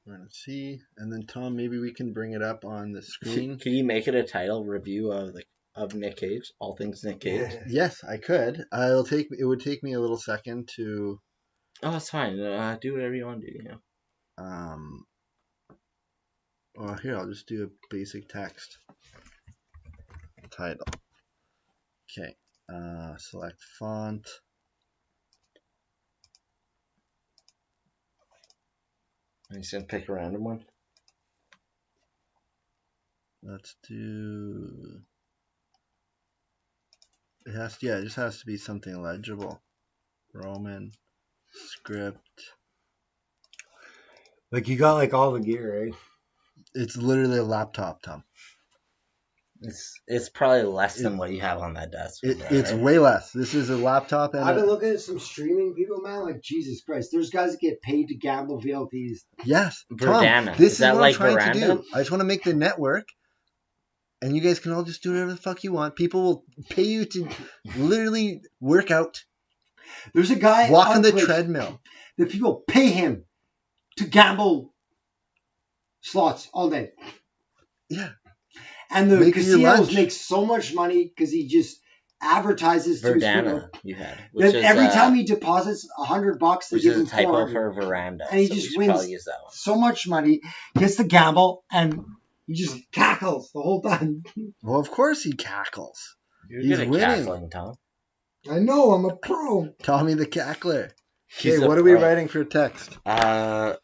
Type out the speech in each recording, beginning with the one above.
We're gonna see, and then Tom, maybe we can bring it up on the screen. Can you make it a title review of Nick Cage, all things Nick Cage? Yes, I could. It would take me a little second to. Oh, it's fine. Do whatever you want to do. You know. Well, here I'll just do a basic text title. Okay. Select font. I'm just gonna pick a random one. Let's do. It just has to be something legible. Roman script. Like you got like all the gear, right? It's literally a laptop, Tom. It's probably less than what you have on that desk. It's way less. This is a laptop, and I've been looking at some streaming people, man. Like Jesus Christ, there's guys that get paid to gamble VLTs. Yes, Verdana. Tom. This is that what like I'm trying Veranda? to do. I just want to make the network, and you guys can all just do whatever the fuck you want. People will pay you to literally work out. There's a guy walk on the Twitch treadmill. that people pay him to gamble slots all day. Yeah. And the Making your casinos lunch. make so much money because he just advertises to his people. Verdana, you had. That every time he deposits $100, they which give is him a typo 400. for veranda. And he so just we should wins probably use that one. so much money, gets to gamble, and he just cackles the whole time. Well, of course he cackles. You're He's good at winning. cackling, Tom. I know, I'm a pro. Tommy the cackler. He's Okay, a what are we pro. writing for text? Oh,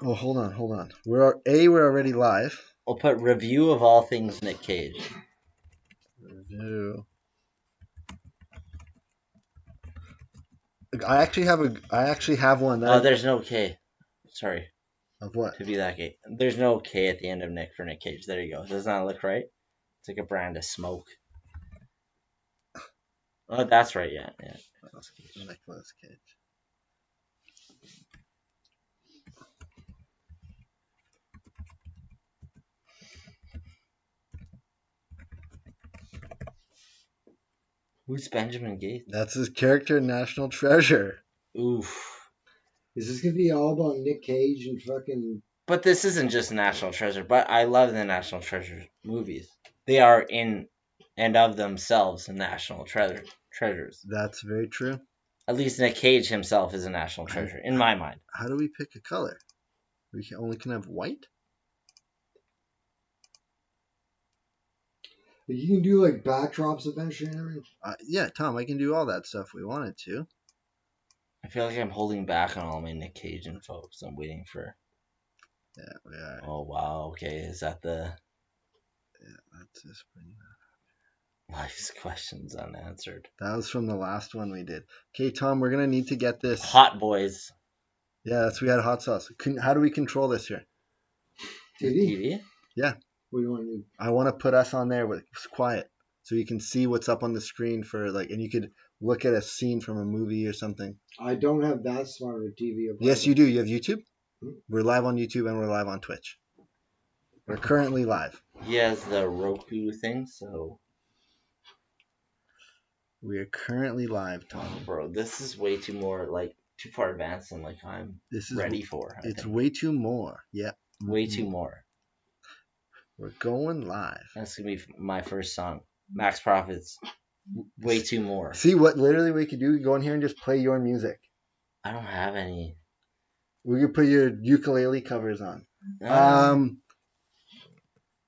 hold on. We're already live. We'll put review of all things Nick Cage. Review. I actually have one. Oh, there's no K. Sorry. Of what? To be that gay. There's no K at the end of Nick for Nick Cage. There you go. Doesn't that look right? It's like a brand of smoke. Oh, that's right. Yeah. Nicolas Cage. Who's Benjamin Gates? That's his character, National Treasure. Oof. Is this gonna be all about Nick Cage and fucking? But this isn't just National Treasure. But I love the National Treasure movies. They are in and of themselves national treasures. That's very true. At least Nick Cage himself is a national treasure, in my mind. How do we pick a color? We only can have white? You can do like backdrops eventually and everything. Yeah, Tom, I can do all that stuff we wanted to. I feel like I'm holding back on all my Nick Cage info because I'm waiting for... Yeah, we are. Oh, wow. Okay, is that the... Yeah, that's just pretty much. Life's questions unanswered. That was from the last one we did. Okay, Tom, we're going to need to get this. Hot Boys. Yeah, we had hot sauce. How do we control this here? TV? Yeah. What do you want to do? I want to put us on there with quiet so you can see what's up on the screen and you could look at a scene from a movie or something. I don't have that smart of a TV. Yes, you do. You have YouTube? We're live on YouTube and we're live on Twitch. We're currently live. He has the Roku thing, so... We are currently live, Tom. Oh, bro, this is way too far advanced than I'm ready for. It's way too more. Yeah. Way too more. We're going live. That's going to be my first song. Max Profits. Way too more. See what literally we could do? We go in here and just play your music. I don't have any. We could put your ukulele covers on.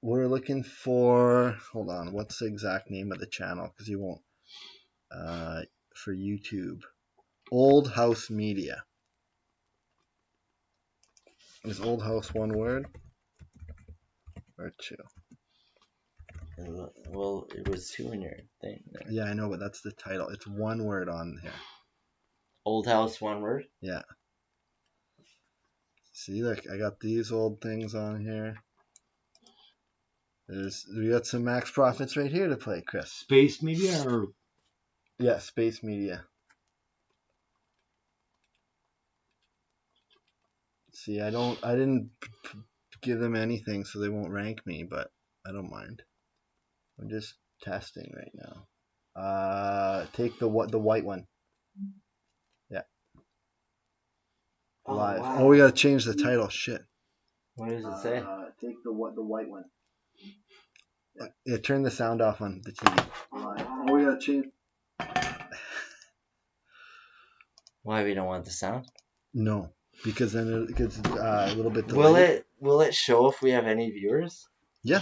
We're looking for... Hold on. What's the exact name of the channel? Because you won't... for YouTube. Old House Media. Is Old House one word? Or two? Well, it was two in your thing there. Yeah, I know, but that's the title. It's one word on here. Old House, one word? Yeah. See, look, I got these old things on here. We got some Max Profits right here to play, Chris. Space Media or... Yeah, Space Media. See, I didn't give them anything, so they won't rank me, but I don't mind. I'm just testing right now. Take the white one. Yeah. Live. wow. Oh, we gotta change the title. Shit. What does it say? Take the white one. Yeah, turn the sound off on the TV. Oh, we gotta change. Why we don't want the sound? No, because then it gets a little bit delayed. Will it show if we have any viewers? Yeah.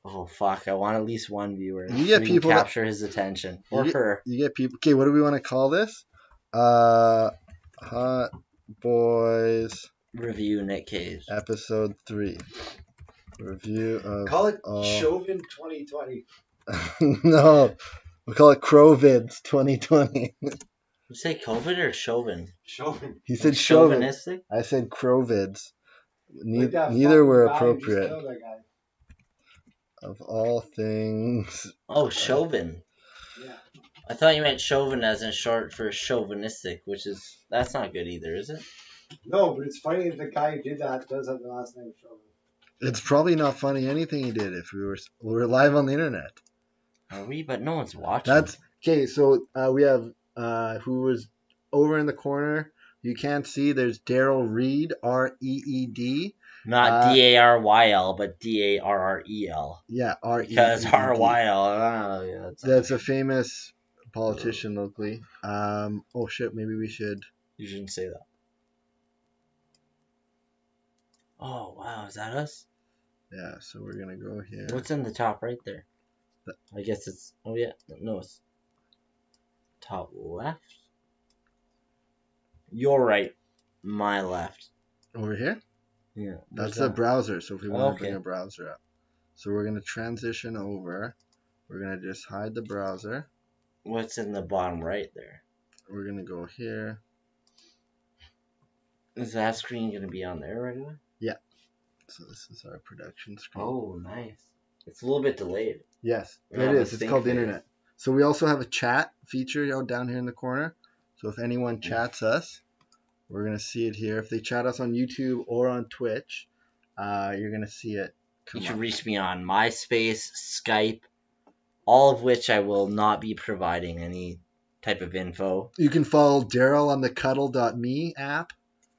Oh fuck! I want at least one viewer. You get so we people can that- capture his attention or You her. You get people. Okay, what do we want to call this? Hot Boys Review Nick Cage. episode 3. Review of. Call it all- Chauvin 2020. No, we call it Crovids 2020. You say COVID or Chauvin? Chauvin. He said Chauvin. Chauvinistic? I said Crovids. Like that Neither fucking were guy who just appropriate. killed that guy. Of all things. Oh, Chauvin. Yeah. I thought you meant Chauvin as in short for chauvinistic, that's not good either, is it? No, but it's funny if the guy who did that does have the last name Chauvin. It's probably not funny anything he did if we were live on the internet. Are we? But no one's watching. That's okay. So we have who was over in the corner. You can't see. There's Daryl Reed, Reed. not Daryl, but Darrel. Yeah, Reed. Because RYL. Yeah, That's a famous politician locally. Oh shit. Maybe we should. You shouldn't say that. Oh wow, is that us? Yeah. So we're gonna go here. What's in the top right there? I guess it's. Oh yeah, no, it's top left. Your right, my left. Over here? Yeah, That's where's a that? browser. So if we want to bring Okay. a browser up, so we're gonna transition over. We're gonna just hide the browser. What's in the bottom right there? We're gonna go here. Is that screen gonna be on there right away? So this is our production screen. Oh, nice. It's a little bit delayed. Yes, We it have a is. It's sync called the phase. internet. So we also have a chat feature down here in the corner. So if anyone chats us, we're gonna see it here. If they chat us on YouTube or on Twitch, you're gonna see it. You Come can up. reach me on MySpace, Skype, all of which I will not be providing any type of info. You can follow Daryl on the cuddle.me app.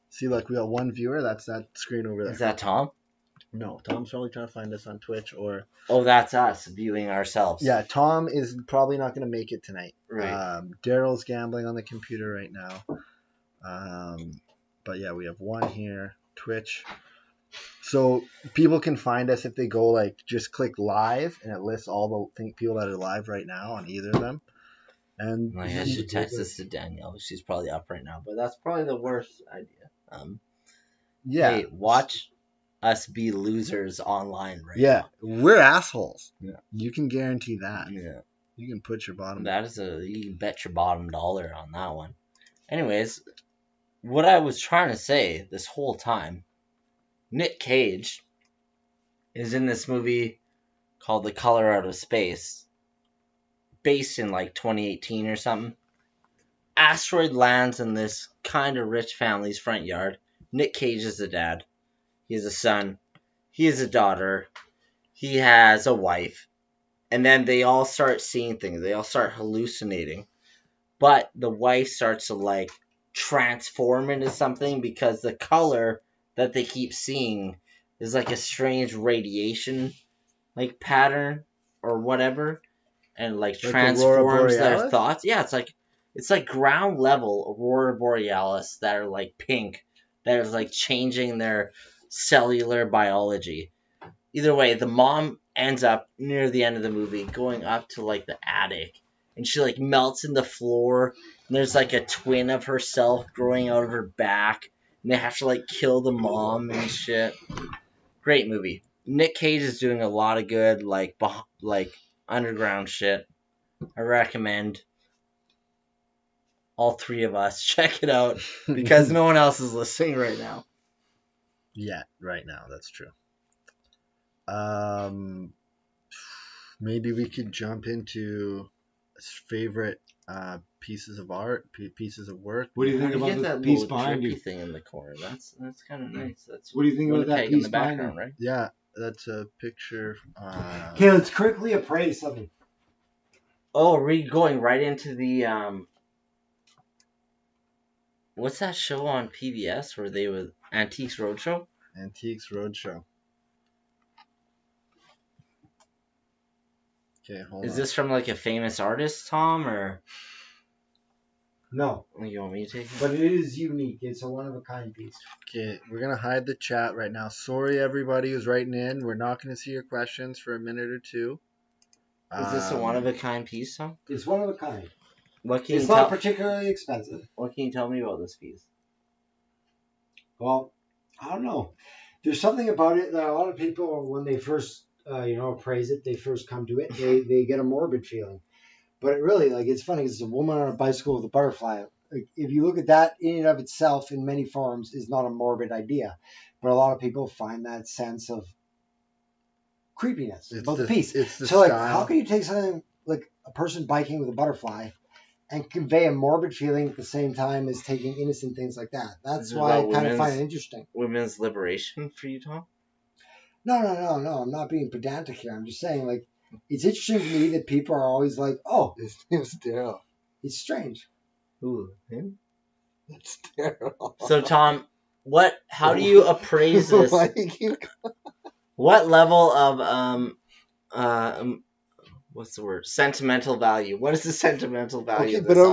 See, like we got one viewer. That's that screen over there. Is that Tom? No, Tom's probably trying to find us on Twitch or. Oh, that's us viewing ourselves. Yeah, Tom is probably not going to make it tonight. Right. Daryl's gambling on the computer right now. But yeah, we have one here, Twitch. So people can find us if they go like just click live and it lists all the people that are live right now on either of them. And Like, I should text this to Danielle. She's probably up right now, but that's probably the worst idea. yeah, Hey, watch us be losers online right yeah, we're assholes. Yeah. You can guarantee that. now. Yeah. You can put your bottom. You can bet your bottom dollar on that one. Anyways, what I was trying to say this whole time, Nick Cage is in this movie called The Color Out of Space, based in like 2018 or something. Asteroid lands in this kind of rich family's front yard. Nick Cage is the dad. He has a son. He has a daughter. He has a wife. And then they all start seeing things. They all start hallucinating. But the wife starts to like transform into something because the color that they keep seeing is like a strange radiation like pattern or whatever. And like Like transforms Aurora their Borealis? thoughts. Yeah, it's like ground level Aurora Borealis that are like pink. That is like changing their cellular biology. Either way, the mom ends up near the end of the movie going up to like the attic and she like melts in the floor and there's like a twin of herself growing out of her back and they have to like kill the mom and shit. Great movie. Nick Cage is doing a lot of good like underground shit. I recommend all three of us check it out because no one else is listening right now. Yeah, right now, that's true. Maybe we could jump into favorite pieces of art, pieces of work. What do you How think do you about get the that piece little behind drippy you? thing in the corner? That's kind of nice. That's What do you think about that Winnipeg in piece the behind background, you? right? Yeah, that's a picture. Okay, let's quickly appraise something. Oh, are we going right into the What's that show on PBS where they would Antiques Roadshow? Antiques Roadshow. Okay, hold Is on. this from like a famous artist, Tom, or No, you want me to take it? but it is unique. It's a one of a kind piece. Okay, we're gonna hide the chat right now. Sorry, everybody who's writing in. We're not gonna see your questions for a minute or two. Is this a one of a kind piece, Tom? It's one of a kind. What can It's you not tell? particularly expensive. What can you tell me about this piece? Well, I don't know. There's something about it that a lot of people, when they first, appraise it, they first come to it, they get a morbid feeling. But it really, like, it's funny 'cause it's a woman on a bicycle with a butterfly. Like, if you look at that in and of itself, in many forms, is not a morbid idea. But a lot of people find that sense of creepiness about the piece. It's the So, like, style. how can you take something like a person biking with a butterfly and convey a morbid feeling at the same time as taking innocent things like that? That's Is it why I about kind of find women's- it interesting. Women's liberation for you, Tom? No. I'm not being pedantic here. I'm just saying, like, it's interesting to me that people are always like, oh, His name's Daryl. it's strange. Ooh, him? It's Daryl. So, Tom, how do you appraise this? Why do you keep- What level of what's the word? Sentimental value. What is the sentimental value? Okay, of but this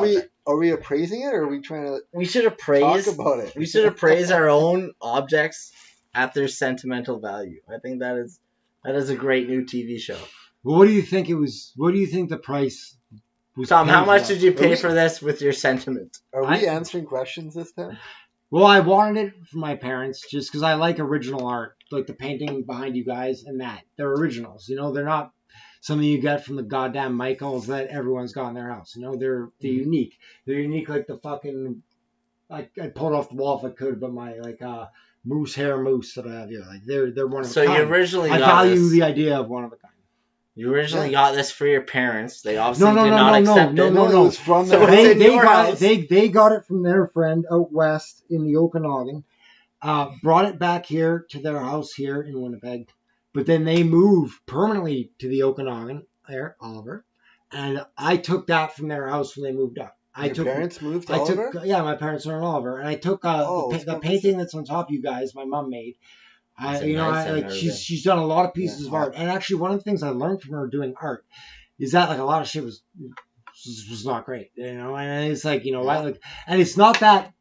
are we object? appraising it, or are we trying to We should appraise. talk about it? We should appraise our own objects at their sentimental value. I think that is a great new TV show. Well, what do you think it was? What do you think the price was? Tom, how paid much for? did you pay we- for this with your sentiment? Are we answering questions this time? Well, I wanted it for my parents just because I like original art, like the painting behind you guys and that. They're originals, they're not something you get from the goddamn Michaels that everyone's got in their house. They're unique. They're unique like the fucking, like, I'd pull it off the wall if I could, but my, like, moose hair moose that I have here. Like, they're one of a So kind. you originally I got value this. the idea of one of a kind. You originally got this for your parents. They obviously No, did not accept no, it. no, It no. was from So their it's They, in they your got house. they got it from their friend out west in the Okanagan. Brought it back here to their house here in Winnipeg, but then they moved permanently to the Okanagan there, Oliver, and I took that from their house when they moved up. Your parents moved to I Oliver? took, yeah, my parents are in Oliver, and I took the painting that's on top of you guys, my mom made. That's a nice thing, She's done a lot of pieces of art, and actually one of the things I learned from her doing art is that, like, a lot of shit was not great, and it's like, and it's not that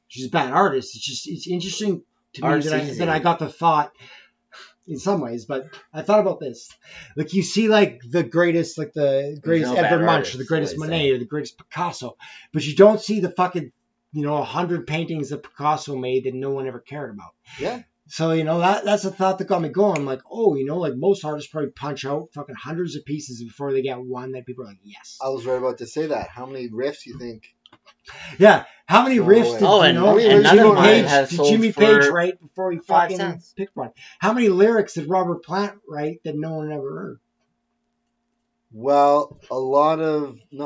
she's a bad artist. It's just, it's interesting to me Art's that easy. I got the thought in some ways, but I thought about this. Like, you see, like, the greatest no bad Edvard Munch, artist, or the greatest is what I Monet, or the greatest Picasso, but you don't see the fucking, 100 paintings that Picasso made that no one ever cared about. Yeah. So, that's a thought that got me going. I'm like, oh, like, most artists probably punch out fucking hundreds of pieces before they get one that people are like, yes. I was right about to say that. How many riffs you think? Yeah, how many riffs did Oh, and and none Jimmy of mine Page, has did sold Jimmy for Page write before he 5 fucking cents. picked one? How many lyrics did Robert Plant write that no one ever heard? Well, not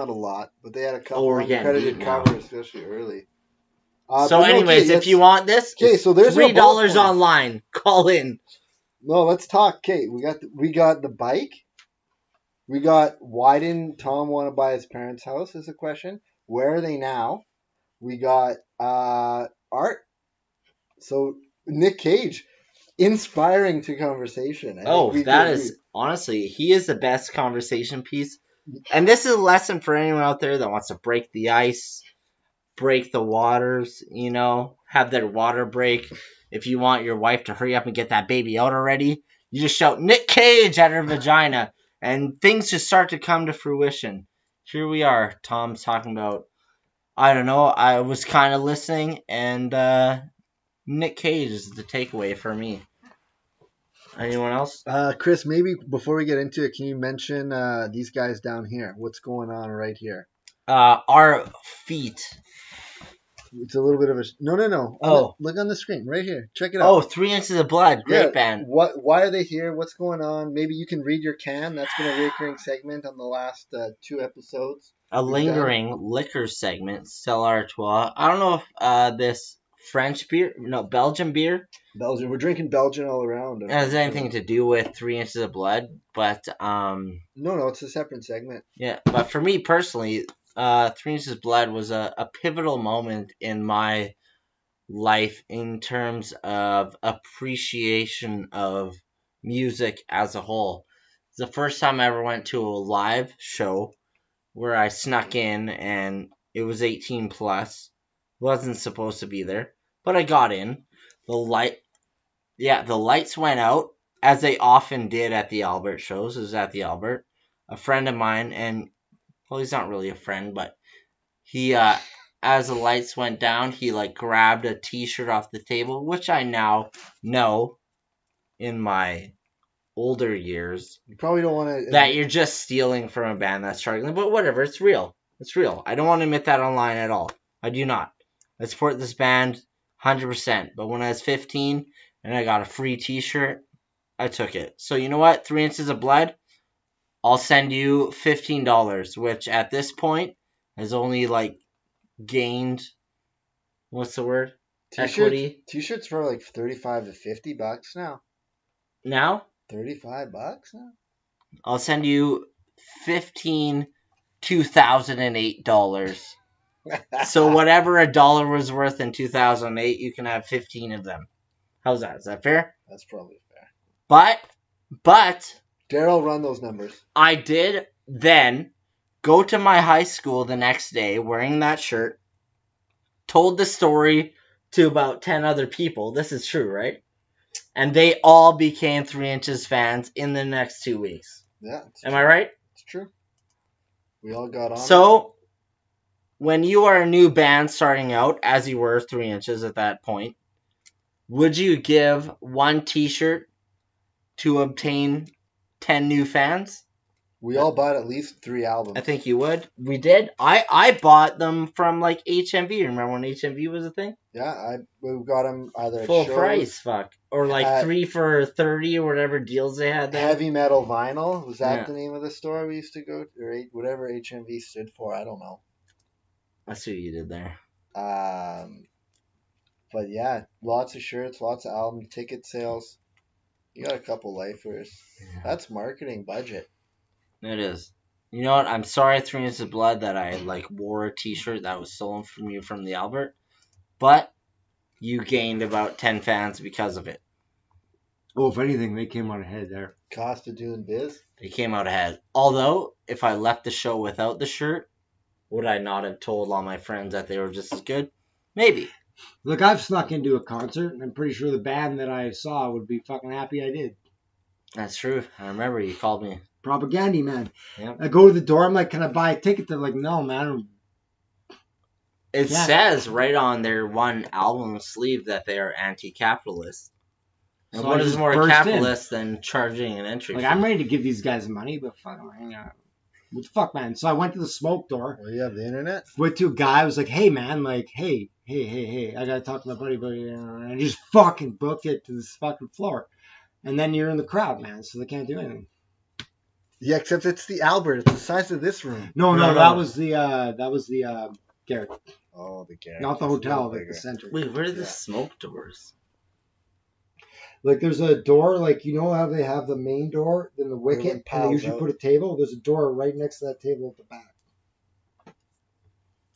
a lot, but they had a couple we're getting uncredited deep now. covers, especially early. So, but no, anyways, okay, if you want this, okay, so there's our $3 bullet points. online. Call in. No, let's talk. Okay, we got the bike. We got why didn't Tom want to buy his parents' house is a question. Where are they now? We got art. So Nick Cage, inspiring to conversation. I Oh, think we that could is honestly, he is the best conversation piece. And this is a lesson for anyone out there that wants to break the ice, break the waters, have their water break. If you want your wife to hurry up and get that baby out already, you just shout Nick Cage at her vagina, and things just start to come to fruition. Here we are. Tom's talking about, I don't know, I was kind of listening, and Nick Cage is the takeaway for me. Anyone else? Chris, maybe before we get into it, can you mention these guys down here? What's going on right here? Our feet. It's a little bit of a no. Oh. Look on the screen right here. Check it out. Oh, 3 Inches of Blood. Great Yeah, band. Why are they here? What's going on? Maybe you can read your can. That's been a recurring segment on the last 2 episodes. A lingering liquor segment, Stella Artois. I don't know if this French beer, no, Belgian beer, Belgian. We're drinking Belgian all around. has anything to do with 3 Inches of Blood, but No, it's a separate segment. yeah. But for me personally, Three Inches Blood was a pivotal moment in my life in terms of appreciation of music as a whole. It's the first time I ever went to a live show where I snuck in and it was 18 plus. Wasn't supposed to be there, but I got in. The lights went out as they often did at the Albert shows. It was at the Albert. A friend of mine, and well, he's not really a friend, but he as the lights went down, he like grabbed a T-shirt off the table, which I now know in my older years You probably don't want to. that you're just stealing from a band that's struggling, but whatever, it's real. It's real. I don't want to admit that online at all. I do not. I support this band 100%, but when I was 15 and I got a free T-shirt, I took it. So you know what? 3 Inches of Blood, I'll send you $15, which at this point has only like gained, what's the word? Equity. T-shirts for like $35 to $50 now. Now, $35 now. I'll send you 15 $2008. So whatever a dollar was worth in 2008, you can have 15 of them. How's that? Is that fair? That's probably fair. But Daryl, run those numbers. I did then go to my high school the next day wearing that shirt, told the story to about 10 other people. This is true, right? And they all became 3 Inches fans in the next 2 weeks. Yeah. Am I right? It's true. We all got on. So, when you are a new band starting out, as you were 3 Inches at that point, would you give one T-shirt to obtain 10 new fans? We all bought at least 3 albums. I think you would. We did. I bought them from like HMV. Remember when HMV was a thing? Yeah, we got them either at Full shows, price, fuck. Or like 3 for $30 or whatever deals they had there. Heavy Metal Vinyl. Was that the name of the store we used to go to? Or whatever HMV stood for. I don't know. I see what you did there. But yeah, lots of shirts, lots of album ticket sales. You got a couple lifers. Yeah. That's marketing budget. It is. You know what? I'm sorry, 3 Inches of Blood, that I like wore a T-shirt that was stolen from you from the Albert, but you gained about 10 fans because of it. Oh, if anything, they came out ahead there. Cost of doing biz. They came out ahead. Although, if I left the show without the shirt, would I not have told all my friends that they were just as good? Maybe. Look, I've snuck into a concert, and I'm pretty sure the band that I saw would be fucking happy I did. That's true. I remember you called me. Propaganda, man. Yep. I go to the door, I'm like, can I buy a ticket? They're like, no, man. It says right on their one album sleeve that they are anti-capitalist. And So what I is just more burst capitalist than charging an entry Like, fee? I'm ready to give these guys money, but fuck, what the fuck, man? So I went to the smoke door. Well, you have the internet? Went to a guy, I was like, hey, man, like, hey, I gotta talk to my buddy about you. And I just fucking booked it to this fucking floor. And then you're in the crowd, man, so they can't do anything. Yeah, except it's the Albert. It's the size of this room. No, No. that was the Garrett. Oh, the Garrett. Not the It's a hotel, little like bigger. the center. Wait, where are the Yeah. smoke doors? Like, there's a door, like, you know how they have the main door, then the wicket, and they piles usually out. put a table? There's a door right next to that table at the back.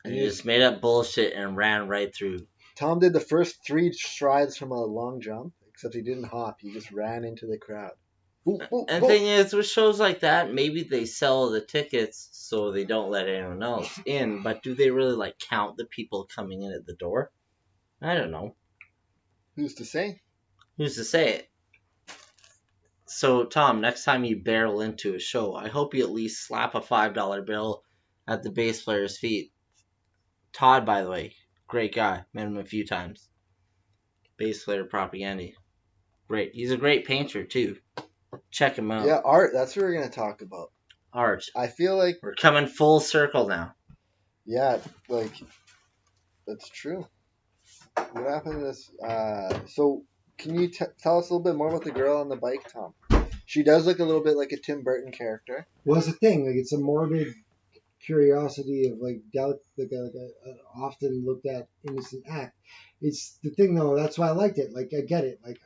And you just made up bullshit and ran right through. Tom did the first 3 strides from a long jump, except he didn't hop. He just ran into the crowd. Ooh, ooh, And ooh. the thing is, with shows like that, maybe they sell the tickets so they don't let anyone else in, but do they really, like, count the people coming in at the door? I don't know. Who's to say? Who's to say it? So, Tom, next time you barrel into a show, I hope you at least slap a $5 bill at the bass player's feet. Todd, by the way, great guy. Met him a few times. Bass player Propaganda. Great. He's a great painter, too. Check him out. Yeah, art. That's what we're going to talk about. Art. I feel like, We're coming full circle now. yeah, like, that's true. What happened to this? So, can you tell us a little bit more about the girl on the bike, Tom? She does look a little bit like a Tim Burton character. Well, that's the thing. Like, it's a morbid curiosity of, like, a often looked at innocent act. It's the thing, though. That's why I liked it. Like, I get it. Like,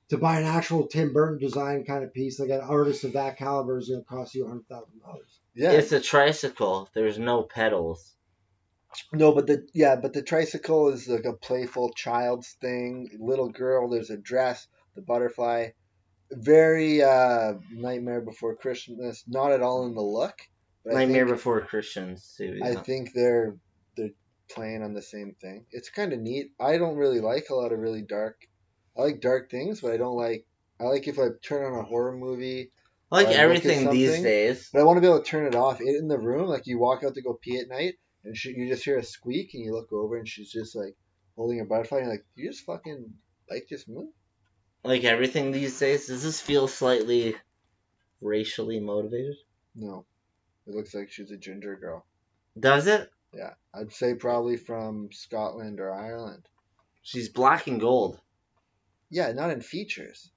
to buy an actual Tim Burton design kind of piece, like an artist of that caliber is going to cost you $100,000. Yeah. It's a tricycle. There's no pedals. No, but the tricycle is like a playful child's thing. Little girl, there's a dress, the butterfly. Very Nightmare Before Christmas. Not at all in the look, but Nightmare Before Christians too. I Yeah. think they're playing on the same thing. It's kind of neat. I don't really like a lot of really dark. I like dark things, but I don't like. I like if I turn on a horror movie I or like I look at everything these something, days. but I want to be able to turn it off. In the room, like you walk out to go pee at night, and you just hear a squeak, and you look over, and she's just like holding a butterfly. And you're like, you just fucking like this movie? Like everything these days. Does this feel slightly racially motivated? No, it looks like she's a ginger girl. Does it? Yeah, I'd say probably from Scotland or Ireland. She's black and gold. Yeah, not in features.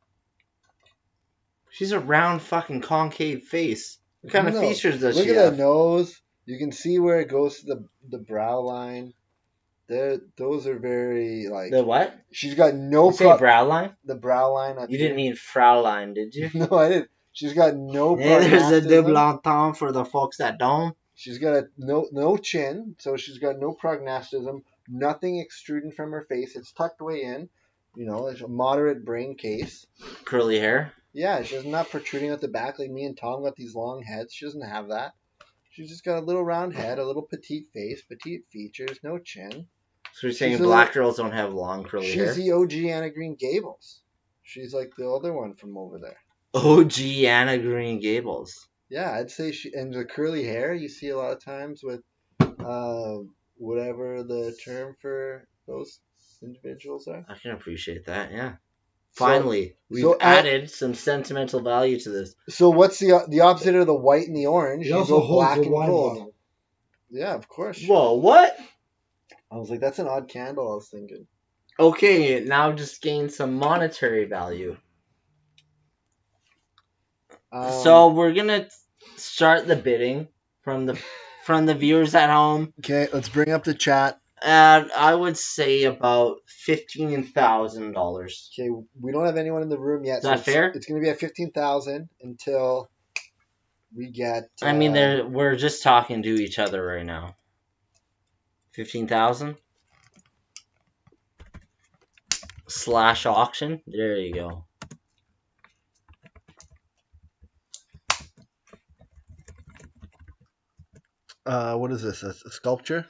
She's a round fucking concave face. What kind of No. features does Look she at have? that nose. You can see where it goes to the brow line. Those are very like. The what? She's got no You say brow line? the brow line. Up You here. didn't mean Fraulein, did you? No, I didn't. She's got no. There's a prognasticism. double entendre for the folks that don't. She's got no chin, so she's got no prognasticism. Nothing extruding from her face. It's tucked away in. You know, it's a moderate brain case. Curly hair. Yeah, she's not protruding at the back like me and Tom got these long heads. She doesn't have that. She's just got a little round head, a little petite face, petite features, no chin. So you're saying She's black girls don't have long curly hair? She's the OG Anna Green Gables. She's like the other one from over there. OG Anna Green Gables. Yeah, I'd say and the curly hair you see a lot of times with whatever the term for those individuals are. I can appreciate that, yeah. Finally, we've so added some sentimental value to this. So what's the opposite of the white and the orange? It You also go holds black the and wine gold. bottle. Yeah, of course. Whoa, what? I was like, that's an odd candle. I was thinking. Okay, now just gain some monetary value. So we're gonna start the bidding from the viewers at home. Okay, let's bring up the chat. And I would say about $15,000. Okay, we don't have anyone in the room yet. Is that fair? It's going to be at 15,000 until we get. I mean, we're just talking to each other right now. 15,000 / auction. There you go. What is this? A sculpture?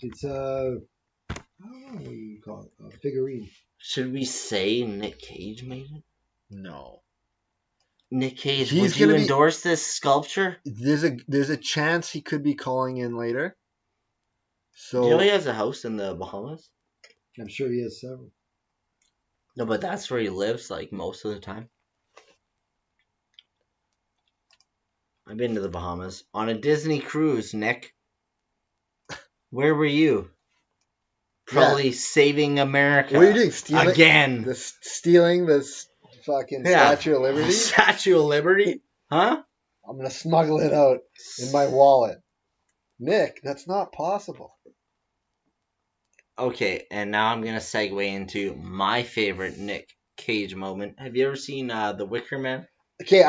It's I don't know what you call it, a figurine. Should we say Nick Cage made it? No. Nick Cage, He's would you gonna be- endorse this sculpture? There's a chance he could be calling in later. So Do you know he has a house in the Bahamas? I'm sure he has several. No, but that's where he lives, like, most of the time. I've been to the Bahamas. On a Disney cruise, Nick. Where were you? Probably saving America. what are you doing? Stealing again? stealing this fucking Yeah. Statue of Liberty? Statue of Liberty? Huh? I'm gonna smuggle it out in my wallet. Nick, that's not possible. Okay, and now I'm gonna segue into my favorite Nick Cage moment. Have you ever seen The Wicker Man? Okay,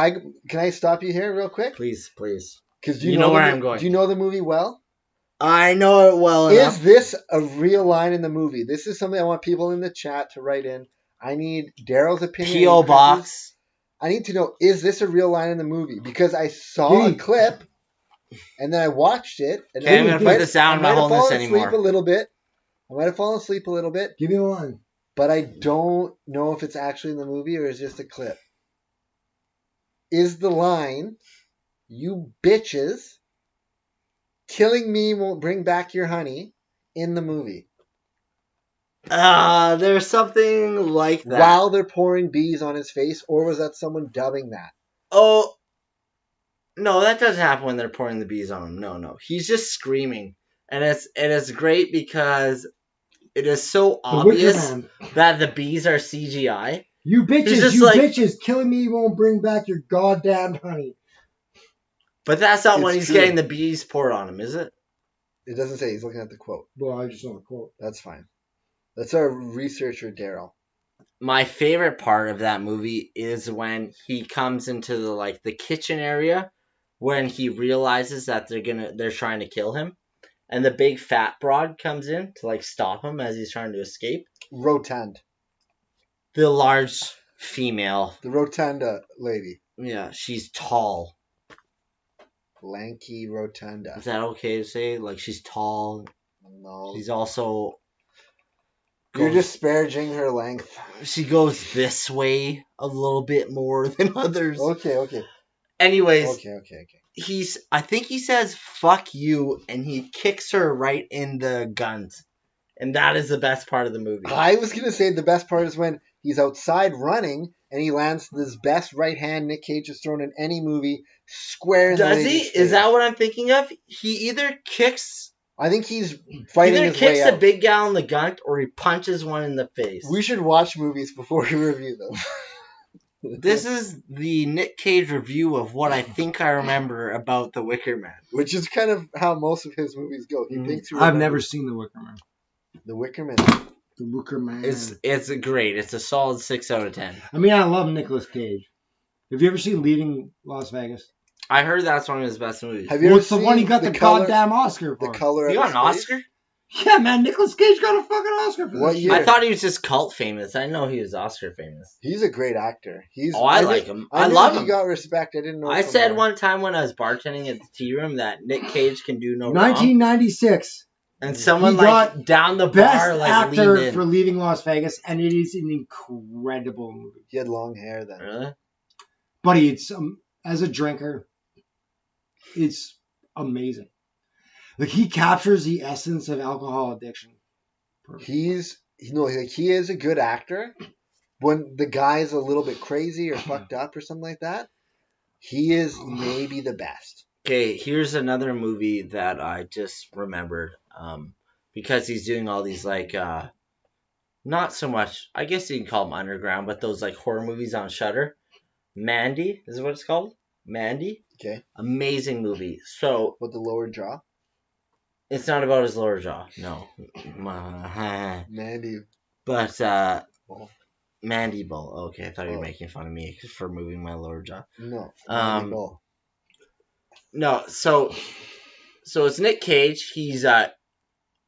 can I stop you here real quick? Please, please. Because You know where I'm going. Do you know the movie well? I know it well enough. Is this a real line in the movie? This is something I want people in the chat to write in. I need Daryl's opinion. P.O. and Chris's. Box. I need to know, is this a real line in the movie? Because I saw a clip, and then I watched it. And Okay, I'm gonna put this down. I'm not holding this I anymore. might have fallen asleep a little bit. I might have fallen asleep a little bit, Give me one. but I don't know if it's actually in the movie or is just a clip. Is the line, "You bitches, killing me won't bring back your honey," in the movie? There's something like that. While they're pouring bees on his face, or was that someone dubbing that? Oh, no, that doesn't happen when they're pouring the bees on him. No. He's just screaming. And it is great because it is so The Wicker obvious Man. that the bees are CGI. You bitches, just you like- bitches, killing me won't bring back your goddamn honey. But that's not when It's he's true. getting the bees poured on him, is it? It doesn't say. He's looking at the quote. Well, I just know the quote. That's fine. That's our researcher, Daryl. My favorite part of that movie is when he comes into the kitchen area when he realizes that they're trying to kill him, and the big fat broad comes in to like stop him as he's trying to escape. Rotund. The large female. The rotunda lady. Yeah, she's tall. Lanky rotunda. Is that okay to say? Like, she's tall. No. She's also... You're disparaging her length. She goes this way a little bit more than others. Okay. Anyways, Okay. I think he says, fuck you, and he kicks her right in the guns. And that is the best part of the movie. I was going to say the best part is when he's outside running and he lands this best right hand Nick Cage has thrown in any movie square in the Does he? lady's face. Is that what I'm thinking of? He either kicks... I think he's fighting his way out. Either kicks a big gal in the gut or he punches one in the face. We should watch movies before we review them. This is the Nick Cage review of what I think I remember about The Wicker Man. Which is kind of how most of his movies go. He thinks I've never seen The Wicker Man. The Wicker Man. The Wicker Man. It's great. It's a solid 6 out of 10. I mean, I love Nicolas Cage. Have you ever seen Leaving Las Vegas? I heard that's one of his best movies. Have you ever What's the one he got the goddamn Oscar for? The Color He of got an His Face? Oscar? Yeah, man, Nicolas Cage got a fucking Oscar for What that year? shit. I thought he was just cult famous. I didn't know he was Oscar famous. He's a great actor. I like him. I knew love he him. got respect. I didn't know. I from said where. one time when I was bartending at the tea room that Nick Cage can do no wrong. 1996. And someone He like got down the Best bar like actor leaned in. for Leaving Las Vegas, and it is an incredible movie. He had long hair then. Really? Buddy, it's as a drinker, it's amazing. Like, he captures the essence of alcohol addiction. Perfect. He is a good actor. When the guy is a little bit crazy or fucked up or something like that, he is maybe the best. Okay, here's another movie that I just remembered. Because he's doing all these like not so much, I guess you can call them underground, but those like horror movies on Shudder. Mandy is what it's called. Mandy. Okay. Amazing movie. So With the lower jaw. it's not about his lower jaw, no. Mandy. But Ball. Mandy Ball. Okay, I thought you were making fun of me for moving my lower jaw. No. Mandy Ball. No, so it's Nick Cage. He's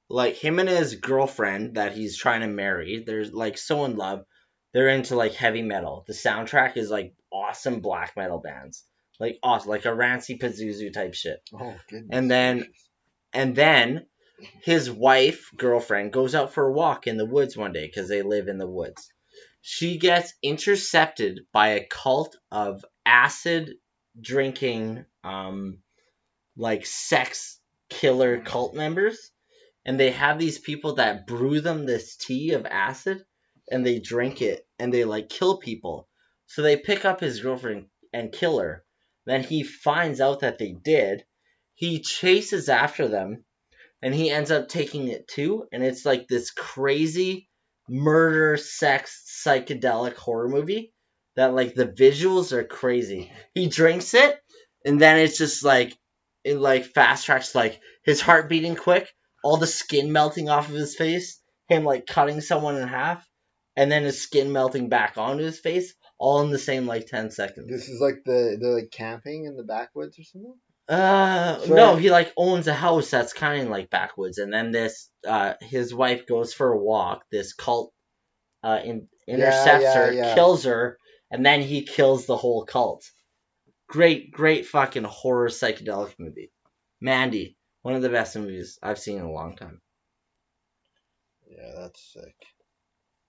like him and his girlfriend that he's trying to marry. They're like so in love. They're into like heavy metal. The soundtrack is like awesome black metal bands. Like awesome, like a Rancy Pazuzu type shit. Oh goodness. And then his girlfriend goes out for a walk in the woods one day because they live in the woods. She gets intercepted by a cult of acid drinking like sex killer cult members, and they have these people that brew them this tea of acid and they drink it and they like kill people. So they pick up his girlfriend and kill her. Then he finds out that they did. He chases after them and he ends up taking it too, and it's like this crazy murder sex psychedelic horror movie that like the visuals are crazy. He drinks it and then it's just like it like fast tracks like his heart beating quick, all the skin melting off of his face, him like cutting someone in half, and then his skin melting back onto his face, all in the same like 10 seconds. This is like the like camping in the backwoods or something? No, he like owns a house that's kind of like backwoods, and then this his wife goes for a walk. This cult intercepts her, kills her, and then he kills the whole cult. Great fucking horror psychedelic movie. Mandy, one of the best movies I've seen in a long time. Yeah, that's sick.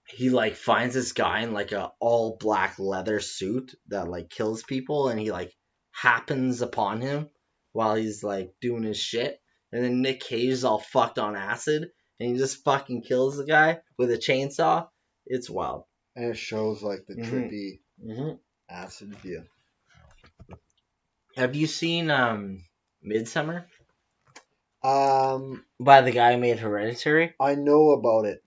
He like finds this guy in like a all black leather suit that like kills people, and he like happens upon him while he's like doing his shit, and then Nick Cage is all fucked on acid and he just fucking kills the guy with a chainsaw. It's wild. And it shows like the trippy acid view. Have you seen Midsummer? By the guy who made Hereditary? I know about it.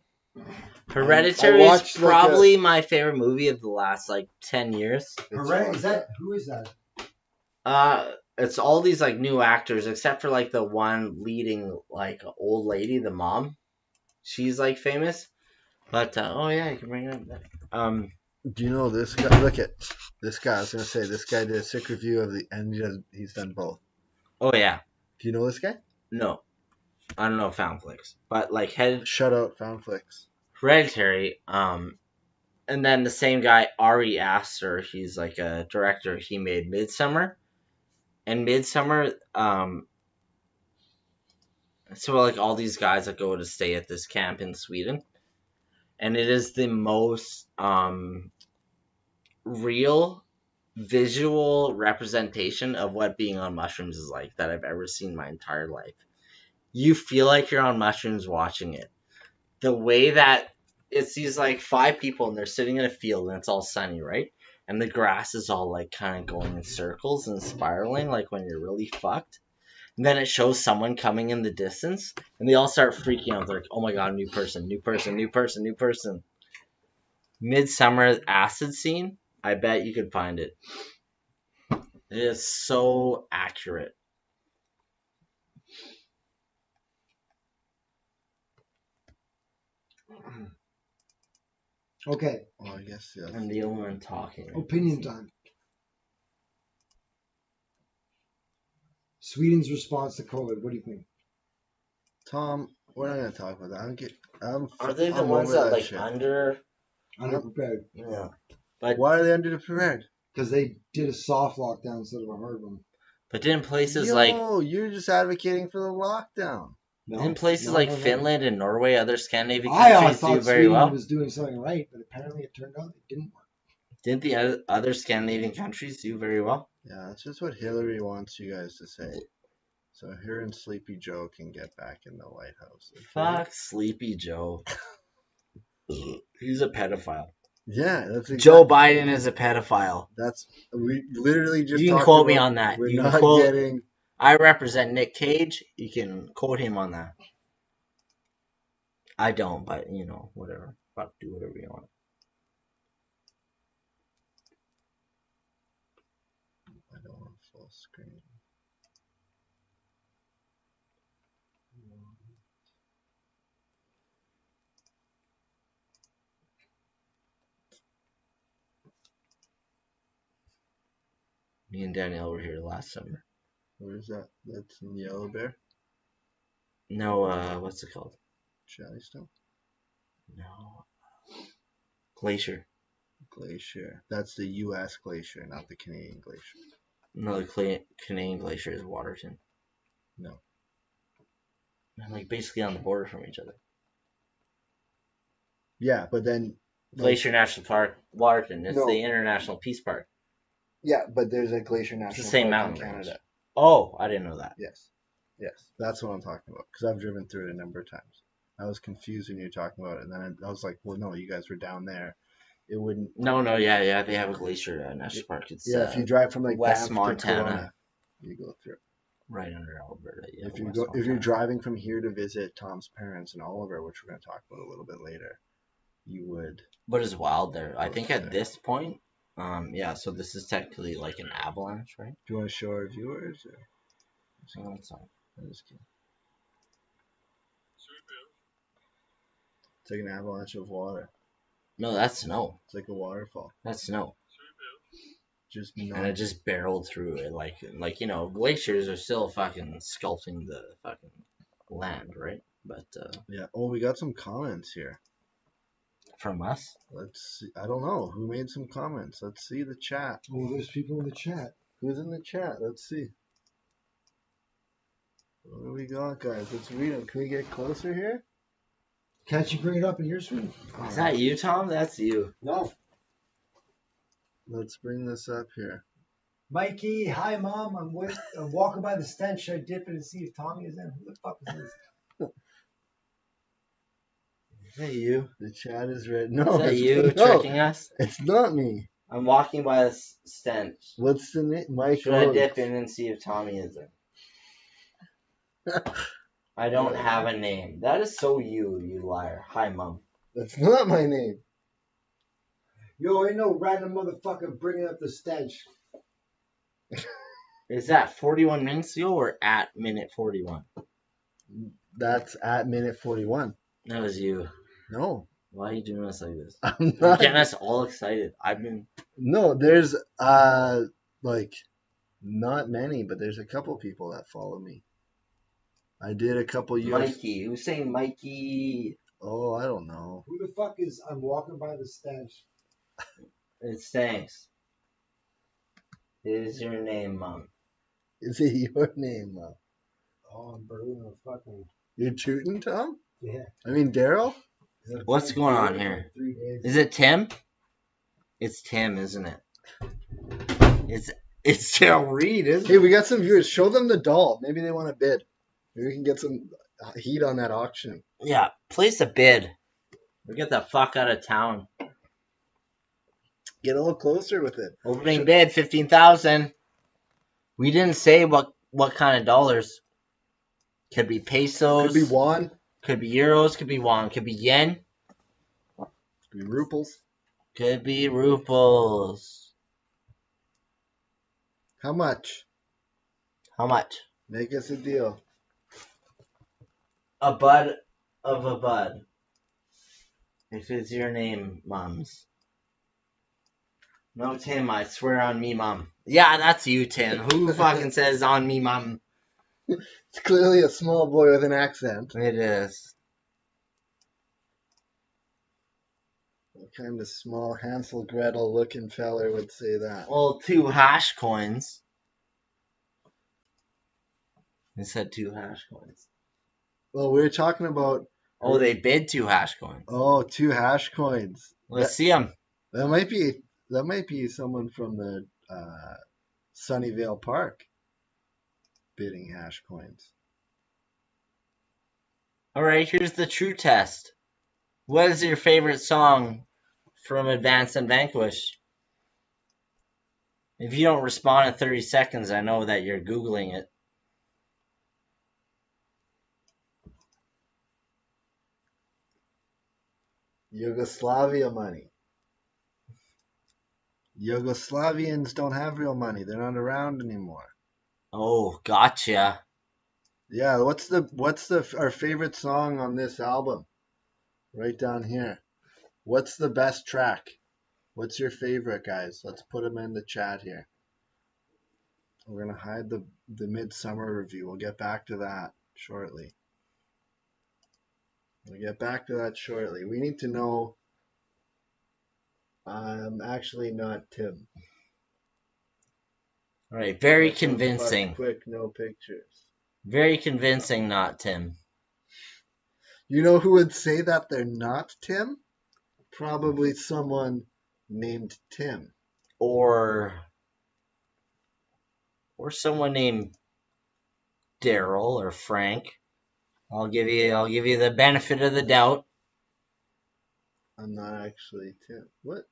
Hereditary is probably my favorite movie of the last like 10 years. Who is that? It's all these like new actors except for like the one leading like old lady, the mom. She's like famous. But oh yeah, you can bring it up. Do you know this guy? Look at this guy. I was gonna say this guy did a sick review of the, and he's done both. Oh yeah. Do you know this guy? No, I don't know Foundflix, but like Shout out Foundflix. Hereditary. And then the same guy Ari Aster, he's like a director. He made Midsummer, and Midsummer. So like all these guys that go to stay at this camp in Sweden, and it is the most real visual representation of what being on mushrooms is like that I've ever seen in my entire life. You feel like you're on mushrooms watching it. The way that it's these like 5 people and they're sitting in a field and it's all sunny, right? And the grass is all like kind of going in circles and spiraling like when you're really fucked. And then it shows someone coming in the distance and they all start freaking out. They're like, oh my god, new person, new person, new person, new person. Midsummer acid scene, I bet you could find it. It is so accurate. Okay, Oh, I guess yes. I'm the only one talking. opinion time. Sweden's response to COVID. What do you think? Tom, we're not gonna talk about that. Are they the I'm ones over that like shit. Underprepared. Yeah. Why are they underprepared? Because they did a soft lockdown instead of a hard one. But didn't places You're just advocating for the lockdown. No, didn't places no, like no, no. Finland and Norway, other Scandinavian I countries thought do very Sweden well? was doing something right, but apparently it turned out it didn't work. Didn't the other Scandinavian countries do very well? Yeah, that's just what Hillary wants you guys to say. So her and Sleepy Joe can get back in the White House. Okay? Fuck Sleepy Joe. He's a pedophile. Yeah, that's exactly, Joe Biden is a pedophile. we literally just. You can talked quote me about- on that. We're You can not quote. getting. I represent Nick Cage. You can quote him on that. I don't, but you know, whatever. Fuck, do whatever you want. I don't want full screen. Me and Danielle were here last summer. Where is that? That's in Yellow Bear, No, what's it called? Jellystone, No. Glacier. Glacier. That's the U.S. glacier, not the Canadian glacier. No, the Canadian Glacier is Waterton. No. And like basically on the border from each other. Yeah, but then. Glacier National Park, Waterton. It's No. the International Peace Park. Yeah, but there's a Glacier It's National the same Park in mountain range. Canada. Oh, I didn't know that. Yes, that's what I'm talking about. Because I've driven through it a number of times. I was confused when you were talking about it, and then I was like, "Well, no, you guys were down there. It wouldn't." No, yeah, they have a Glacier National Park. It's Yeah, if you drive from like West Banff to Montana. Kelowna, you go through. right under Alberta. Yeah, If you West go, if you're Montana. driving from here to visit Tom's parents in Oliver, which we're going to talk about a little bit later, you would. But it's wild there. I think There. at this point, yeah. So this is technically like an avalanche, right? Do you want to show our viewers? Or? So it's not. I'm just kidding. It's like an avalanche of water. No, that's snow. It's like a waterfall. That's snow. Just And not. it just barreled through it, like you know, glaciers are still fucking sculpting the fucking land, right? But Yeah. Oh, we got some comments here. from us, Let's see. I don't know who made some comments. Let's see the chat. Oh, there's people in the chat. Who's in the chat? Let's see. What do we got, guys? Let's read them. Can we get closer here? Can't you bring it up in your screen? is that you, Tom? That's you. No. Let's bring this up here. Mikey, hi mom. I'm walking by the stench. Should I dip in and see if Tommy is in? Who the fuck is this? Is that you? The chat is red. No, Is that it's, you no, tricking us? it's not me. I'm walking by the stench. What's the name? Mike Should I Rhodes. dip in and see if Tommy is in? I don't have a name. That is so you liar. Hi, Mom. That's not my name. Yo, ain't no random motherfucker bringing up the stench. Is that 41 minutes ago or at minute 41? That's at minute 41. That was you. No, Why are you doing us like this? I'm You're not. getting us all excited. I've been. No, there's like not many, but there's a couple people that follow me. I did a couple years. Mikey. Who's saying Mikey? Oh, I don't know. Who the fuck is? I'm walking by the stench. It's thanks. It is your name, Mom. Is it your name? Oh, I'm burning a fucking. You're tooting, Tom? Yeah. I mean, Daryl? What's going on here? 3 days. Is it Tim? It's Tim, isn't it? It's Daryl Reed, isn't Hey, it? we got some viewers. Show them the doll. Maybe they want to bid. Maybe we can get some heat on that auction. Yeah, place a bid. Or get the fuck out of town. Get a little closer with it. Opening bid, 15,000. We didn't say what kind of dollars. Could be pesos. Could be won. Could be euros. Could be won. Could be yen. Could be ruples. Could be ruples. How much? How much? Make us a deal. A bud of a bud. If it's your name, Mums. No, Tim, I swear on me, Mom. Yeah, that's you, Tim. Who fucking says on me, Mom? It's clearly a small boy with an accent. It is. What kind of small Hansel Gretel looking feller would say that? Well, 2 hash coins. It said 2 hash coins. Well, we were talking about. Oh, they bid 2 hash coins. Oh, 2 hash coins. Let's see them. That might be someone from the Sunnyvale Park bidding hash coins. All right, here's the true test. What is your favorite song from Advance and Vanquish? If you don't respond in 30 seconds, I know that you're Googling it. Yugoslavia money. Yugoslavians don't have real money. They're not around anymore. Oh, gotcha. Yeah, what's our favorite song on this album? Right down here. What's the best track? What's your favorite, guys? Let's put them in the chat here. We're gonna hide the Midsummer review. We'll get back to that shortly. We need to know. I'm actually not Tim. All right, very That's one convincing. fuck quick, no pictures. Very convincing, not Tim. You know who would say that they're not Tim? Probably someone named Tim. Or someone named Daryl or Frank. I'll give you the benefit of the doubt. I'm not actually Tim. What?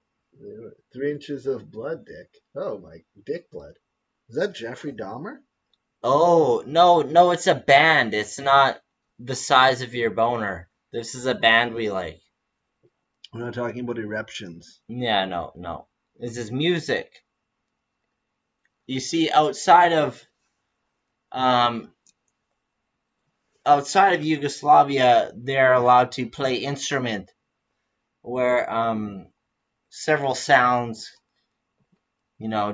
3 inches of blood, Dick. Oh, my dick blood. Is that Jeffrey Dahmer? Oh, no, it's a band. It's not the size of your boner. This is a band we like. We're not talking about eruptions. Yeah, no. This is music. You see, outside of Yugoslavia, they're allowed to play instrument where several sounds,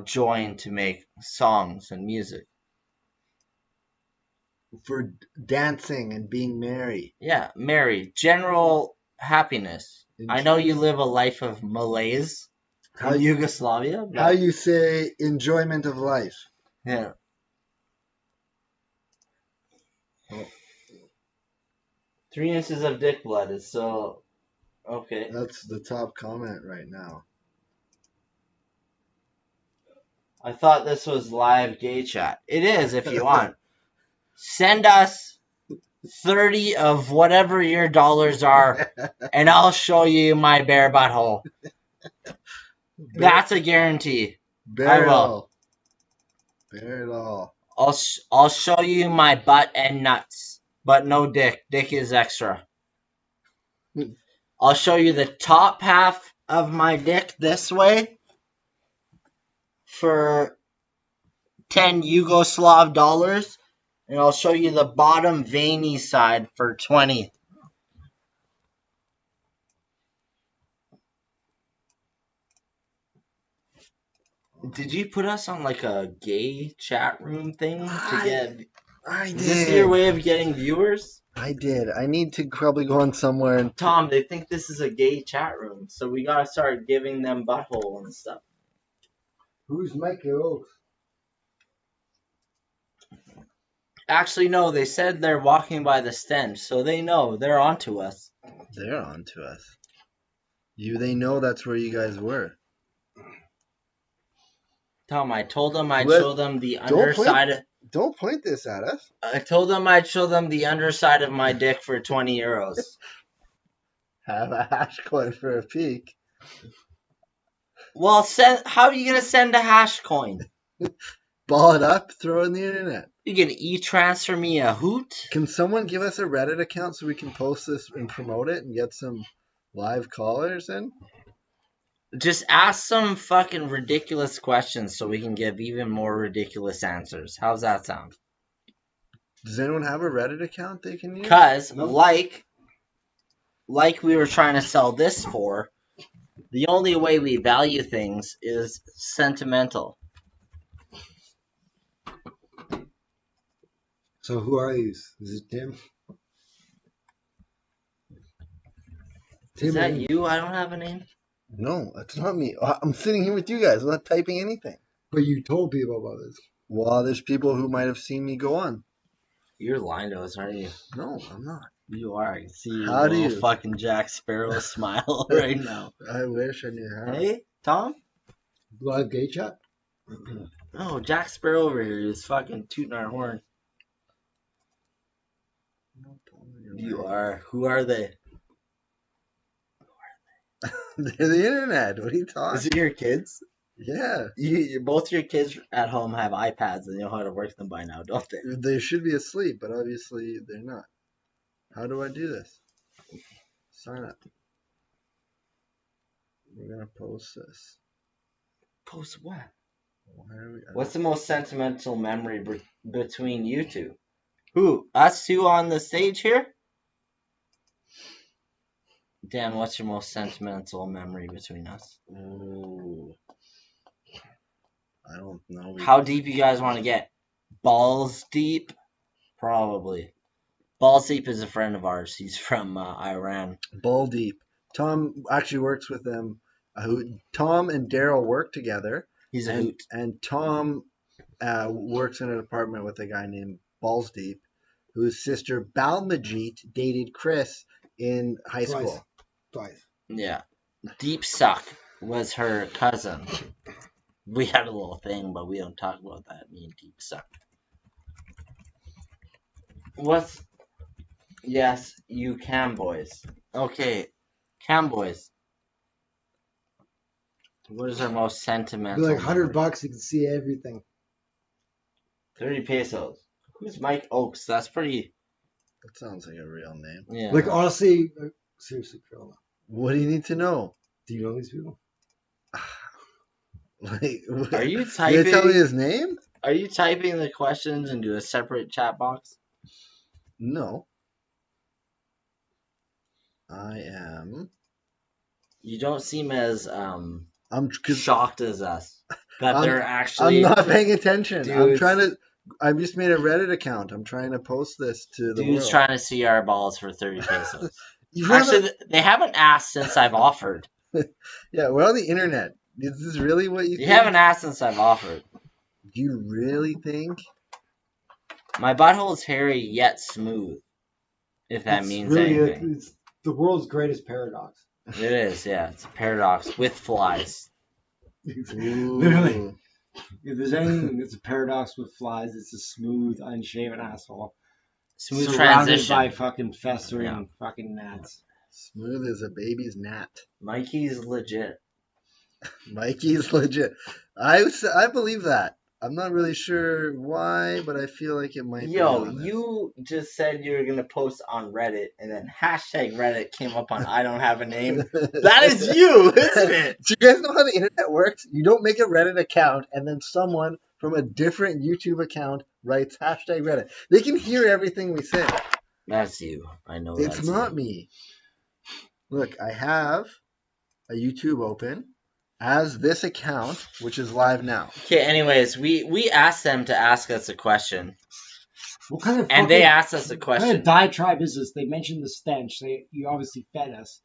join to make songs and music. For dancing and being merry. Yeah, merry. General happiness. I know you live a life of malaise in Yugoslavia. But... How you say enjoyment of life. Yeah. Oh. 3 inches of dick blood is so... Okay. That's the top comment right now. I thought this was live gay chat. It is if you want. Send us 30 of whatever your dollars are, and I'll show you my bare butthole. That's a guarantee. Bare I will. Bare it all. I'll show you my butt and nuts, but no dick. Dick is extra. I'll show you the top half of my dick this way for 10 Yugoslav dollars. And I'll show you the bottom veiny side for 20. Did you put us on like a gay chat room thing to get? I Is this your did. way of getting viewers? I did. I need to probably go on somewhere and. Tom, they think this is a gay chat room, so we gotta start giving them butthole and stuff. Who's Mikey Oaks? Actually, no, they said they're walking by the stench, so they know they're onto us. They're on to us. They know that's where you guys were. Tom, I told them I'd Let- show them the Don't underside. Don't point this at us. I told them I'd show them the underside of my dick for 20 euros. Have a hash coin for a peek. Well, how are you gonna send a hash coin? Ball it up, throw it in the internet. You gonna e-transfer me a hoot? Can someone give us a Reddit account so we can post this and promote it and get some live callers in? Just ask some fucking ridiculous questions so we can give even more ridiculous answers. How's that sound? Does anyone have a Reddit account they can use? Cause No. like we were trying to sell this for, the only way we value things is sentimental. So who are these? Is it Tim? Is that and- you? I don't have a name. No, that's not me. I'm sitting here with you guys. I'm not typing anything. But you told people about this. Well, there's people who might have seen me go on. You're lying to us, aren't you? No, I'm not. You are. I can see your How do little you- fucking Jack Sparrow smile right now. I wish I knew how. Hey, Tom? Live gay chat? Oh, Jack Sparrow over here is fucking tooting our horn. You are. Who are they? They're the internet. What are you talking? Is it your kids? Yeah, Both your kids at home have iPads and they know how to work them by now, don't they? they should be asleep, but obviously they're not. How do I do this? Sign up. We're gonna post this. Post what? Why are we? What's the most sentimental memory between you two? Who? Us two on the stage here? Dan, what's your most sentimental memory between us? Ooh. I don't know. How deep you guys want to get? Balls deep? Probably. Balls deep is a friend of ours. He's from Iran. Ball deep. Tom actually works with them. Tom and Daryl work together. He's a and, hoot. and Tom works in an apartment with a guy named Balls Deep, whose sister Balmajit dated Chris in high school. Twice. Yeah. Deep Suck was her cousin. We had a little thing, but we don't talk about that. Me and Deep Suck. What's... Yes, you can, boys. Okay, can, boys. What is our most Be sentimental? like $100 memory? you can see everything. 30 pesos. Who's Mike Oaks? That's pretty... That sounds like a real name. Yeah. Like honestly, seriously, Carol, What do you need to know? do you know these people? Like, Are you you tell me typing? his name? Are you typing the questions into a separate chat box? No. I am. You don't seem as I'm. Cause shocked as us that I'm- they're I'm actually not paying attention. I'm Dude. trying to. I just made a Reddit account. I'm trying to post this to the dudes world. trying to see our balls for 30 pesos. You have Actually, they haven't asked since I've offered. yeah, we're on the internet. Is this really what you You think? haven't asked since I've offered. Do you really think? My butthole is hairy yet smooth. If that It's means really anything. it's the world's greatest paradox. It is, yeah. It's a paradox with flies. Literally, Ooh. if there's anything that's a paradox with flies, it's a smooth, unshaven asshole. Smooth surrounded transition. by fucking festering Yeah. fucking gnats. Smooth as a baby's gnat. Mikey's legit. Mikey's legit. I believe that. I'm not really sure why, but I feel like it might be. Yo, honest. you just said you were going to post on Reddit, and then hashtag Reddit came up on I don't have a name. That is you, isn't it? Do you guys know how the internet works? You don't make a Reddit account and then someone from a different YouTube account writes hashtag Reddit. They can hear everything we say. That's you. I know It's that's not you. me. Look, I have a YouTube open as this account, which is live now. Okay, anyways, we asked them to ask us a question. What kind of And they asked us a what kind question. of diatribe is this? They mentioned the stench. You obviously fed us.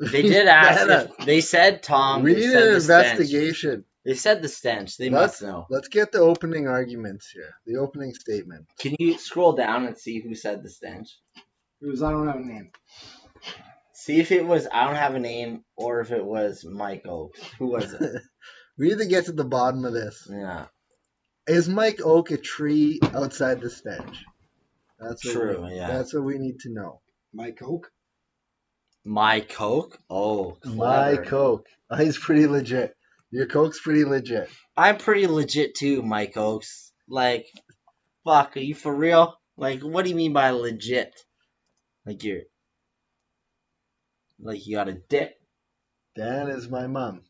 They did ask if, they said, Tom, We they need said an the stench. investigation. They said the stench. They must know. Let's get the opening arguments here. The opening statement. Can you scroll down and see who said the stench? It was I don't have a name. See if it was I don't have a name or if it was Mike Oak. Who was it? We need to get to the bottom of this. Yeah. Is Mike Oak a tree outside the stench? That's True, yeah. That's what we need to know. Mike Oak. My Coke? Oh, My clever. Coke. Oh, he's pretty legit. Your Coke's pretty legit. I'm pretty legit too, Mike Oaks. Like, fuck, are you for real? Like, what do you mean by legit? Like you got a dick? Dan is my mom.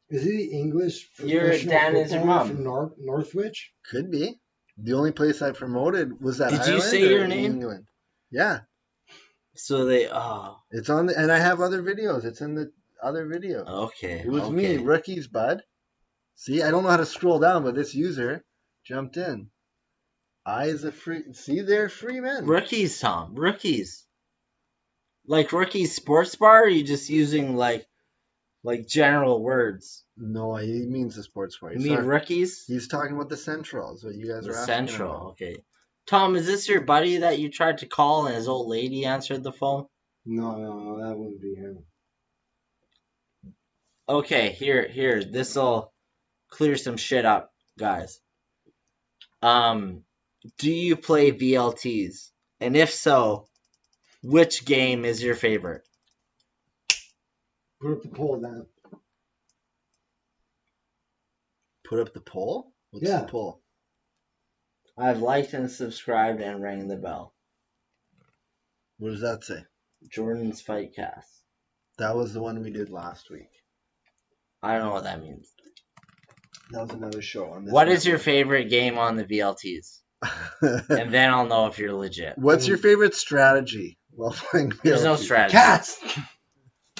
Is he English? Your professional dad is your footballer mom. from Northwich. Could be. The only place I promoted was that. Did you Ireland say or your name? England. Yeah, So they, it's on the, and I have other videos. It's in the other video. okay. It was okay. me, Rookies Bud. See, I don't know how to scroll down, but this user jumped in. I is a free. See, they're free men. Rookies, Tom. Rookies. Like Rookies Sports Bar, or are you just using like general words? No, he means the sports bar. You mean rookies? He's talking about the Centrals. What you guys The are asking Central, about. okay. Tom, is this your buddy that you tried to call and his old lady answered the phone? No, that wouldn't be him. Okay, here, this'll clear some shit up, guys. Do you play VLTs? And if so, which game is your favorite? Put up the poll down. Put up the poll? What's Yeah. the poll? I've liked and subscribed and rang the bell. What does that say? Jordan's Fight Cast. That was the one we did last week. I don't know what that means. That was another show on this. What is your favorite game on the VLTs? And then I'll know if you're legit. What's your favorite strategy while playing VLT? There's no strategy. Cats.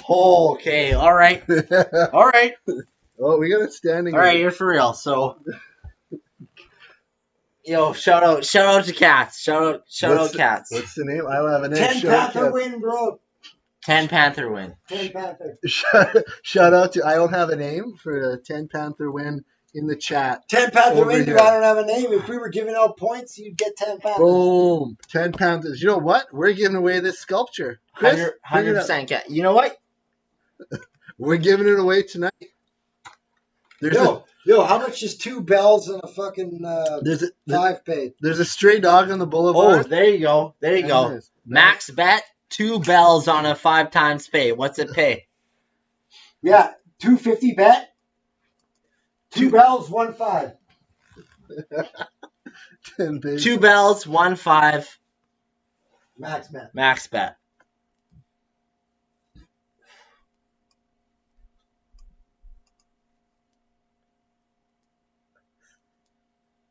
Oh, okay, all right. All right. Oh, we got it standing. All right, you're for real. So, yo, shout out to Cats. Shout out Cats. What's the name? I'll have an 10 Panther win, bro. 10 Panther win. 10 Panther. Shout out to I don't have a name for a 10 Panther win in the chat. 10 Panther Over win, here. dude. I don't have a name. If we were giving out points, you'd get 10 Panthers. Boom, 10 Panthers. You know what? We're giving away this sculpture. Chris, bring it up. 100% Cat. You know what? We're giving it away tonight. Yo, how much is 2 bells and a fucking There's 5 paid? a stray dog on the Oh, boulevard. there you go. There you go. Nice. Max bet 2 bells on a 5 times pay. What's it pay? Yeah, 250 bet. 2 bells, 1 5. 10 baby. 2 bells, 1 5. Max bet. Max bet.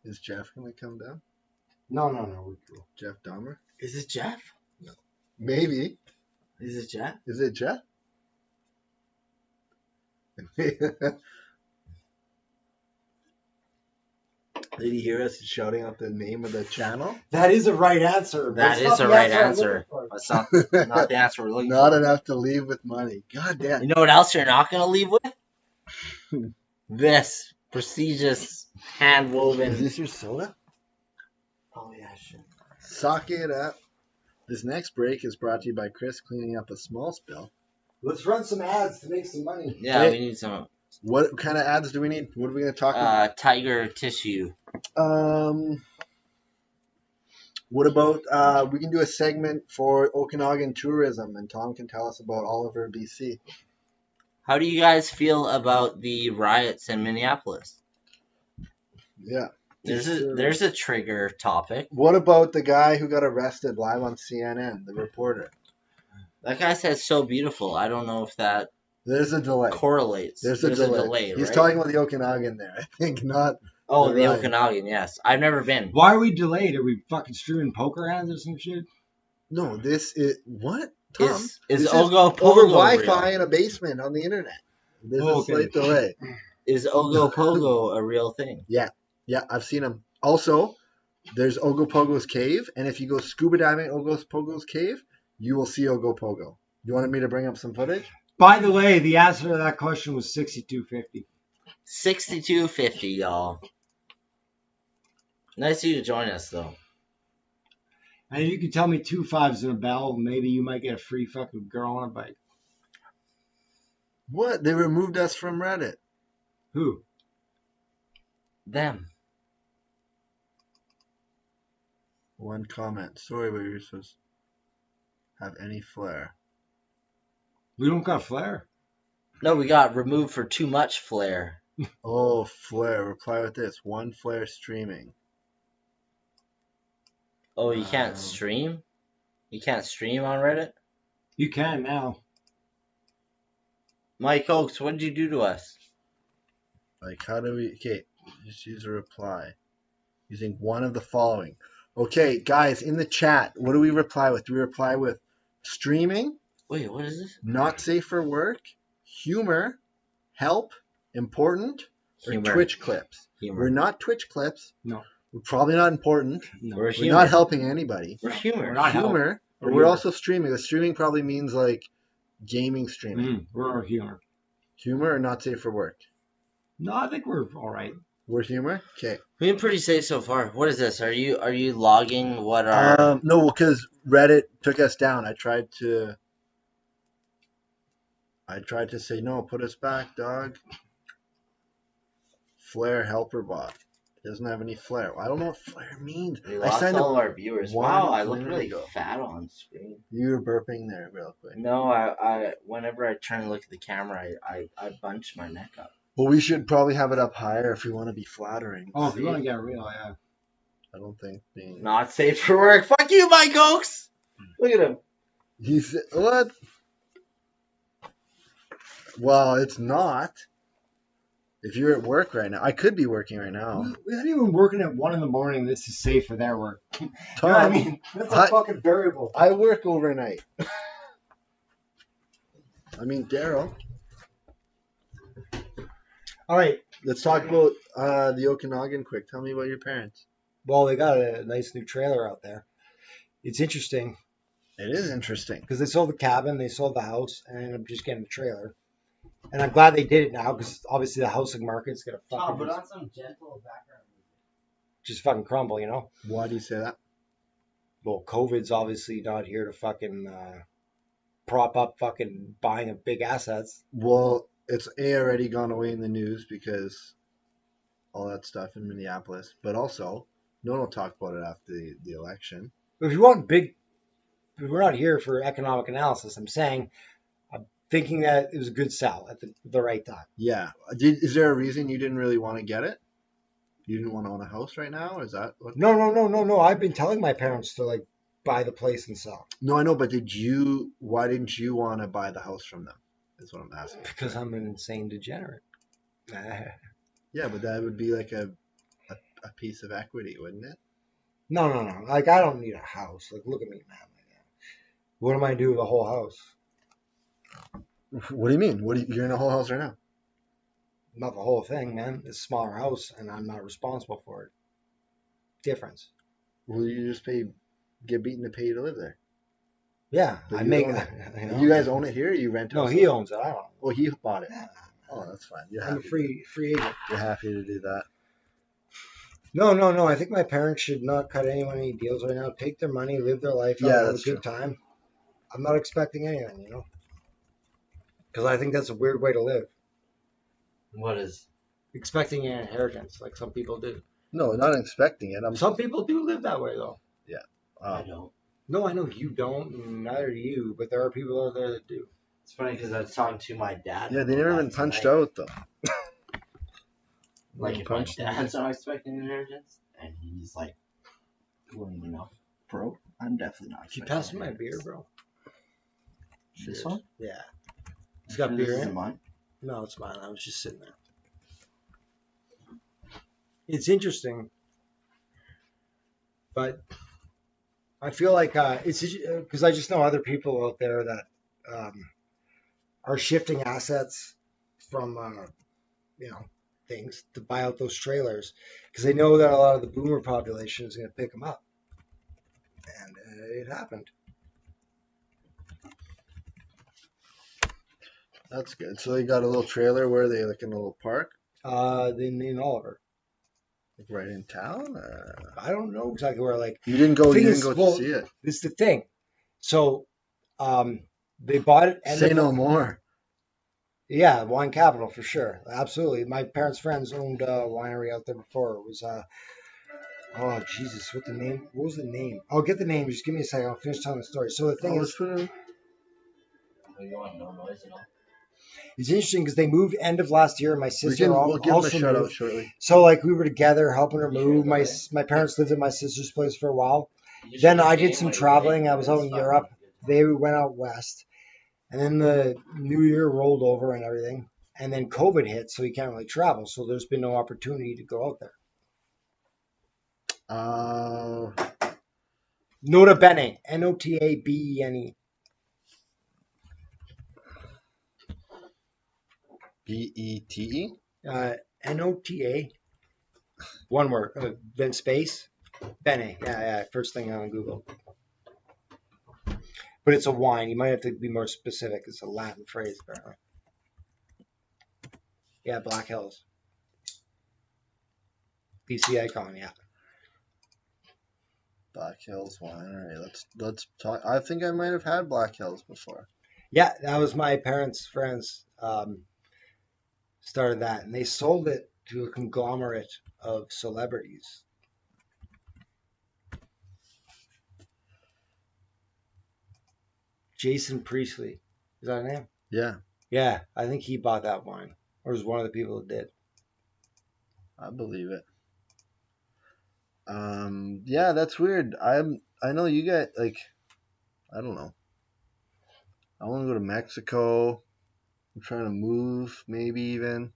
Is Jeff going to come down? No, we're cool. Jeff Dahmer? Is it Jeff? Maybe. Is it Jeff? Is it Jeff? Did he hear us shouting out the name of the channel? That is a right answer. but That it's is not a the right I'm answer. looking for. That's not the answer we're looking Not for. enough to leave with money. God damn. You know what else you're not going to leave with? This prestigious hand-woven. Is this your soda? Oh, yeah, shit. Sock it up. This next break is brought to you by Chris cleaning up a small spill. Let's run some ads to make some money. Yeah, Hey. we need some What kind of ads do we need? What are we going to talk about? tiger tissue. What about we can do a segment for Okanagan tourism, and Tom can tell us about Oliver, BC. How do you guys feel about the riots in Minneapolis? Yeah. There's a trigger topic. What about the guy who got arrested live on CNN, the reporter? That guy said so beautiful. I don't know if that There's a delay. correlates. There's a delay. He's right? talking about the Okanagan there, I think, not. Oh, the riot. Okanagan, yes. I've never been. Why are we delayed? Are we fucking strewing poker hands or some shit? No, this is what? Tom? Is This Ogo over Pogo Wi-Fi real? in a basement on the internet. There's a Okay. slight delay. Is Ogopogo a real thing? Yeah, I've seen them. Also, there's Ogopogo's cave, and if you go scuba diving at Ogopogo's cave, you will see Ogopogo. You wanted me to bring up some footage? By the way, the answer to that question was 6250. 6250, y'all. Nice of you to join us, though. And you can tell me 2 5s and a bell, maybe you might get a free fucking girl on a bike. What? They removed us from Reddit. Who? Them. One comment. Sorry, but you're supposed to have any flair. We don't got flair. No, we got removed for too much flair. Oh, flair. Reply with this. One flare streaming. Oh, you can't stream? You can't stream on Reddit? You can now. Mike Oakes, what did you do to us? Like, how do we... Okay, just use a reply. Using one of the following. Okay, guys, in the chat, what do we reply with? Do we reply with streaming, Wait, what is this? not safe for work, humor, help, important, or Humor. Twitch clips? Humor. We're not Twitch clips. No. We're probably not important. No. We're We're humor. not helping anybody. We're humor. We're not Humor, but We're we're humor. also streaming. The streaming probably means like gaming streaming. We're our humor. Humor or not safe for work? No, I think we're all right. We're humor? Okay. We've been pretty safe so far. What is this? Are you logging what our... No, because Reddit took us down. I tried to say, no, put us back, dog. Flare helper bot. It doesn't have any flare. I don't know what flare means. We I lost signed all up. of our viewers. one Wow, I look minute really ago. fat on screen. You were burping there real quick. No, I whenever I turn and look at the camera, I bunch my neck up. Well, we should probably have it up higher if we want to be flattering. Oh, if you want to get real, yeah. I don't think being... Not safe for work. Fuck you, Mike Oakes. Look at him. He said, what? Well, it's not. If you're at work right now, I could be working right now. We're not even working at 1 in. This is safe for their work. You Tom, know what I mean? That's a I- fucking variable. I work overnight. I mean, Daryl. All right. Let's talk about the Okanagan quick. Tell me about your parents. Well, they got a nice new trailer out there. It's interesting It is interesting. because they sold the cabin, they sold the house, and I'm just getting the trailer. And I'm glad they did it now because obviously the housing market's gonna fucking some gentle background music. just fucking crumble, you know. Why do you say that? Well, COVID's obviously not here to fucking prop up fucking buying of big assets. Well, it's already gone away in the news because all that stuff in Minneapolis. But also, no one will talk about it after the election. But if you want big, we're not here for economic analysis. I'm saying, I'm thinking that it was a good sell at the right time. Yeah. Is there a reason you didn't really want to get it? You didn't want to own a house right now? Is that what? No. I've been telling my parents to like buy the place and sell No, I know, but why didn't you want to buy the house from them? Is what I'm asking. because I'm an insane degenerate. Yeah, but that would be like a piece of equity, wouldn't it? No. Like I don't need a house. Like look at me, man. What am I do with the whole house? What do you mean? You're in a whole house right now? Not the whole thing, man. It's a smaller house, and I'm not responsible for it. Difference. Will you just get beaten to pay you to live there? Yeah, But I you make. own it. You know? You guys own it here, or you rent it? No, outside? he owns it. I don't. Oh, he bought it. Yeah. Oh, that's fine. You're I'm a happy. free agent. You're happy to do that. No. I think my parents should not cut anyone any deals right now. Take their money, live their life, Yeah, have a that's good time. I'm not expecting anything, you know, because I think that's a weird way to live. What is? Expecting an inheritance, like some people do. No, not expecting it. Some people do live that way, though. I don't. No, I know you don't, and neither do you, but there are people out there that do. It's funny because I was talking to my dad. Yeah, they about never that been punched tonight. out though. Like if my Punched out. dad's not expecting an inheritance, and he's like, well, you know, Bro, I'm definitely not. Can you expecting pass me my it. beer, bro? this one. Yeah. It's got This beer in isn't it? mine. No, it's mine. I was just sitting there. It's interesting, but I feel like it's because I just know other people out there that are shifting assets from things to buy out those trailers because they know that a lot of the boomer population is going to pick them up, and it happened. That's good. So they got a little trailer where they like in a little park, In Oliver, like right in town. I don't know exactly where. Like You didn't go. thing You is, didn't go well, to see it. this is the thing. So, they bought it. Say no more. Yeah, wine capital for sure. Absolutely. My parents' friends owned a winery out there before. It was oh Jesus, what was the name? I'll get the name. Just give me a second. I'll finish telling the story. So the thing is, You want no noise at all? it's interesting because they moved end of last year. And my sister We'll give them a also shout out moved. shortly. So like we were together helping her move. My parents lived at my sister's place for a while. Then I did some traveling. I was out in Europe. They went out west. And then the new year rolled over and everything. And then COVID hit, so you can't really travel. So there's been no opportunity to go out there. Nota Bene. Notabene. BETE? Nota. One word. Then space. Bene. Yeah. First thing on Google. But it's a wine. You might have to be more specific. It's a Latin phrase, apparently. Yeah, Black Hills. PC icon, yeah. Black Hills Winery. Let's talk. I think I might have had Black Hills before. Yeah, that was my parents' friends started that, and they sold it to a conglomerate of celebrities. Jason Priestley. Is that a name? Yeah, Yeah, I think he bought that wine, or was one of the people that did. I believe it. Yeah, that's weird. I know you got like, I don't know. I want to go to Mexico. I'm trying to move, maybe even.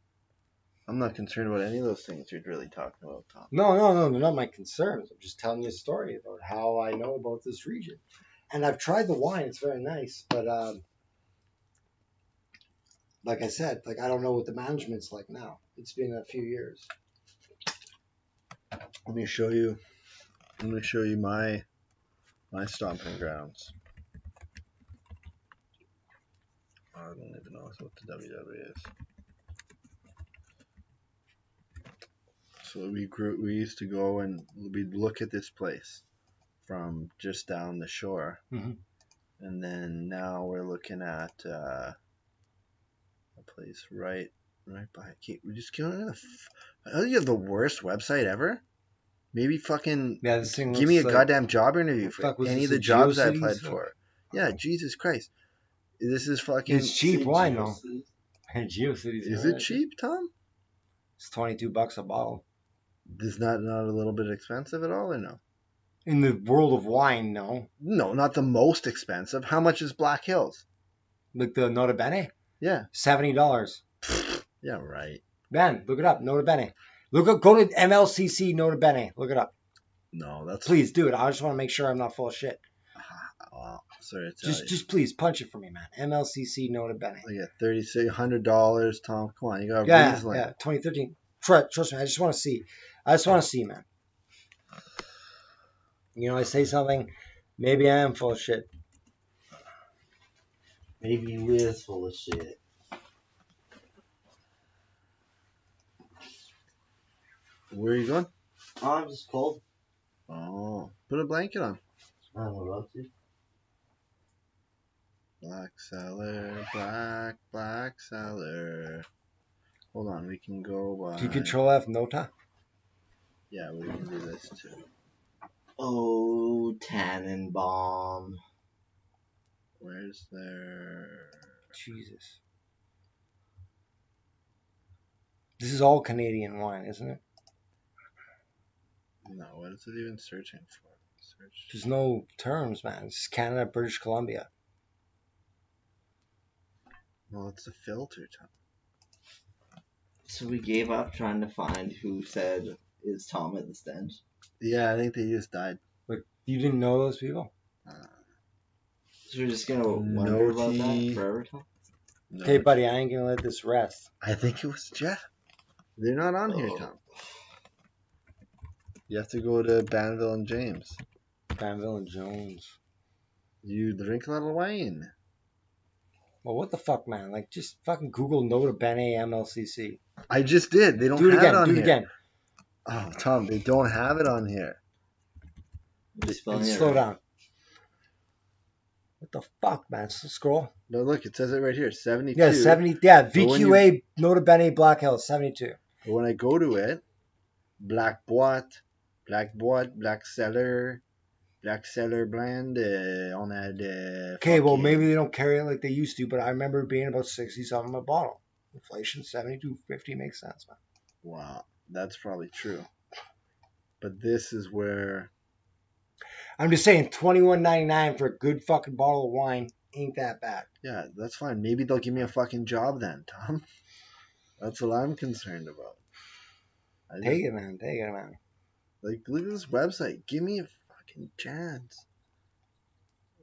I'm not concerned about any of those things you're really talking about, Tom. No, they're not my concerns. I'm just telling you a story about how I know about this region. And I've tried the wine; it's very nice, but like I said, like I don't know what the management's like now. It's been a few years. Let me show you. I'm going to show you my stomping grounds. I don't even know what the WW is. So we used to go and we'd look at this place from just down the shore, and then now we're looking at a place right by. We're just going. You have the worst website ever. Maybe fucking give me a goddamn job interview for any of the jobs I applied for. Yeah, Jesus Christ. This is fucking. It's cheap wine though. GeoCities. Is it cheap, Tom? It's $22 a bottle. Is not a little bit expensive at all, or no? In the world of wine, no. No, not the most expensive. How much is Black Hills? Like the Nota Bene? Yeah. $70. Yeah, right. Ben, look it up. Nota Bene. Go to MLCC Nota Bene. Look it up. No, that's. Please do it. I just want to make sure I'm not full of shit. Well, sorry to tell you. Just please punch it for me, man. MLCC Nota Bene. Yeah, $3,600, Tom. Come on, you got yeah, Riesling. Yeah, 2013. Trust me, I just want to see. Man. You know, I say something, maybe I am full of shit. Maybe you is full of shit. Where are you going? Oh, I'm just cold. Oh, put a blanket on. I don't know about to. Black cellar. Hold on, we can go by. Do you control F Nota? Yeah, we can do this too. Oh, Tannenbaum. Where's their... Jesus. This is all Canadian wine, isn't it? No, what is it even searching for? There's no terms, man. It's just Canada, British Columbia. Well, it's a filter, Tom. So we gave up trying to find who said, is Tom at the stench? Yeah, I think they just died. But you didn't know those people? So we're just going to wonder about that forever, Tom? No, Okay, buddy, I ain't gonna let this rest. I think it was Jeff. They're not on here, Oh. Tom. You have to go to Banville and James. Granville and Jones. You drink a lot of wine. Well, what the fuck, man? Like, just fucking Google Nota Bene MLCC. I just did. They don't Do it have again. it on Do it here. again. Oh, Tom, they don't have it on here. Spelling And it slow right. down. What the fuck, man? Scroll. No, look, it says it right here. 72. Yeah, 70. Yeah, But when VQA Nota Bene Black Hills 72. But when I go to it, Black Cellar blend, on that. Okay, well, maybe they don't carry it like they used to, but I remember it being about 60 something a bottle. Inflation 72.50 makes sense, man. Wow, that's probably true. But this is where. I'm just saying, $21.99 for a good fucking bottle of wine ain't that bad. Yeah, that's fine. Maybe they'll give me a fucking job then, Tom. That's what I'm concerned about. Take it, man. Take it, man. Like, look at this website. Give me a fucking chance.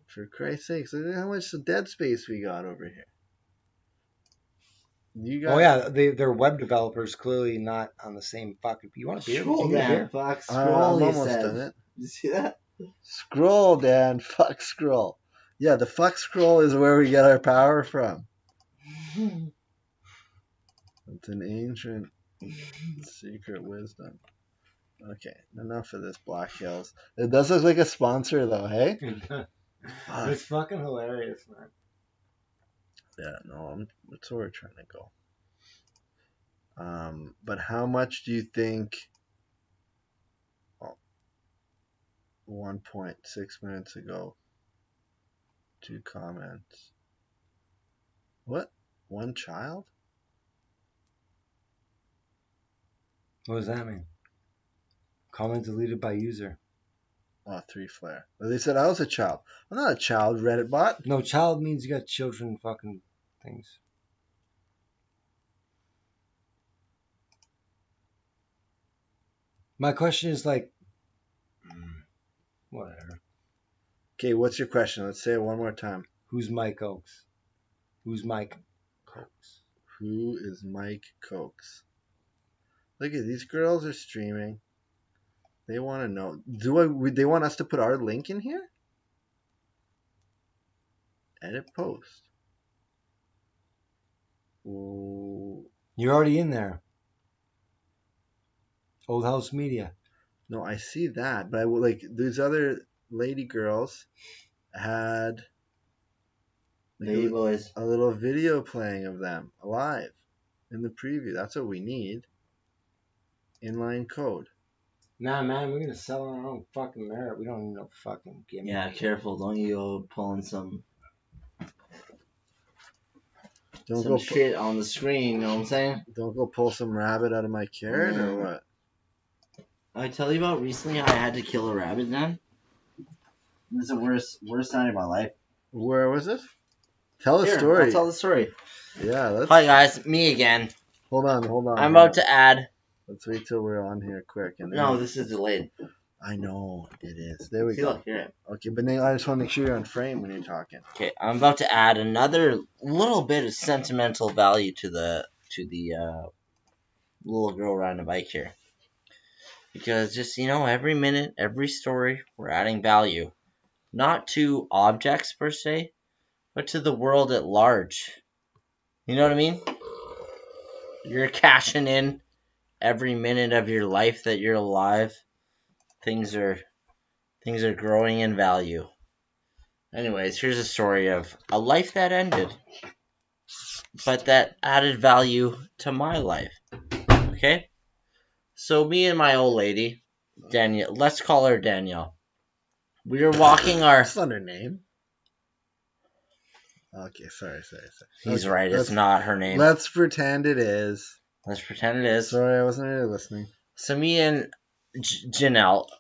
For Christ's sakes, look at how much dead space we got over here. You got. Oh, yeah, they're web developers, clearly not on the same fucking. You want to be Scroll able to down, fuck. I'm Scroll, he almost says. done it. You see that? Scroll, Dan. Fuck scroll. Yeah, the fuck scroll is where we get our power from. It's an ancient secret wisdom. Okay, enough of this Black Hills. It does look like a sponsor, though, hey? It's fucking hilarious, man. Yeah, no, that's where we're trying to go. But how much do you think? 1.6 minutes ago. 2 comments. What? 1 child? What does that mean? Comment deleted by user. Oh, 3 flare. Well, they said I was a child. I'm not a child, Reddit bot. No, child means you got children fucking things. My question is like, whatever. Okay, what's your question? Let's say it one more time. Who's Mike Oakes? Who's Mike Oakes? Who is Mike Cokes? Look at these girls are streaming. They want to know. They want us to put our link in here? Edit post. Ooh. You're already in there. Old House Media. No, I see that, but like these other lady girls had like, Lady boys. a little video playing of them alive in the preview. That's what we need. Inline code. Nah, man, we're gonna sell on our own fucking merit. We don't need no fucking gimmick. Yeah, careful. Don't you go pulling some shit on the screen, you know what I'm saying? Don't go pull some rabbit out of my carrot or what? I tell you about recently I had to kill a rabbit, man. This is the worst night of my life. Where was it? Tell the Here, story. I'll tell the story. Yeah, let's. Hi guys, me again. Hold on. I'm about to add. Let's wait till we're on here quick. And No, this is delayed. I know it is. There we See, go. look, here. Okay, but then I just want to make sure you're on frame when you're talking. Okay, I'm about to add another little bit of sentimental value to the little girl riding a bike here. Because just, every minute, every story, we're adding value. Not to objects per se, but to the world at large. You know what I mean? You're cashing in every minute of your life that you're alive. Things are growing in value. Anyways, here's a story of a life that ended, but that added value to my life. Okay? So me and my old lady, Danielle, let's call her Danielle. We were walking our... That's not her name. Okay, sorry. He's Okay, right, it's not her name. Let's pretend it is. Let's pretend it is. Sorry, I wasn't really listening. So me and Janielle,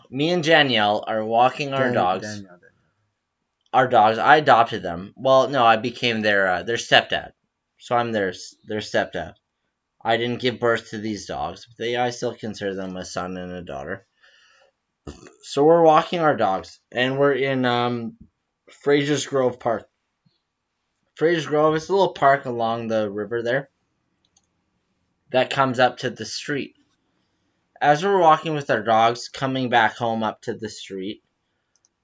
me and Danielle are walking our dogs. Danielle. Our dogs, I adopted them. Well, no, I became their stepdad. So I'm their stepdad. I didn't give birth to these dogs, but I still consider them a son and a daughter. So we're walking our dogs, and we're in Fraser's Grove Park. Fraser Grove is a little park along the river there that comes up to the street. As we're walking with our dogs coming back home up to the street,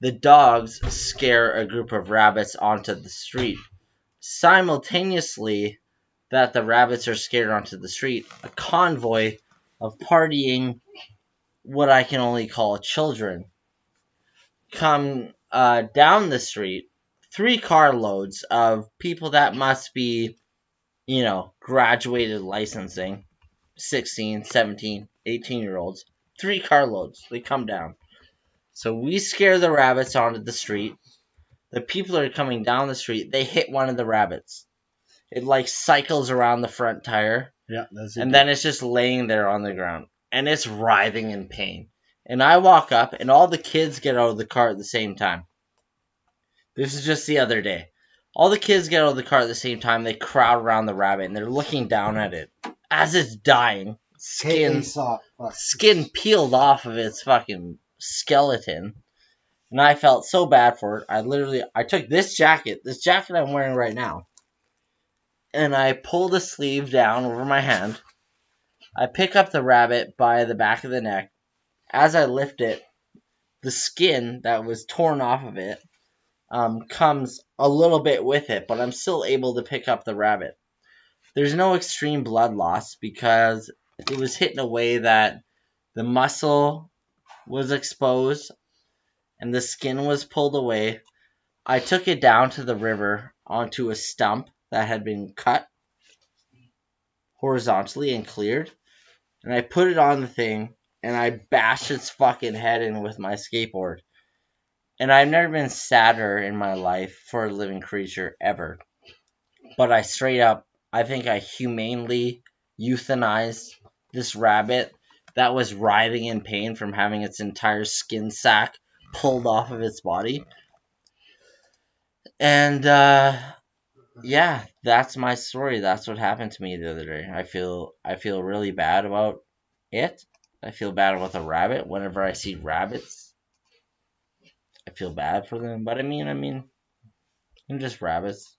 the dogs scare a group of rabbits onto the street. Simultaneously that the rabbits are scared onto the street, a convoy of partying, what I can only call children, come down the street. 3 carloads of people that must be, graduated licensing, 16, 17, 18-year-olds. 3 carloads. They come down. So we scare the rabbits onto the street. The people are coming down the street. They hit one of the rabbits. It cycles around the front tire. Yeah, that's it. And then it's just laying there on the ground. And it's writhing in pain. And I walk up, and all the kids get out of the car at the same time. This is just the other day. All the kids get out of the car at the same time. They crowd around the rabbit, and they're looking down at it as it's dying. Skin peeled off of its fucking skeleton. And I felt so bad for it. I took this jacket I'm wearing right now, and I pulled the sleeve down over my hand. I pick up the rabbit by the back of the neck. As I lift it, the skin that was torn off of it comes a little bit with it, but I'm still able to pick up the rabbit. There's no extreme blood loss because it was hit in a way that the muscle was exposed and the skin was pulled away. I took it down to the river onto a stump that had been cut horizontally and cleared, and I put it on the thing, and I bashed its fucking head in with my skateboard. And I've never been sadder in my life for a living creature ever. But I think I humanely euthanized this rabbit that was writhing in pain from having its entire skin sack pulled off of its body. And, yeah, that's my story. That's what happened to me the other day. I feel really bad about it. I feel bad about the rabbit. Whenever I see rabbits, I feel bad for them. But I mean, they're just rabbits.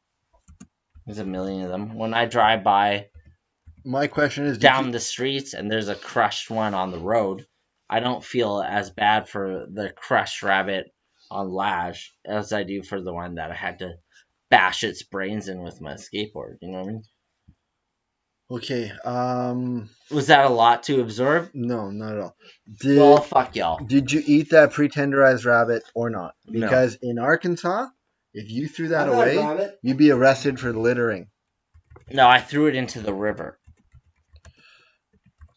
There's a million of them. When I drive by, my question is down the streets and there's a crushed one on the road, I don't feel as bad for the crushed rabbit on Lash as I do for the one that I had to bash its brains in with my skateboard. You know what I mean? Okay. Was that a lot to absorb? No, not at all. Well, fuck y'all. Did you eat that pre-tenderized rabbit or not? No. Because in Arkansas, if you threw that away, you'd be arrested for littering. No, I threw it into the river.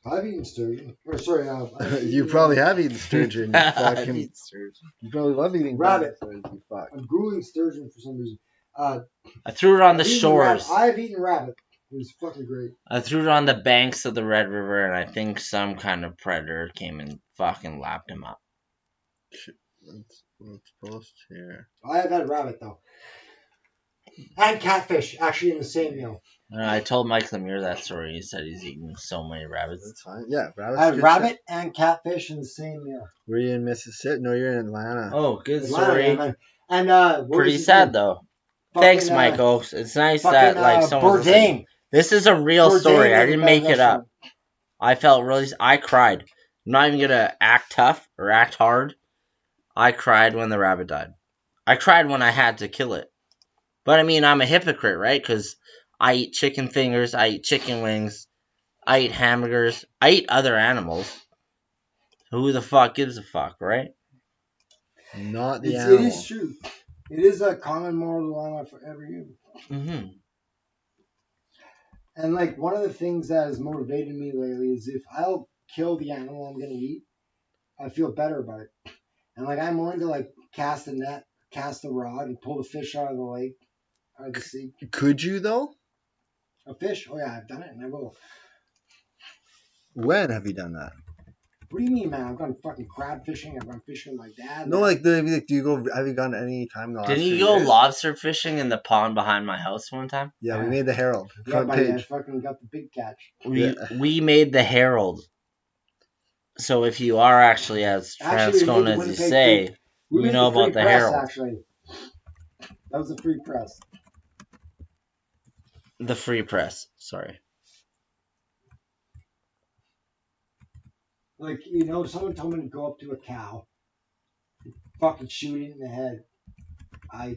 I've eaten sturgeon. Or sorry, you probably have eaten sturgeon. I've eaten sturgeon. You probably love eating rabbit. You fuck. I'm grueling sturgeon for some reason. I threw it on the shores. I've eaten rabbit. It was fucking great. I threw it on the banks of the Red River, and I think some kind of predator came and fucking lapped him up. Let's post here. I have had rabbit, though. And catfish, actually, in the same meal. I told Mike Lemire that story. He said he's eaten so many rabbits. That's fine. Yeah, rabbits. I had rabbit and catfish in the same meal. Were you in Mississippi? No, you're in Atlanta. Oh, good story. Atlanta, and pretty sad, though. Thanks, Michael. It's nice that someone's listening. This is a real story. I didn't make it up. I felt I cried. I'm not even gonna act tough or act hard. I cried when the rabbit died. I cried when I had to kill it. But I mean, I'm a hypocrite, right? Because I eat chicken fingers, I eat chicken wings, I eat hamburgers, I eat other animals. Who the fuck gives a fuck, right? Not the animal. It is true. It is a common moral dilemma for every human. Mm-hmm. And one of the things that has motivated me lately is if I'll kill the animal I'm gonna eat, I feel better about it. And I'm willing to cast a net, cast a rod, and pull the fish out of the lake, out of the sea. Could you though? A fish? Oh yeah, I've done it, and I will. When have you done that? What do you mean, man? I've gone fucking crab fishing. I've gone fishing with my dad. No, do you go? Have you gone any time in the last Didn't you few go years? lobster fishing in the pond behind my house one time? Yeah, we made the Herald. Yeah, Front buddy, I page. fucking got the big catch. We made the Herald. So if you are actually as transcone as you say, we know about the Herald. Actually, that was a free press. The free press. Sorry. Like, someone told me to go up to a cow, fucking shoot it in the head. I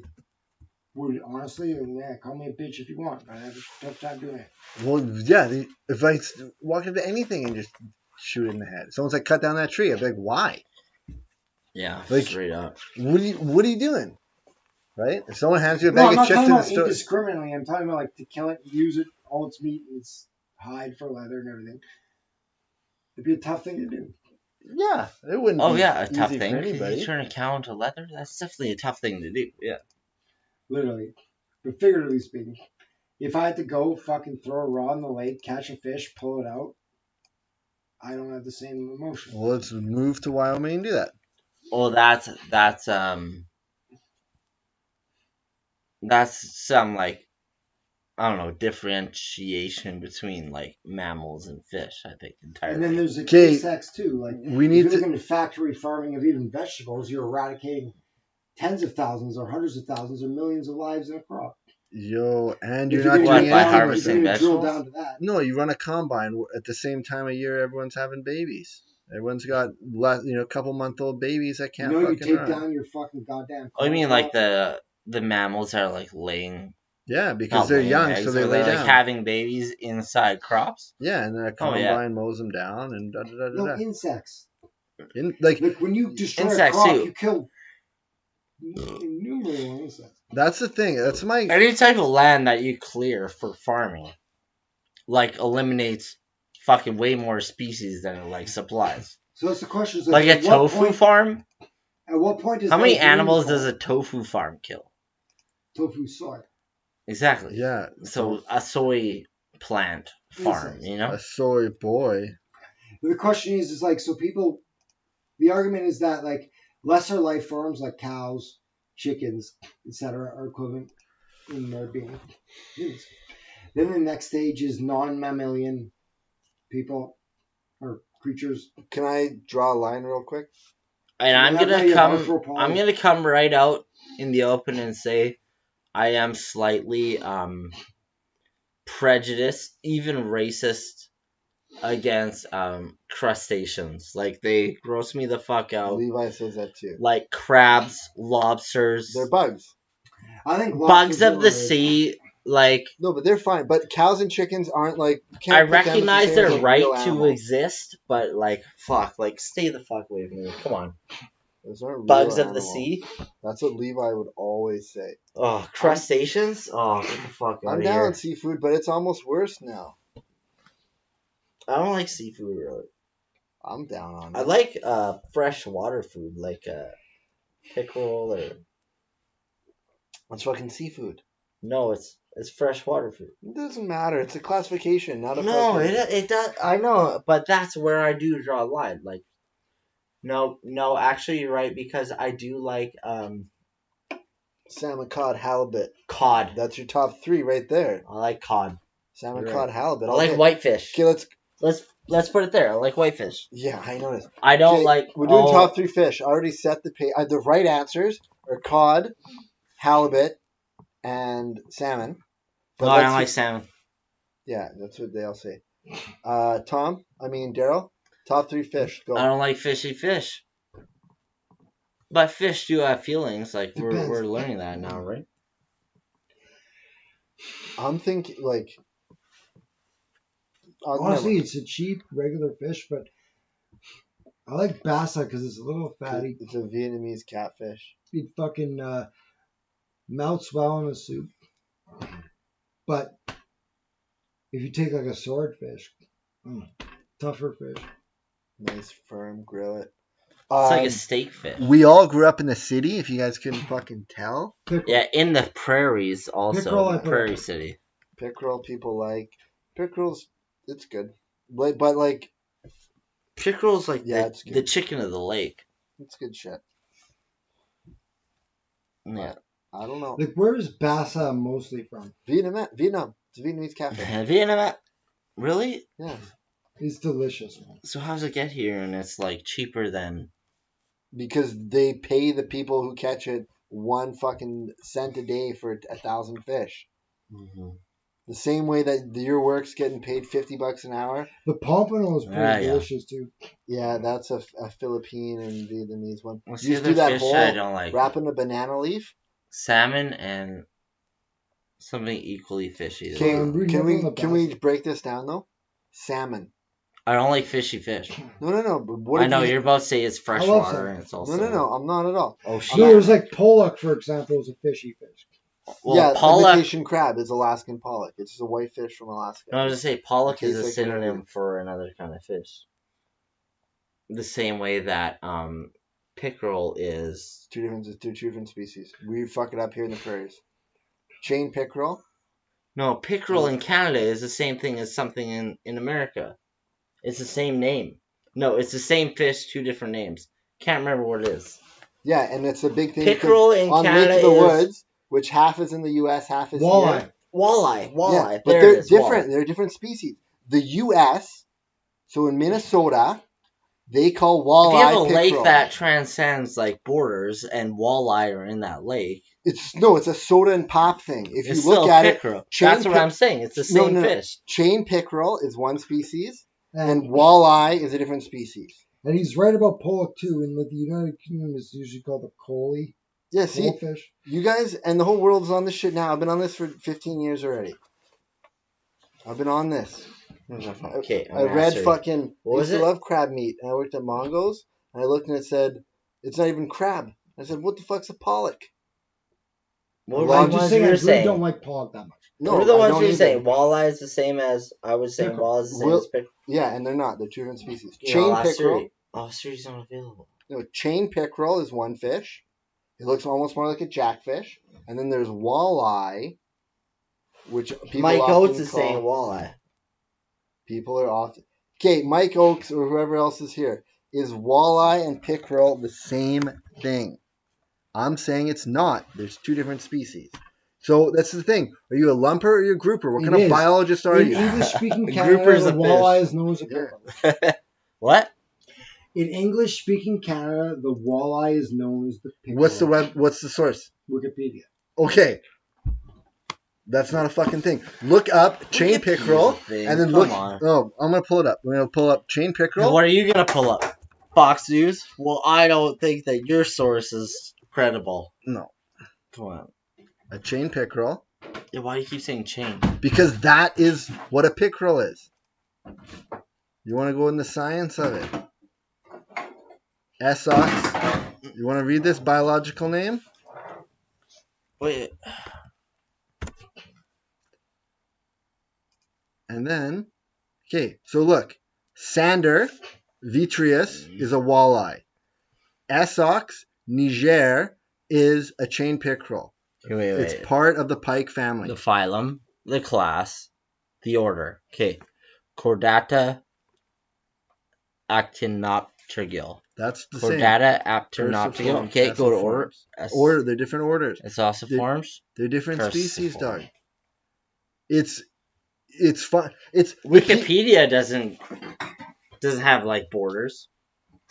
would honestly, call me a bitch if you want, but I have a tough time doing it. Well, yeah. If I walk into anything and just shoot it in the head, someone's like, cut down that tree. I'd be like, why? Yeah, Like, straight up. What are you doing? Right? If someone hands you a No, bag I'm of not chips talking in the about store, indiscriminately. I'm talking about like to kill it, use it, all its meat, and its hide for leather and everything. It'd be a tough thing to do. yeah, it wouldn't. Oh be yeah, a tough easy thing. for Can anybody. you turn a cow into leather? That's definitely a tough thing to do. Yeah. Literally. But figuratively speaking, if I had to go fucking throw a rod in the lake, catch a fish, pull it out, I don't have the same emotion. Well, let's move to Wyoming and do that. Well, that's some like, I don't know, differentiation between like mammals and fish. I think entirely. And then there's the Okay, insects too. Like we if need you to. look into factory farming of even vegetables, you're eradicating tens of thousands or hundreds of thousands or millions of lives in a crop. Yo, and If you're not What, doing by anything. harvesting if you're gonna drill vegetables? down to that. No, you run a combine at the same time of year everyone's having babies. Everyone's got a couple month old babies that can't You fucking take run. down your fucking goddamn. Oh, you mean crop. like the mammals are like laying? Yeah, because Not they're laying young, eggs, so they but lay they're down. like having babies inside crops. Yeah, and then a Oh, combine yeah. mows them down and da da da da. No insects. Like Like when you destroy a Insects, crop, too. you kill innumerable insects. that's the thing. That's my. Any type of land that you clear for farming, like, eliminates fucking way more species than it like supplies. So that's the question. Is Like a at what tofu point- farm. At what point is How many that doing animals the does a farm? tofu farm kill? Tofu soy? Exactly. Yeah. So a soy plant farm, you know? A soy boy. The question is like, so people, the argument is that like lesser life forms like cows, chickens, etc., are equivalent in their being humans. Then the next stage is non-mammalian people or creatures. Can I draw a line real quick? And Yeah, I'm now gonna you have come. arthropods. I'm gonna come right out in the open and say, I am slightly prejudiced, even racist, against crustaceans. Like, they gross me the fuck out. Levi says that too. Like crabs, lobsters, They're bugs. I think bugs lobsters of the are- sea. Like, No, but they're fine. But cows and chickens aren't like. You can't I put them at the recognize same their as, like, right real to animals. exist, but like, fuck, like, stay the fuck away from me. Come on, Those aren't real bugs of the animals. sea. That's what Levi would always say. Oh, crustaceans. Oh, get the fuck out I'm of down here. on seafood, but it's almost worse now. I don't like seafood really. I'm down on it. I like fresh water food, like pickerel or It's fucking seafood. no, it's fresh water food. It doesn't matter. It's a classification, not a No, fucking... it does. I know, but that's where I do draw a line. Like, no, actually, you're right, because I do like Salmon, cod, halibut. cod. That's your top three right there. I like cod. Salmon, You're cod, right. halibut. I like Okay. whitefish. Okay, Let's put it there. I like whitefish. Yeah, I noticed. I don't Okay, like. We're doing all- top three fish. I already set the pay. The right answers are cod, halibut, and salmon. No, I don't let's- like salmon. Yeah, that's what they all say. Daryl, top three fish. Go. I don't like fishy fish. But fish do have feelings. Like Depends. we're learning that now, right? I'm thinking like. Honestly, it's a cheap regular fish, but I like bassa because it's a little never. fatty. It's a Vietnamese catfish. It fucking melts well in a soup. But if you take like a swordfish, tougher fish. Nice, firm, grill it. It's like a steak fish. We all grew up in the city, if you guys couldn't fucking tell. Pickerel. Yeah, in the prairies also. Pickerel, I put Prairie up. City. Pickerel, people like. Pickerel's, it's good. But like, Pickerel's like Yeah, it's good. the chicken of the lake. it's good shit. Yeah. I don't know. Like, where is bassa mostly from? Vietnam. It's a Vietnamese catfish. Vietnam. Really? Yeah. It's delicious, man. So how does it get here and it's like cheaper than? Because they pay the people who catch it 1 fucking cent a day for 1,000 fish. Mm-hmm. The same way that your work's getting paid $50 an hour. The pompano is pretty Yeah. delicious too. Yeah, that's a Philippine and Vietnamese one. What's You the just other do that fish whole I don't like? wrap in a banana leaf. Salmon and something equally fishy. Okay, I'm reading can up on the we basket. break this down though? Salmon. I don't like fishy fish. No. But what I if know you- you're about to say it's love freshwater salmon. and it's also No. I'm not at all. Oh No, shit. there's like pollock, for example, is a fishy fish. Well, yeah, pollock. imitation crab is Alaskan pollock. It's just a white fish from Alaska. No, I was just say pollock It is a tastes like synonym whatever. for another kind of fish. The same way that pickerel is. Two different species. We fuck it up here in the prairies. Chain pickerel. No, pickerel in Canada is the same thing as something in America. It's the same name. No, it's the same fish, two different names. Can't remember what it is. Yeah, and it's a big thing. Pickerel in on Canada Lake of the is Woods, which half is in the U.S., half is Walleye. here. walleye. Yeah, but There they're it is, different. walleye. They're different species. The U.S. So in Minnesota, they call If you walleye have a pickerel. lake that transcends like borders and walleye are in that lake, It's a soda and pop thing. If it's you look still at pickerel. chain That's what pic- I'm saying. It's the No, same no. fish. chain pickerel is one species, And, and walleye is a different species. and he's right about pollock too. In the United Kingdom, it's usually called a collie. Yeah, see, Goldfish. you guys and the whole world's on this shit now. I've been on this for 15 years already. I've been on this. Okay, I read fucking. What I was used to it? love crab meat, and I worked at Mongo's, and I looked and it said it's not even crab. I said, "What the fuck's a pollock?" What Well, were I'm the I'm ones just you saying, I were really saying? don't like pollock that much. No, What were the I ones don't you were either. saying? Walleye is the same as I was saying. Pickerel. Walleye is the same Will- as pickerel. Yeah, and they're not. They're two different species. No, Chain last pickerel. series. Oh, series not available. No, chain pickerel is one fish. It looks almost more like a jackfish. And then there's walleye, which people Mike often Oates is call, saying walleye. People are often. Okay, Mike Oakes or whoever else is here. Is walleye and pickerel the same thing? I'm saying it's not. There's two different species. So that's the thing. Are you a lumper or are you a grouper? What It kind of is. biologist are In you? English-speaking A Canada, grouper's the a fish. walleye is known as a pickerel. What? In English-speaking Canada, the walleye is known as the pickerel. What's the source? Wikipedia. Okay. That's not a fucking thing. Look up chain pickerel thing. and then Come look. on. Oh, I'm gonna pull it up. We're gonna pull up chain pickerel. What are you gonna pull up? Fox News? Well, I don't think that your source is credible. No, Come on. a chain pickerel Yeah, why do you keep saying chain? because that is what a pickerel is. You want to go in the science of it? Essox. You want to read this biological name? Wait. And then, okay, so look. Sander vitreus is a walleye. Essox niger is a chain pickerel. Wait. It's part of the pike family. The phylum, the class, the order. Okay. Chordata actinopterygale. That's the same. Chordata actinopterygale. Perciforms, Okay, go to order. Order, they're different orders. It's also forms. They're different species, Perciform. dog. It's fun. It's Wikipedia doesn't have like borders.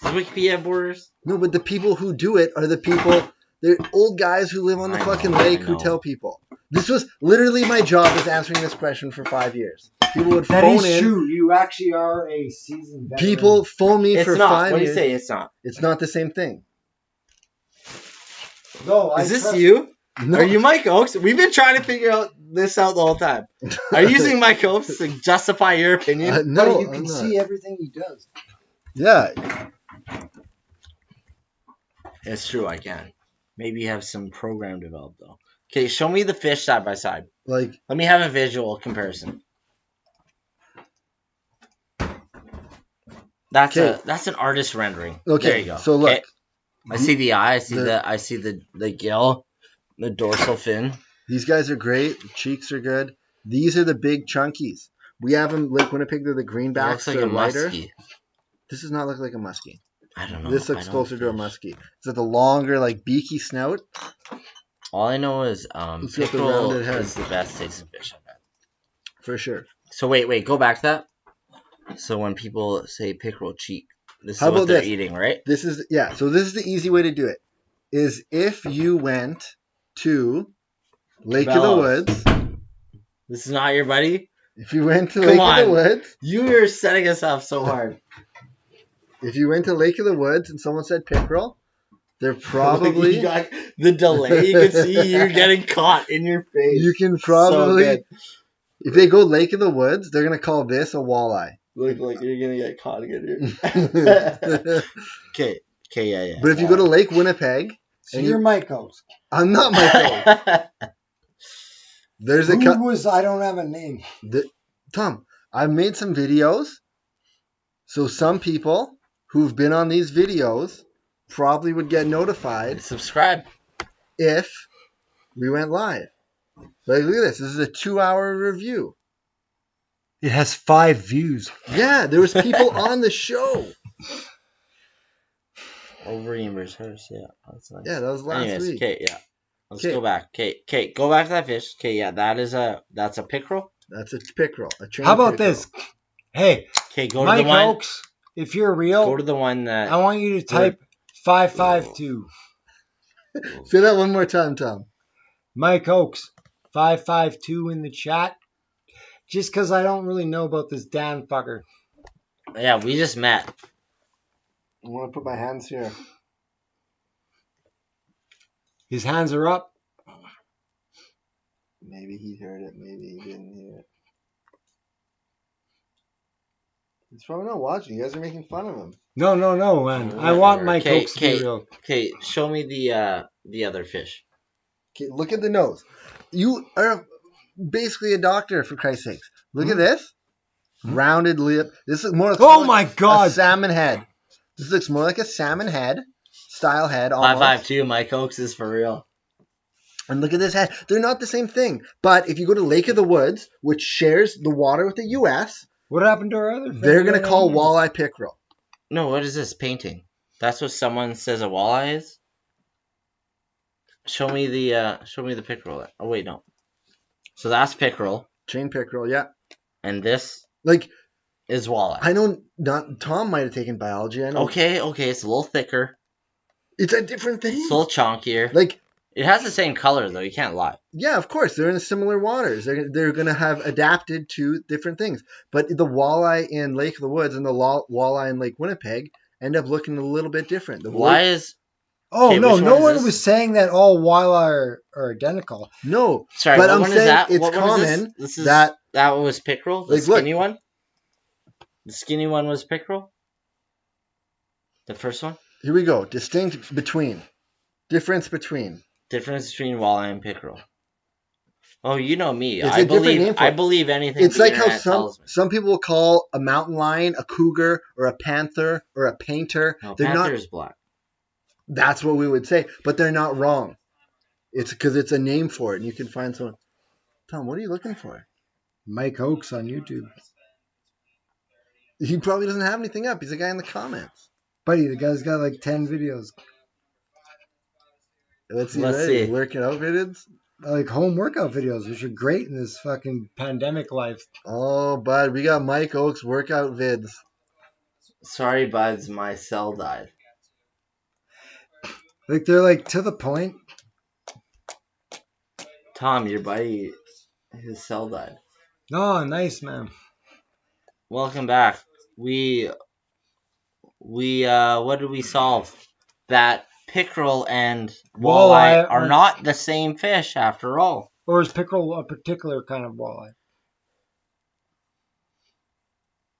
Does Wikipedia have borders? No, but the people who do it are the people. They're old guys who live on the I fucking know, lake I who know. tell people. This was literally my job was answering this question for 5 years. People would That phone is in. true. You actually are a seasoned veteran. People phone me It's for not. 5 What do you years. say? It's not. It's not the same thing. No, Is this you? No. Are you Mike Oakes? We've been trying to figure this out the whole time. Are you using Mike Oakes to justify your opinion? No, But you I'm can not. see everything he does. Yeah, It's true, I can. Maybe you have some program developed though. Okay, show me the fish side by side. like Let me have a visual comparison. That's Okay. that's an artist rendering. Okay, There you go. so look. Okay. I see the eye. The- I see the gill, the dorsal fin. these guys are great. The cheeks are good. These are the big chunkies. We have them Lake Winnipeg. They're the It greenbacks. looks like They're a lighter. muskie. This does not look like a muskie. I don't know. This looks I don't closer to a fish. muskie. It's got the longer, like beaky snout. All I know is It's got the pickerel rounded head. is the best tasting fish I've had. For sure. So wait, go back to that. So when people say pickerel cheek, this is How what about they're this? eating, right? This is so this is the easy way to do it. Is if you went to Lake of the Bellows. Woods This is not your buddy? If you went to Come Lake of on. the Woods, You are setting us up so hard. if you went to Lake of the Woods and someone said pickerel, they're probably You got the delay. You can see you getting caught in your face. you can So probably good. if they go Lake of the Woods, they're gonna call this a walleye. Look like you're gonna get caught again But here. Okay, yeah. if you go to Lake Winnipeg, So and you're Mike Oaks. I'm not Michael. There's a Who was? I don't have a name. Tom. I've made some videos, so some people who've been on these videos probably would get notified Subscribe. if we went live. Like, look at this. This is a 2-hour review. It has 5 views. Yeah, there was people on the show. Overeemers hers, yeah. That's nice. Yeah, that was last Anyways, week. okay, yeah. Let's Okay. go back. Okay, go back to that fish. Okay, yeah, that's a pickerel. That's a pickerel. A trained How about pickerel. this? Hey, Okay, go to Mike the one. Oaks, if you're real, Go to the one that. I want you to type 552. Say that one more time, Tom. Mike Oaks, 552 in the chat. Just because I don't really know about this Dan fucker. Yeah, we just met. I want to put my hands here. His hands are up. Maybe he heard it. Maybe he didn't hear it. He's probably not watching. You guys are making fun of him. No, man. I want Mike Oaks to be Okay. real. Okay, show me the other fish. Okay, look at the nose. You are basically a doctor, for Christ's sakes. Look at this. Rounded lip. This is more. Oh my God. A salmon head. This looks more like a salmon head, style head. Almost. 552. Mike Oaks is for real. And look at this head. They're not the same thing. But if you go to Lake of the Woods, which shares the water with the U.S., What happened to our other friend? they're going to call walleye pickerel. No, what is this painting? That's what someone says a walleye is. Show me the pickerel. Oh wait, no. So that's pickerel, Chain pickerel, yeah. and this Like, is walleye. I know not Tom might have taken biology. I know. Okay, it's a little thicker, It's a different thing. it's a little chonkier. Like, It has the same color though. You can't lie. yeah, of course, they're in similar waters. They're going to have adapted to different things. But the walleye in Lake of the Woods and the walleye in Lake Winnipeg end up looking a little bit different. The Why is Oh, Okay, no, which no one is one this? was saying that all walleye are identical. No, sorry? but what I'm one is saying that? it's What one is common this is that that was pickerel. The Like, look. skinny one. The skinny one was pickerel. The first one. here we go. Distinct between. Difference between. Difference between walleye and pickerel. Oh, you know me. It's a different name for I it. believe anything. It's the like how internet tells me. some people will call a mountain lion a cougar or a panther or a painter. No, They're panther not. is black. That's what we would say, but they're not wrong. It's because it's a name for it, and you can find someone. Tom, what are you looking for? Mike Oaks on YouTube. He probably doesn't have anything up. He's a guy in the comments. Buddy, the guy's got like 10 videos. Let's see. Let's see. Working out videos. Like home workout videos, which are great in this fucking pandemic life. Oh, bud, we got Mike Oaks workout vids. Sorry, buds, my cell died. Like they're like to the point. Tom, your buddy, his cell died. Oh, nice, man. Welcome back. We what did we solve? That pickerel and walleye Walleye are are- not the same fish after all. Or is pickerel a particular kind of walleye?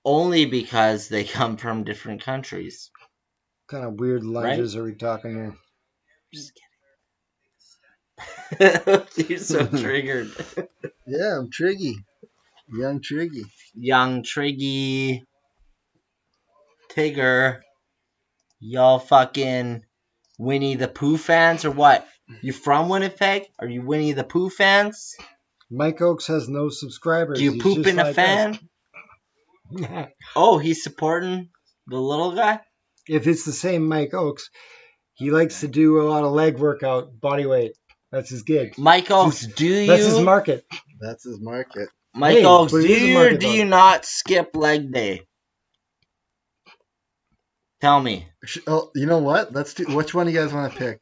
Only because they come from different countries. What kind of weird lunges are we talking here? Just kidding. You're so triggered. Yeah, I'm Triggy. Young Triggy. Young Triggy. Tigger. Y'all fucking Winnie the Pooh fans or what? You from Winnipeg? Are you Winnie the Pooh fans? Mike Oaks has no subscribers. Do you He's poop just in a like fan? us. Oh, he's supporting the little guy? If it's the same Mike Oaks, he likes to do a lot of leg workout, body weight. That's his gig. Mike Oaks, do That's his you? market. That's his market. Mike Hey, Oaks, but do it is a you or market do dog. you not skip leg day? Tell me. Oh, you know what? Let's do. Which one do you guys want to pick?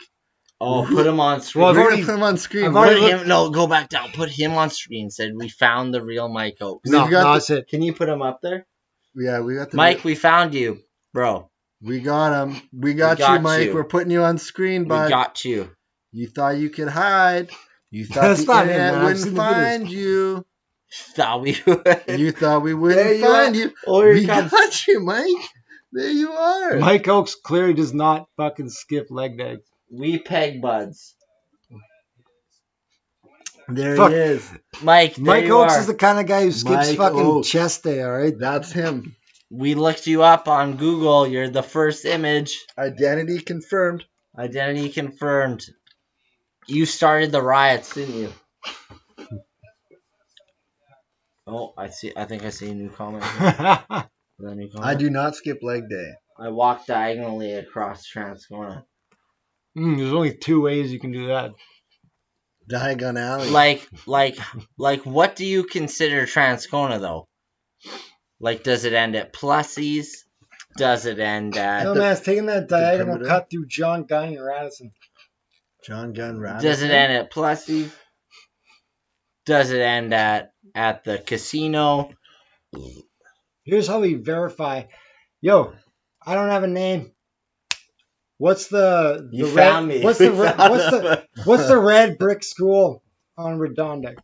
Oh, put him on screen. Well, I've We're already- gonna put him on screen. I've already Put looked- him, no, go back down. Put him on screen. Said we found the real Mike Oakes. No, We've got no, the- that's it. Can you put him up there? Yeah, we got the Mike, we found you, bro. We got him. We got got you, Mike. you. We're putting you on screen, We bud. got you. You thought you could hide. You thought That's the not him, internet man. I've wouldn't seen the videos. find you. Thought we You thought we There wouldn't you find are. you. Oh, here We he comes. got you, Mike. There you are. Mike Oakes clearly does not fucking skip leg day. We peg buds. There Fuck. he is. Mike, there Mike you Oakes are. is the kind of guy who skips Mike fucking Oakes. chest day, alright? That's him. We looked you up on Google. You're the first image. Identity confirmed. Identity confirmed. You started the riots, didn't you? Oh, I see. I think I see a new comment. Here. Is that a new comment? I do not skip leg day. I walked diagonally across Transcona. There's only 2 ways you can do that. Diagon Alley. Like, what do you consider Transcona though? Like, does it end at Plussies? Does it end at? No, man, it's taking that diagonal perimeter. cut through John Gunn and Radisson. John Gunn Radisson. Does it end at Plussies? Does it end at the casino? Here's how we verify. Yo, I don't have a name. What's the You red, found me. What's We the red, found what's him. the what's the red brick school on Redondo?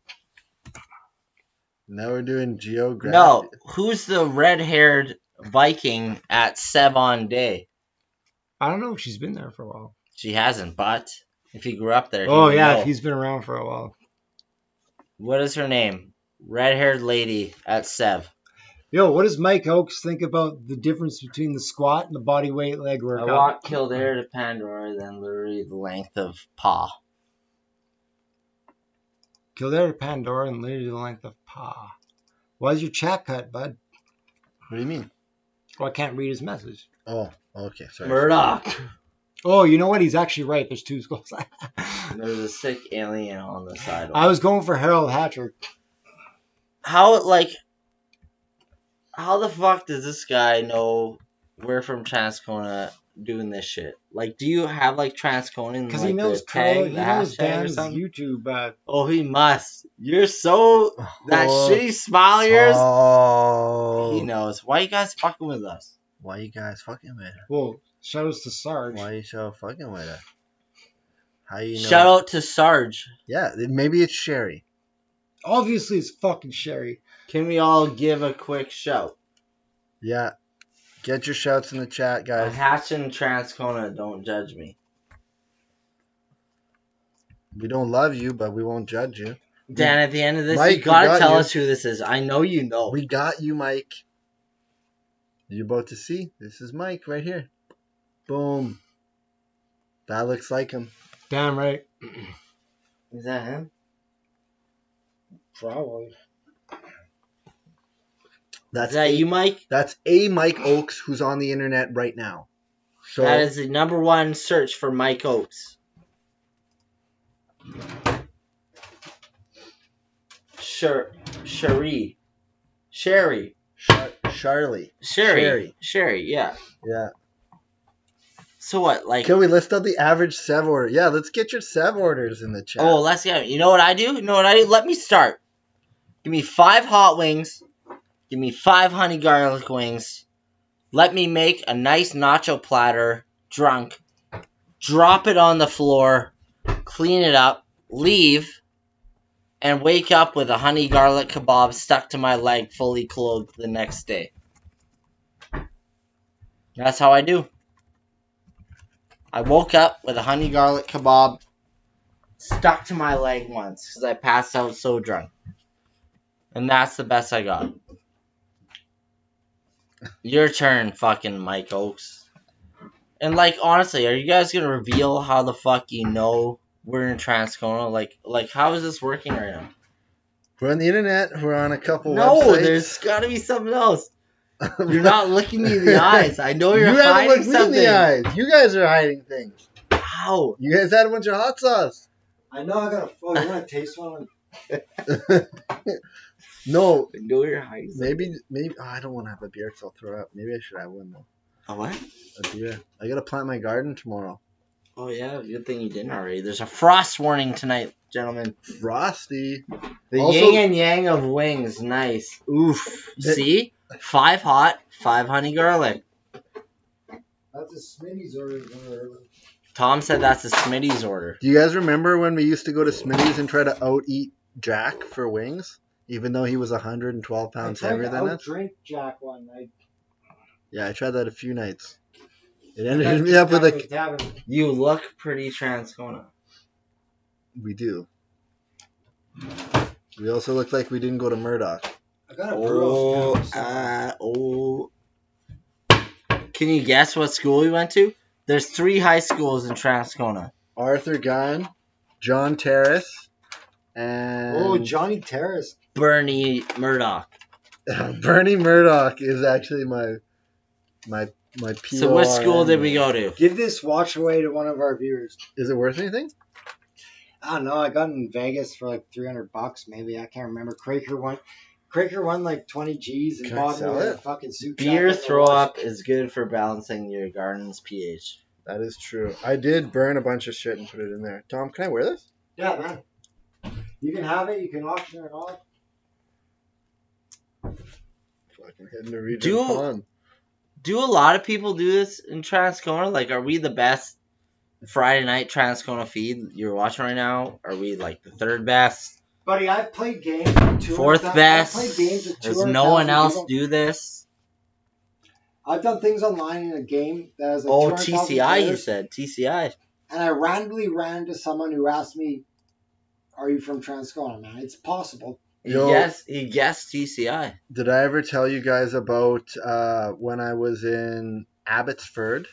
Now we're doing geography. No, who's the red-haired Viking at Sevon Day? I don't know. She's been there for a while. She hasn't, but if he grew up there, he Oh would yeah, know. he's been around for a while. What is her name? Red-haired lady at Sev. Yo, what does Mike Oakes think about the difference between the squat and the body weight leg I workout? walked Kildare to Pandora, then literally the length of paw. Kildare to Pandora and literally the length of paw. Why's your chat cut, bud? What do you mean? Well, I can't read his message. Oh, okay. Sorry. Murdoch. Oh, you know what? He's actually right. There's 2 skulls. There's a sick alien on the side. I was going for Harold Hatcher. How the fuck does this guy know we're from Transcona doing this shit? Like, do you have like Transcona in Because like he knows the tag, Carl, the he knows hashtag or Dan's something? YouTube. Oh, he must. You're so that Oh. shitty smile of yours. Oh. He knows. Why you guys fucking with us? Why you guys fucking with her? Well, shout outs to Sarge. Why you so fucking with her? How you know? Shout out to Sarge. Yeah, maybe it's Sherry. Obviously, it's fucking Sherry. Can we all give a quick shout? Yeah. Get your shouts in the chat, A guys. hatch in Transcona, don't judge me. We don't love you, but we won't judge you. Dan, at the end of this, Mike, you we gotta got tell you. us who this is. I know you know. We got you, Mike. You're about to see. This is Mike right here. Boom. That looks like him. Damn right. Is that him? Probably. That's Is that you, Mike? That's a Mike Oakes who's on the internet right now. So That is the #1 search for Mike Oakes. Sherry. Charlie. Sherry, yeah. Yeah. So what, like... Can we list out the average Sev order? Yeah, let's get your Sev orders in the chat. Oh, let's go. You know what I do? Let me start. Give me 5 hot wings. Give me 5 honey garlic wings. Let me make a nice nacho platter, drunk. Drop it on the floor. Clean it up. Leave. And wake up with a honey garlic kebab stuck to my leg, fully clothed the next day. That's how I do. I woke up with a honey garlic kebab stuck to my leg once because I passed out so drunk. And that's the best I got. Your turn, fucking Mike Oakes. And like, honestly, are you guys gonna reveal how the fuck you know we're in Transcona? Like how is this working right now? We're on the internet. We're on a couple No, websites. there's gotta be something else. You're not looking me in the eyes. I know you're You haven't hiding looked me in something. the eyes. You guys are hiding things. How? You guys had a bunch of hot sauce. I know I got a. Oh, you want to taste one? No, I know you're hiding something. maybe. Oh, I don't want to have a beer because I'll throw up. Maybe I should have one though. A what? A beer. I gotta plant my garden tomorrow. Oh yeah, good thing you didn't already. There's a frost warning tonight, gentlemen. Frosty. The Also- yin and yang of wings, nice. Oof. See? 5 hot, 5 honey garlic. That's a Smitty's order. Tom said that's a Smitty's order. Do you guys remember when we used to go to Smitty's and try to out-eat Jack for wings? Even though he was 112 pounds heavier than us? Drink Jack one night. Yeah, I tried that a few nights. It ended me up with a... You look pretty Transcona. We do. We also look like we didn't go to Murdoch. I got a Oh. Can you guess what school we went to? There's 3 high schools in Transcona. Arthur Gunn, John Terrace, and... Oh, Johnny Terrace. Bernie Murdoch. Bernie Murdoch is actually my POR. So what school did we go to? Give this watch away to one of our viewers. Is it worth anything? I don't know. I got in Vegas for like $300 maybe. I can't remember. Craker won like 20 G's and Can I bought me sell a it? fucking suit. Beer jacket. throw up is good for balancing your garden's pH. That is true. I did burn a bunch of shit and put it in there. Tom, can I wear this? Yeah, man. You can have it. You can auction it off. Fucking heading to Regent Pond. Do a lot of people do this in Transcona? Like, are we the best Friday night Transcona feed you're watching right now? Are we like the 3rd best? Buddy, I've played games with 4th best? I've played games with Does no one 200,000 else people. do this? I've done things online in a game that has like Oh, 200,000 TCI, you players, said. TCI. and I randomly ran into someone who asked me, "Are you from Transcona, man?" It's possible. He Yo. guessed TCI. Did I ever tell you guys about when I was in Abbotsford?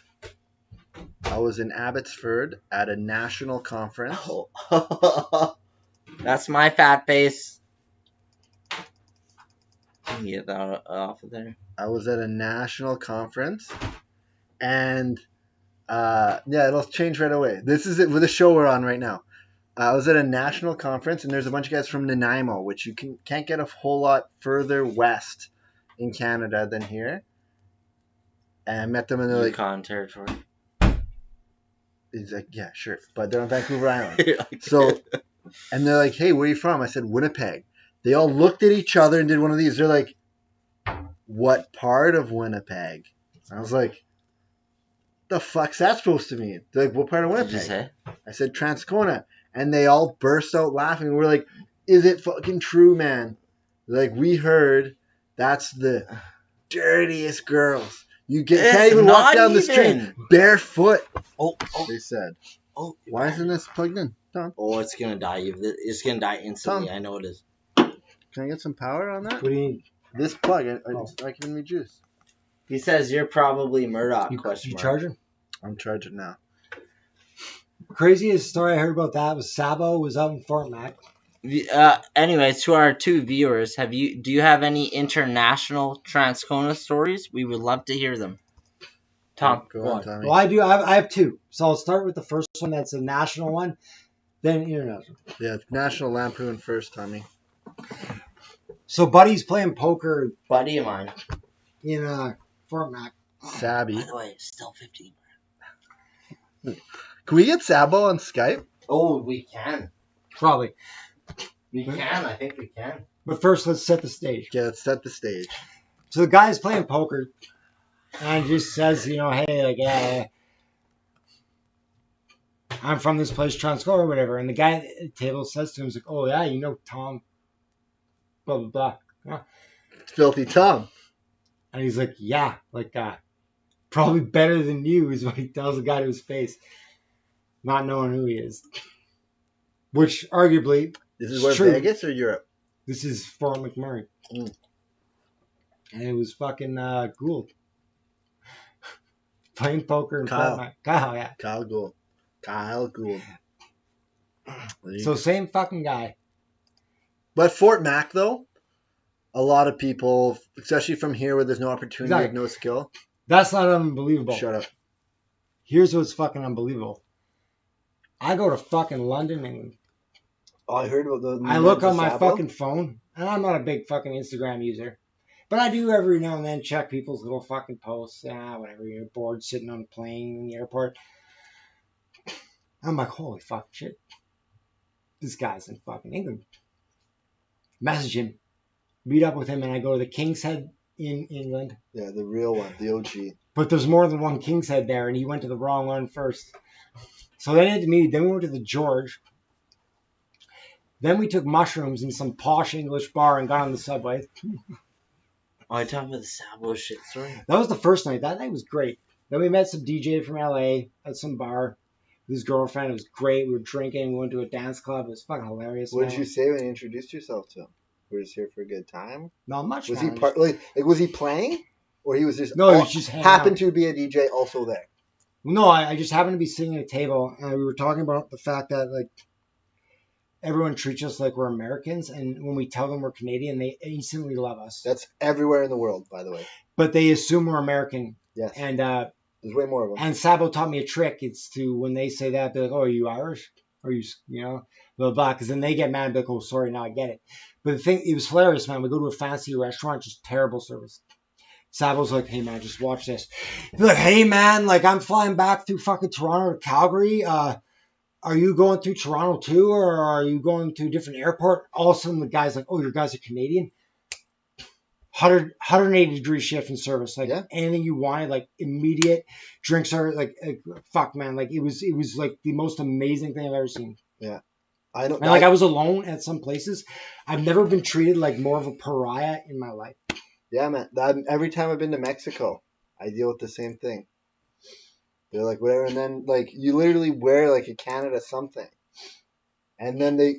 I was in Abbotsford at a national conference. Oh. That's my fat face. Can you get that off of there? I was at a national conference, and yeah, it'll change right away. This is it with the show we're on right now. I was at a national conference, and there's a bunch of guys from Nanaimo, which you can't get a whole lot further west in Canada than here. And I met them, and they're like, Yukon territory. he's like, yeah, sure, but they're on Vancouver Island. So, and they're like, hey, where are you from? I said, Winnipeg. They all looked at each other and did one of these. They're like, what part of Winnipeg? I was like, the fuck's that supposed to mean? They're like, what part of What did Winnipeg? you say? I said, Transcona. And they all burst out laughing. We're like, is it fucking true, man? They're like, we heard that's the dirtiest girls. You can't even walk down the street barefoot, Oh, they said. oh. Why isn't this plugged in? Tom, Oh, it's gonna die. It's gonna die instantly. Tom. I know it is. can I get some power on that? What do you need? This plug, Oh. it's not giving me juice. He says you're probably Murdoch. Question You mark. charging? I'm charging now. Craziest story I heard about that was Sabo was out in Fort Mac. Anyways, to our 2 viewers, do you have any international Transcona stories? We would love to hear them. Tom, Go on, Tommy. Well, I do. I have 2. So I'll start with the first one. That's a national one, then international. Yeah, National Lampoon first, Tommy. So Buddy's playing poker buddy of mine. in Fort Mac. Sabby. By the way, it's still 15. Can we get Sabo on Skype? Oh, we can. Probably. We can. I think we can. But first, let's set the stage. Okay, let's set the stage. So the guy's playing poker and just says, hey, like, I'm from this place, Transcona or whatever. And the guy at the table says to him, he's like, oh, yeah, you know Tom, blah, blah, blah. Yeah. Filthy Tom. And he's like, yeah, like, probably better than you is what he tells the guy to his face, not knowing who he is. Which, arguably, This is where true. Vegas or Europe? This is Fort McMurray. Mm. And it was fucking Gould. Playing poker in Kyle. Fort Mac. Kyle, yeah. Kyle Gould. So same fucking guy. But Fort Mac, though, a lot of people, especially from here where there's no opportunity, Exactly. no skill. That's not unbelievable. Shut up. Here's what's fucking unbelievable. I go to fucking London, England. Oh, I heard about the. I look on my fucking phone, and I'm not a big fucking Instagram user. But I do every now and then check people's little fucking posts. Whatever, you're bored sitting on a plane in the airport. I'm like, holy fucking shit. This guy's in fucking England. Message him. Meet up with him, and I go to the King's Head in England. Yeah, the real one, the OG. But there's more than one King's Head there, and he went to the wrong one first. So then we went to the George. Then we took mushrooms in some posh English bar and got on the subway. Oh, you're talking about the Sabo shit story? That was the first night. That night was great. Then we met some DJ from LA at some bar with his girlfriend. It was great. We were drinking. We went to a dance club. It was fucking hilarious. What did you say when you introduced yourself to him? We're just here for a good time. Not much. Was man. he part like was he playing, or he was just No, he was just hanging happened out. to be a DJ also there? No, I just happened to be sitting at a table, and we were talking about the fact that like everyone treats us like we're Americans, and when we tell them we're Canadian, they instantly love us. That's everywhere in the world, by the way. But they assume we're American. Yes. And there's way more of them. And Sabo taught me a trick. It's to, when they say that, they're like, oh, are you Irish? Are you, blah, blah, blah. Because then they get mad and be like, oh, sorry, now I get it. But the thing, it was hilarious, man. We go to a fancy restaurant, just terrible service. Sabo's like, hey, man, just watch this. He's like, hey, man, like, I'm flying back through fucking Toronto to Calgary. Are you going through Toronto too, or are you going to a different airport? All of a sudden, the guy's like, oh, your guys are Canadian? 180-degree shift in service. Like, anything you wanted, like, immediate drinks are, like fuck, man. Like, it was like, the most amazing thing I've ever seen. Yeah. I know. And, like, I was alone at some places. I've never been treated like more of a pariah in my life. Yeah, man. Every time I've been to Mexico, I deal with the same thing. They're like, whatever. And then, like, you literally wear, like, a Canada something. And then they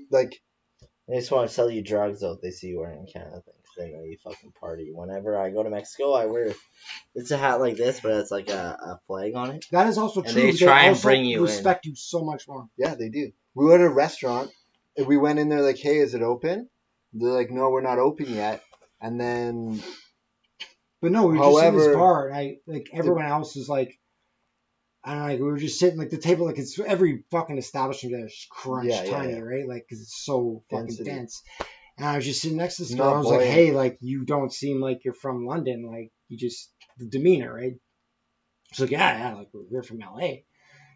just want to sell you drugs, though, if they see you wearing a Canada thing. Because they know you fucking party. Whenever I go to Mexico, I wear... It's a hat like this, but it's like a flag on it. That is also and true. They try and also bring you respect you so much more. Yeah, they do. We were at a restaurant, and we went in there like, hey, is it open? They're like, no, we're not open yet. And then... But no, we were just in this bar, and everyone else is like... I don't know, like, we were just sitting, like, the table, like, it's every fucking establishment there is just crunched tiny, right? Like, because it's so fucking dense. And I was just sitting next to this girl. I was like, hey, like, you don't seem like you're from London. Like, you just, the demeanor, right? She's like, yeah, like, we're from LA.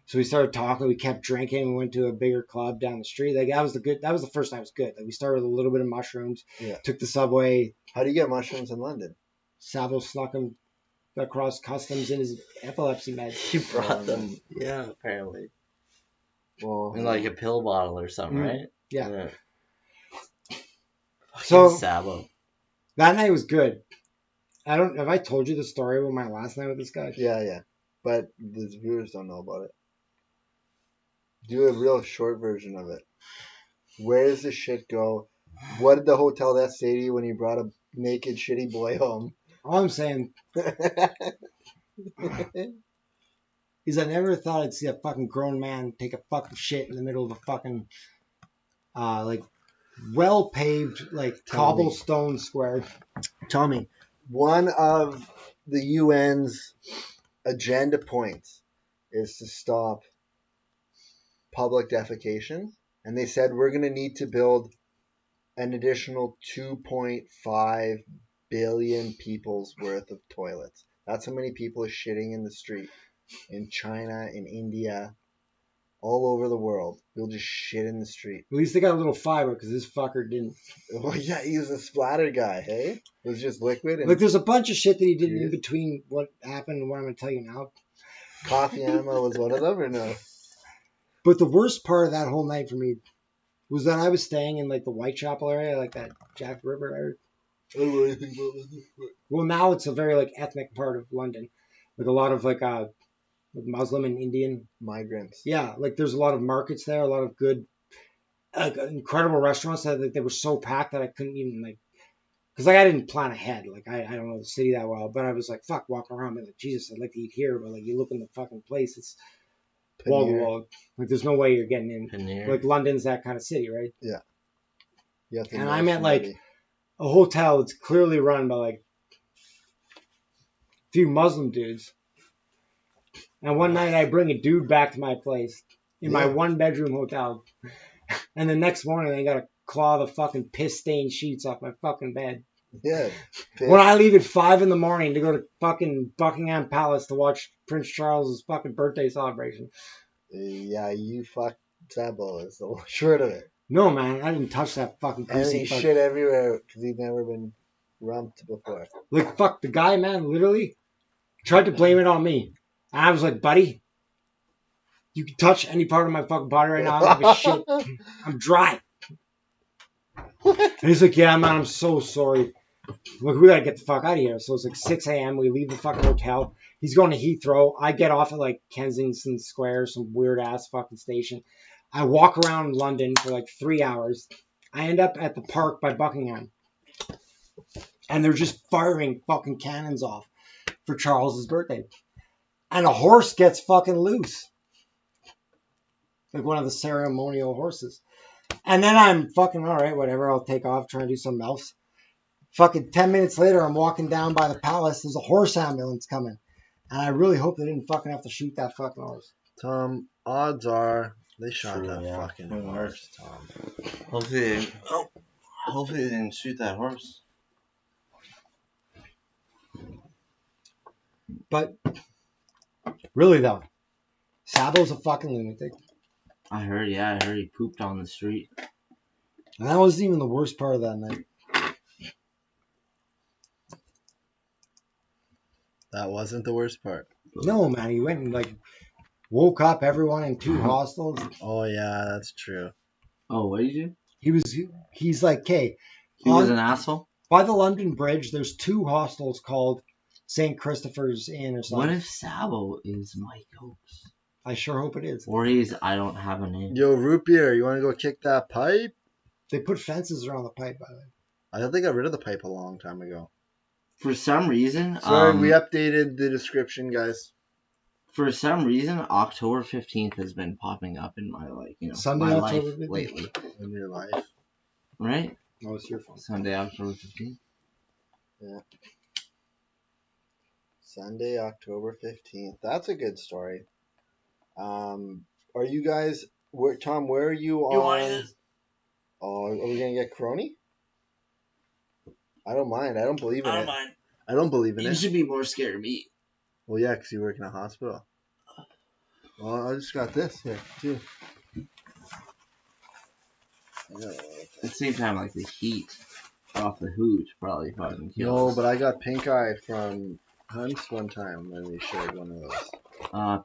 So we started talking. We kept drinking. We went to a bigger club down the street. Like, that was the first night was good. Like, we started with a little bit of mushrooms. Yeah. Took the subway. How do you get mushrooms in London? Sabo snuck them across customs in his epilepsy meds. He brought them. Yeah, apparently. Well, in like a pill bottle or something, right? Yeah. So Sabo. That night was good. Have I told you the story about my last night with this guy? Yeah. But the viewers don't know about it. Do a real short version of it. Where does this shit go? What did the hotel that say to you when you brought a naked shitty boy home? All I'm saying is I never thought I'd see a fucking grown man take a fucking shit in the middle of a fucking like well-paved like cobblestone square. Tommy, one of the UN's agenda points is to stop public defecation, and they said we're going to need to build an additional 2.5 billion people's worth of toilets. That's how many people are shitting in the street in China, in India, all over the world. They'll just shit in the street. At least they got a little fiber because this fucker didn't. Oh yeah, he was a splatter guy, hey? It was just liquid. And there's a bunch of shit that he did in between what happened and what I'm going to tell you now. Coffee enema was one of them, or no? But the worst part of that whole night for me was that I was staying in like the Whitechapel area, like that Jack River area. I don't know anything about London. Well, now it's a very like ethnic part of London, like a lot of like Muslim and Indian migrants. Yeah, like there's a lot of markets there, a lot of good, like incredible restaurants that like, they were so packed that I couldn't even like, because like I didn't plan ahead. Like I don't know the city that well, but I was like fuck walking around, and like Jesus, I'd like to eat here, but like you look in the fucking place, it's wall to wall. Like there's no way you're getting in. Paneer. Like London's that kind of city, right? Yeah. And I'm at like a hotel that's clearly run by like a few Muslim dudes. And one night I bring a dude back to my place in my 1-bedroom hotel. And the next morning I gotta claw the fucking piss-stained sheets off my fucking bed. Yeah. When I leave at 5 a.m. to go to fucking Buckingham Palace to watch Prince Charles's fucking birthday celebration. Yeah, you fucked Sabo is the short of it. No, man, I didn't touch that fucking And greasy he fuck. shit everywhere because he'd never been rumped before. Like, fuck, the guy, man, literally tried to blame it on me. And I was like, buddy, you can touch any part of my fucking body right now. I don't give a shit. I'm dry. What? And he's like, yeah, man, I'm so sorry. Look, we gotta get the fuck out of here. So it's like 6 a.m. We leave the fucking hotel. He's going to Heathrow. I get off at like Kensington Square, some weird ass fucking station. I walk around London for like 3 hours. I end up at the park by Buckingham. And they're just firing fucking cannons off for Charles's birthday. And a horse gets fucking loose. Like one of the ceremonial horses. And then I'm fucking, all right, whatever. I'll take off, try and do something else. Fucking 10 minutes later, I'm walking down by the palace. There's a horse ambulance coming. And I really hope they didn't fucking have to shoot that fucking horse. Tom, odds are they shot True, that yeah. fucking Who horse, Tom. Hopefully they didn't shoot that horse. But really, though, Sabo's a fucking lunatic. I heard he pooped on the street. And that wasn't even the worst part of that night. That wasn't the worst part. No, man, he went and like woke up everyone in 2 hostels. Oh yeah, that's true. Oh, what did you do? He's like, okay, He was an asshole? by the London Bridge, there's 2 hostels called St. Christopher's Inn or something. What if Sabo is Mike Oakes? I sure hope it is. Or he's I don't have a name. Yo, root beer, you want to go kick that pipe? They put fences around the pipe, by the way. I thought they got rid of the pipe a long time ago. For some reason, Sorry, we updated the description, guys. for some reason, October 15th has been popping up in my Sunday, my October life 15th? lately. In your life. Right? Oh, it's your fault. Sunday, October 15th. Sunday, October 15th. That's a good story. Are you guys, Tom, where are you on? You want this? Oh, are we going to get crony? I don't mind. I don't believe in I it. don't mind. I don't believe in You it. should be more scared of me. Well, yeah, because you work in a hospital. Well, I just got this here, too. At the same time, like the heat off the hooch probably fucking kills. No, but I got pink eye from Hunts one time when we shared one of those.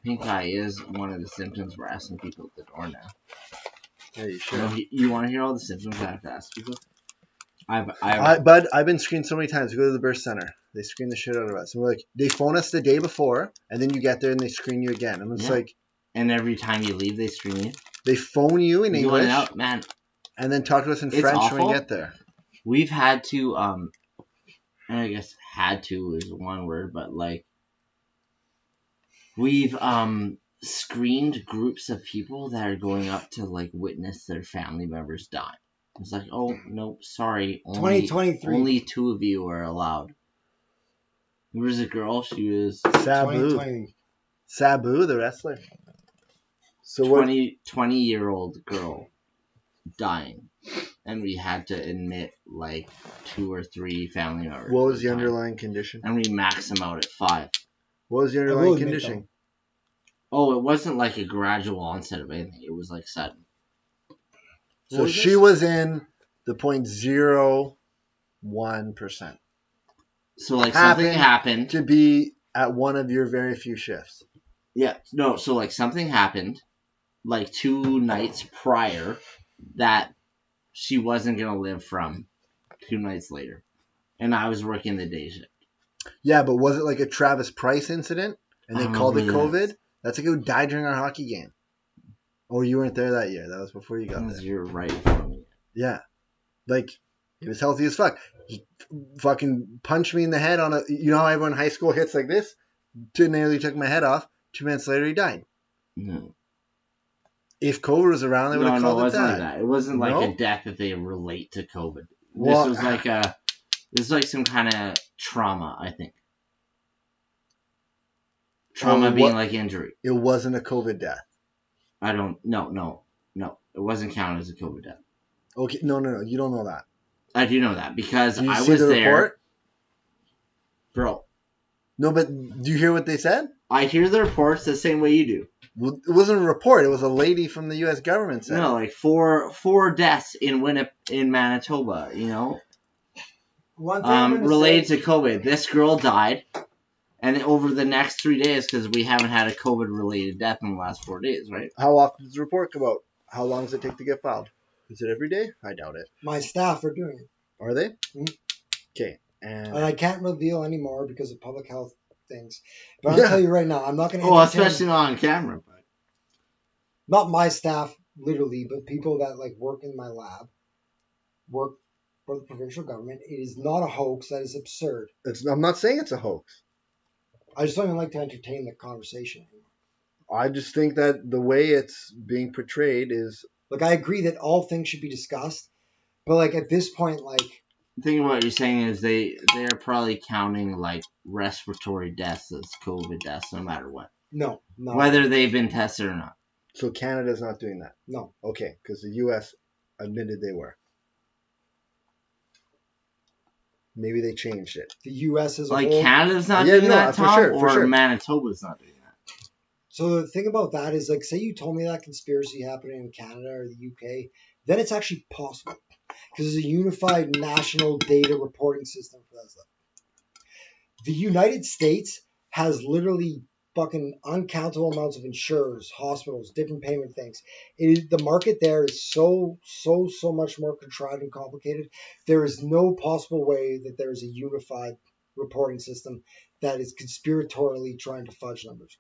Pink eye is one of the symptoms we're asking people at the door now. Yeah, you should. You want to hear all the symptoms I have to ask people? Bud, I've been screened so many times. We go to the birth center. They screen the shit out of us. And we're like, they phone us the day before, and then you get there and they screen you again. And it's like, and every time you leave, they screen you. they phone you in You went English, out, man. and then talk to us in It's French when awful. we get there. We've had to, and I guess had to is one word, but like, we've screened groups of people that are going up to like witness their family members die. It's like, oh no, sorry, only 2023. only 2 of you are allowed. There was a girl. She was Sabu. 2020. Sabu, the wrestler. So what? 20-year-old girl dying, and we had to admit like 2 or 3 family members. What was the dying. underlying condition? And we max them out at 5. What was the I will underlying admit, condition? Oh, it wasn't like a gradual onset of anything. It was like sudden. So she was in the 0.01%. So like something happened. To be at one of your very few shifts. Yeah, no. So like something happened, like 2 nights prior, that she wasn't gonna live from 2 nights later, and I was working the day shift. Yeah, but was it like a Travis Price incident? And they I don't called know it who that COVID? is. That's like who died during our hockey game. Oh, you weren't there that year. That was before you got there. You're right in front of me. Yeah. Like, he was healthy as fuck. He fucking punched me in the head on a... You know how everyone in high school hits like this? Nearly took my head off. 2 minutes later, he died. No. If COVID was around, they would have No, called it it wasn't that. like that. It wasn't like No? a death that they relate to COVID. Well, This was like some kind of trauma, I think. Trauma being like injury. It wasn't a COVID death. No. It wasn't counted as a COVID death. Okay, no. You don't know that. I do know that because Did you I see was the there. report? Bro, No, but do you hear what they said? I hear the reports the same way you do. Well, it wasn't a report. It was a lady from the U.S. government said. No, it. like four deaths in Manitoba. One thing I'm gonna Related say, to COVID. This girl died, and over the next 3 days, because we haven't had a COVID-related death in the last 4 days, right? How often does the report come out? How long does it take to get filed? Is it every day? I doubt it. my staff are doing it. Are they? Mhm. Okay. And I can't reveal anymore because of public health things. But I'll tell you right now, I'm not going to. Oh, especially not on camera. But not my staff, literally, but people that like work in my lab, work for the provincial government. It is not a hoax. That is absurd. I'm not saying it's a hoax. I just don't even like to entertain the conversation anymore. I just think that the way it's being portrayed is. Like, I agree that all things should be discussed, but like at this point, like. I think what you're saying is they're probably counting like respiratory deaths as COVID deaths, no matter what. No. Whether they've been tested or not. So Canada's not doing that? No. Okay, because the U.S. admitted they were. Maybe they changed it. The U.S. is like Canada's not doing that, Tom, for sure. Manitoba's not doing that. So the thing about that is, like, say you told me that conspiracy happening in Canada or the UK, then it's actually possible because there's a unified national data reporting system for that stuff. The United States has literally fucking uncountable amounts of insurers, hospitals, different payment things. The market there is so much more contrived and complicated. There is no possible way that there is a unified reporting system that is conspiratorially trying to fudge numbers.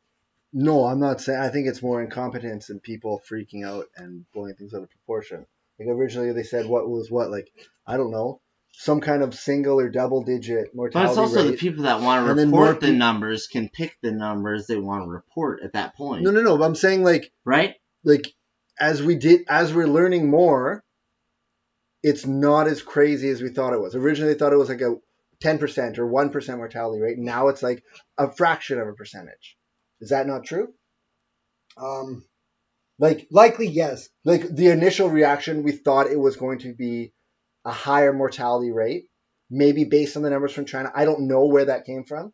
No, I'm not saying. I think it's more incompetence and people freaking out and blowing things out of proportion. Like originally they said what was what, like, I don't know, some kind of single or double digit mortality rate. But it's also rate. the people that want to report the numbers can pick the numbers they want to report at that point. No. But I'm saying like, right? Like as we're learning more, it's not as crazy as we thought it was. Originally they thought it was like a 10% or 1% mortality rate. Now it's like a fraction of a percentage. Is that not true? Like likely yes. Like the initial reaction, we thought it was going to be a higher mortality rate, maybe based on the numbers from China. I don't know where that came from,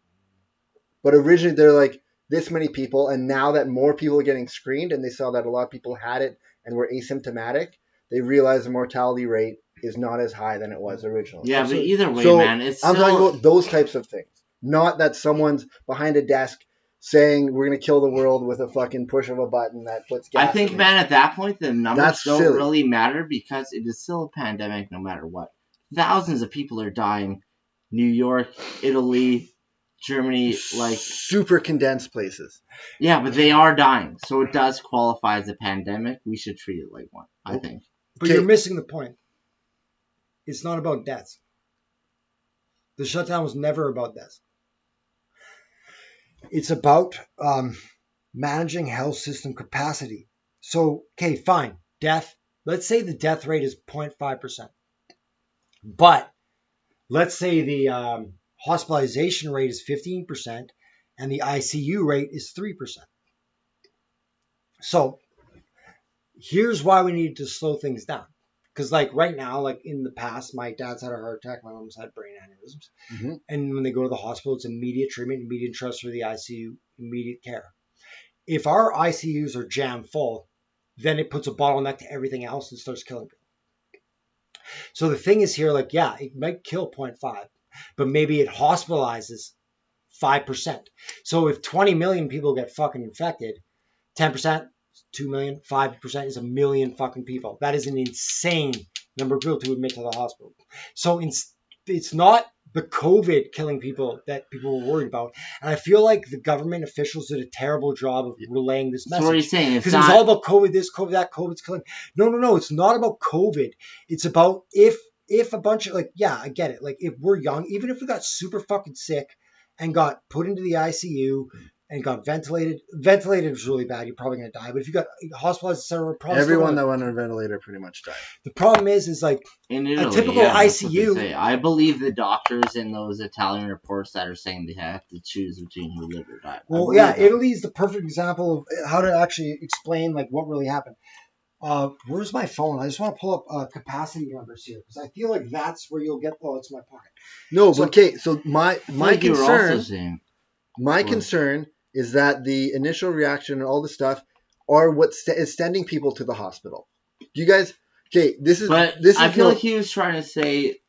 but originally they're like this many people, and now that more people are getting screened, and they saw that a lot of people had it and were asymptomatic, they realized the mortality rate is not as high than it was originally. Yeah, but either way, man, I'm talking about those types of things, not that someone's behind a desk saying we're going to kill the world with a fucking push of a button that puts gas. I think, man, at that point, the numbers don't silly. really matter because it is still a pandemic no matter what. Thousands of people are dying. New York, Italy, Germany, like... super condensed places. Yeah, but they are dying. So it does qualify as a pandemic. We should treat it like one, I think. But you're missing the point. It's not about deaths. The shutdown was never about deaths. It's about managing health system capacity. So, okay, fine. Death. Let's say the death rate is 0.5%. But let's say the hospitalization rate is 15% and the ICU rate is 3%. So here's why we need to slow things down. Because like right now, like in the past, my dad's had a heart attack, my mom's had brain aneurysms. Mm-hmm. And when they go to the hospital, it's immediate treatment, immediate transfer to the ICU, immediate care. If our ICUs are jam full, then it puts a bottleneck to everything else and starts killing people. So the thing is here, like, yeah, it might kill 0.5, but maybe it hospitalizes 5%. So if 20 million people get fucking infected, 10%, 2 million, 5% is a million fucking people. That is an insane number of people to admit to the hospital. So it's not the COVID killing people that people were worried about. And I feel like the government officials did a terrible job of relaying this message. So what are you saying? Because it's all about COVID, this, COVID, that, COVID's killing. No. It's not about COVID. It's about if a bunch of, like, yeah, I get it. Like, if we're young, even if we got super fucking sick and got put into the ICU and got ventilated is really bad. You're probably going to die. But if you got hospitalized, etc., probably everyone that went on a ventilator pretty much died. The problem is like in Italy, a typical ICU. I believe the doctors in those Italian reports that are saying they have to choose between who lived or died. Well, yeah, Italy is the perfect example of how to actually explain like what really happened. Where's my phone? I just want to pull up capacity numbers here because I feel like that's where you'll get. Oh, it's in my pocket. No, so, okay. So my concern. My Well- concern is that the initial reaction and all the stuff are what is sending people to the hospital. You guys, okay, this is But this is I feel no, like he was trying to say,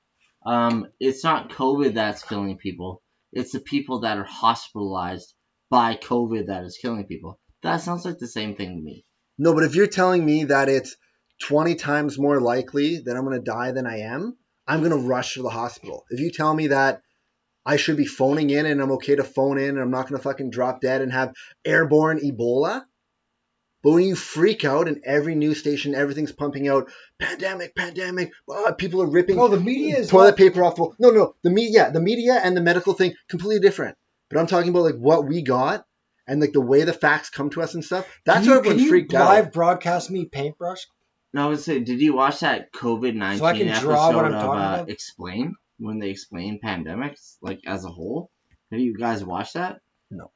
it's not COVID that's killing people. It's the people that are hospitalized by COVID that is killing people. That sounds like the same thing to me. no, but if you're telling me that it's 20 times more likely that I'm going to die than I am, I'm going to rush to the hospital. If you tell me that I should be phoning in and I'm okay to phone in and I'm not going to fucking drop dead and have airborne Ebola, but when you freak out and every news station, everything's pumping out pandemic, people are ripping No, the media is toilet not- paper off the wall. No, the media and the medical thing completely different. But I'm talking about like what we got and like the way the facts come to us and stuff. That's why everyone's freaked live out. broadcast me paintbrush? No, I would say, did you watch that COVID-19 So I can draw episode what I'm of talking about? Explain, when they explain pandemics like as a whole? Have you guys watched that? No.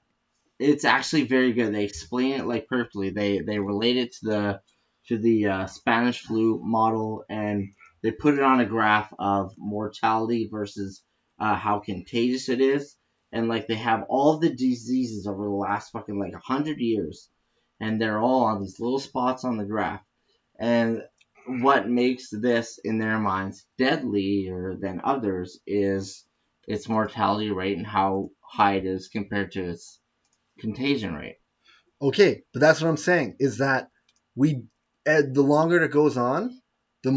It's actually very good. They explain it like perfectly. They relate it to the Spanish flu model, and they put it on a graph of mortality versus how contagious it is, and like they have all the diseases over the last fucking like 100 years, and they're all on these little spots on the graph, and what makes this in their minds deadlier than others is its mortality rate and how high it is compared to its contagion rate. Okay, but that's what I'm saying is that the longer it goes on, the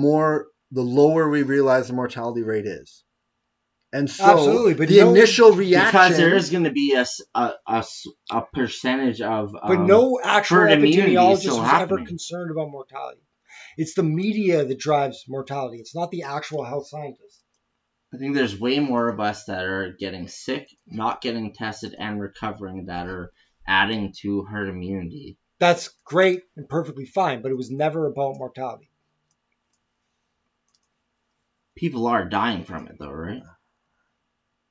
lower we realize the mortality rate is. And so Absolutely, but the no- initial reaction, Because there is going to be a percentage of But no actual herd immunity is epidemiologist still was ever happening. concerned about mortality. It's the media that drives mortality. It's not the actual health scientists. I think there's way more of us that are getting sick, not getting tested, and recovering that are adding to herd immunity. That's great and perfectly fine, but it was never about mortality. People are dying from it, though, right?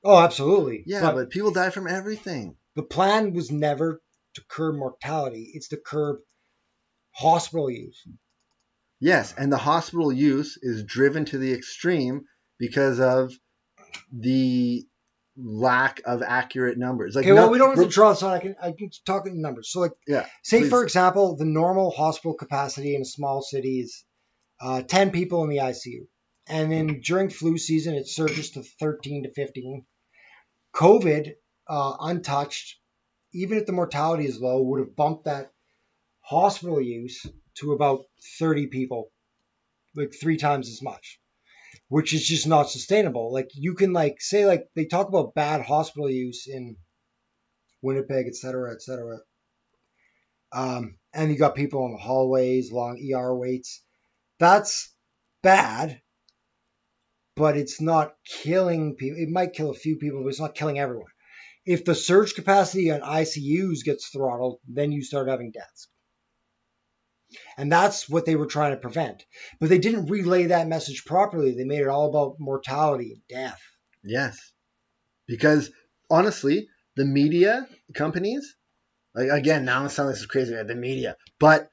Oh, absolutely. yeah, but people die from everything. the plan was never to curb mortality. It's to curb hospital use. Yes, and the hospital use is driven to the extreme because of the lack of accurate numbers. Like, Okay, well, we don't have to draw this on. I can talk in numbers. So, like, yeah, say please. for example, the normal hospital capacity in a small city is 10 people in the ICU, and then during flu season it surges to 13 to 15. COVID, untouched, even if the mortality is low, would have bumped that hospital use to about 30 people, like 3 times as much, which is just not sustainable. Like, you can say they talk about bad hospital use in Winnipeg, et cetera, et cetera. And you got people in the hallways, long ER waits. That's bad, but it's not killing people. It might kill a few people, but it's not killing everyone. If the surge capacity on ICUs gets throttled, then you start having deaths. And that's what they were trying to prevent. But they didn't relay that message properly. They made it all about mortality and death. Yes, because honestly, the media companies, like, again, now it sounds like this is crazy, right? The media, but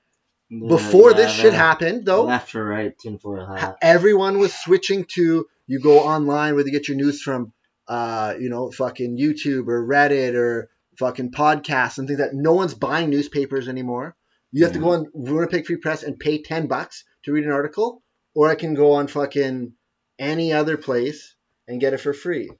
before this shit happened, though, left or right, tinfoil hat. everyone was switching to, you go online where you get your news from, fucking YouTube or Reddit or fucking podcasts and things that no one's buying newspapers anymore. You have to go on Winnipeg Free Press and pay $10 to read an article, or I can go on fucking any other place and get it for free.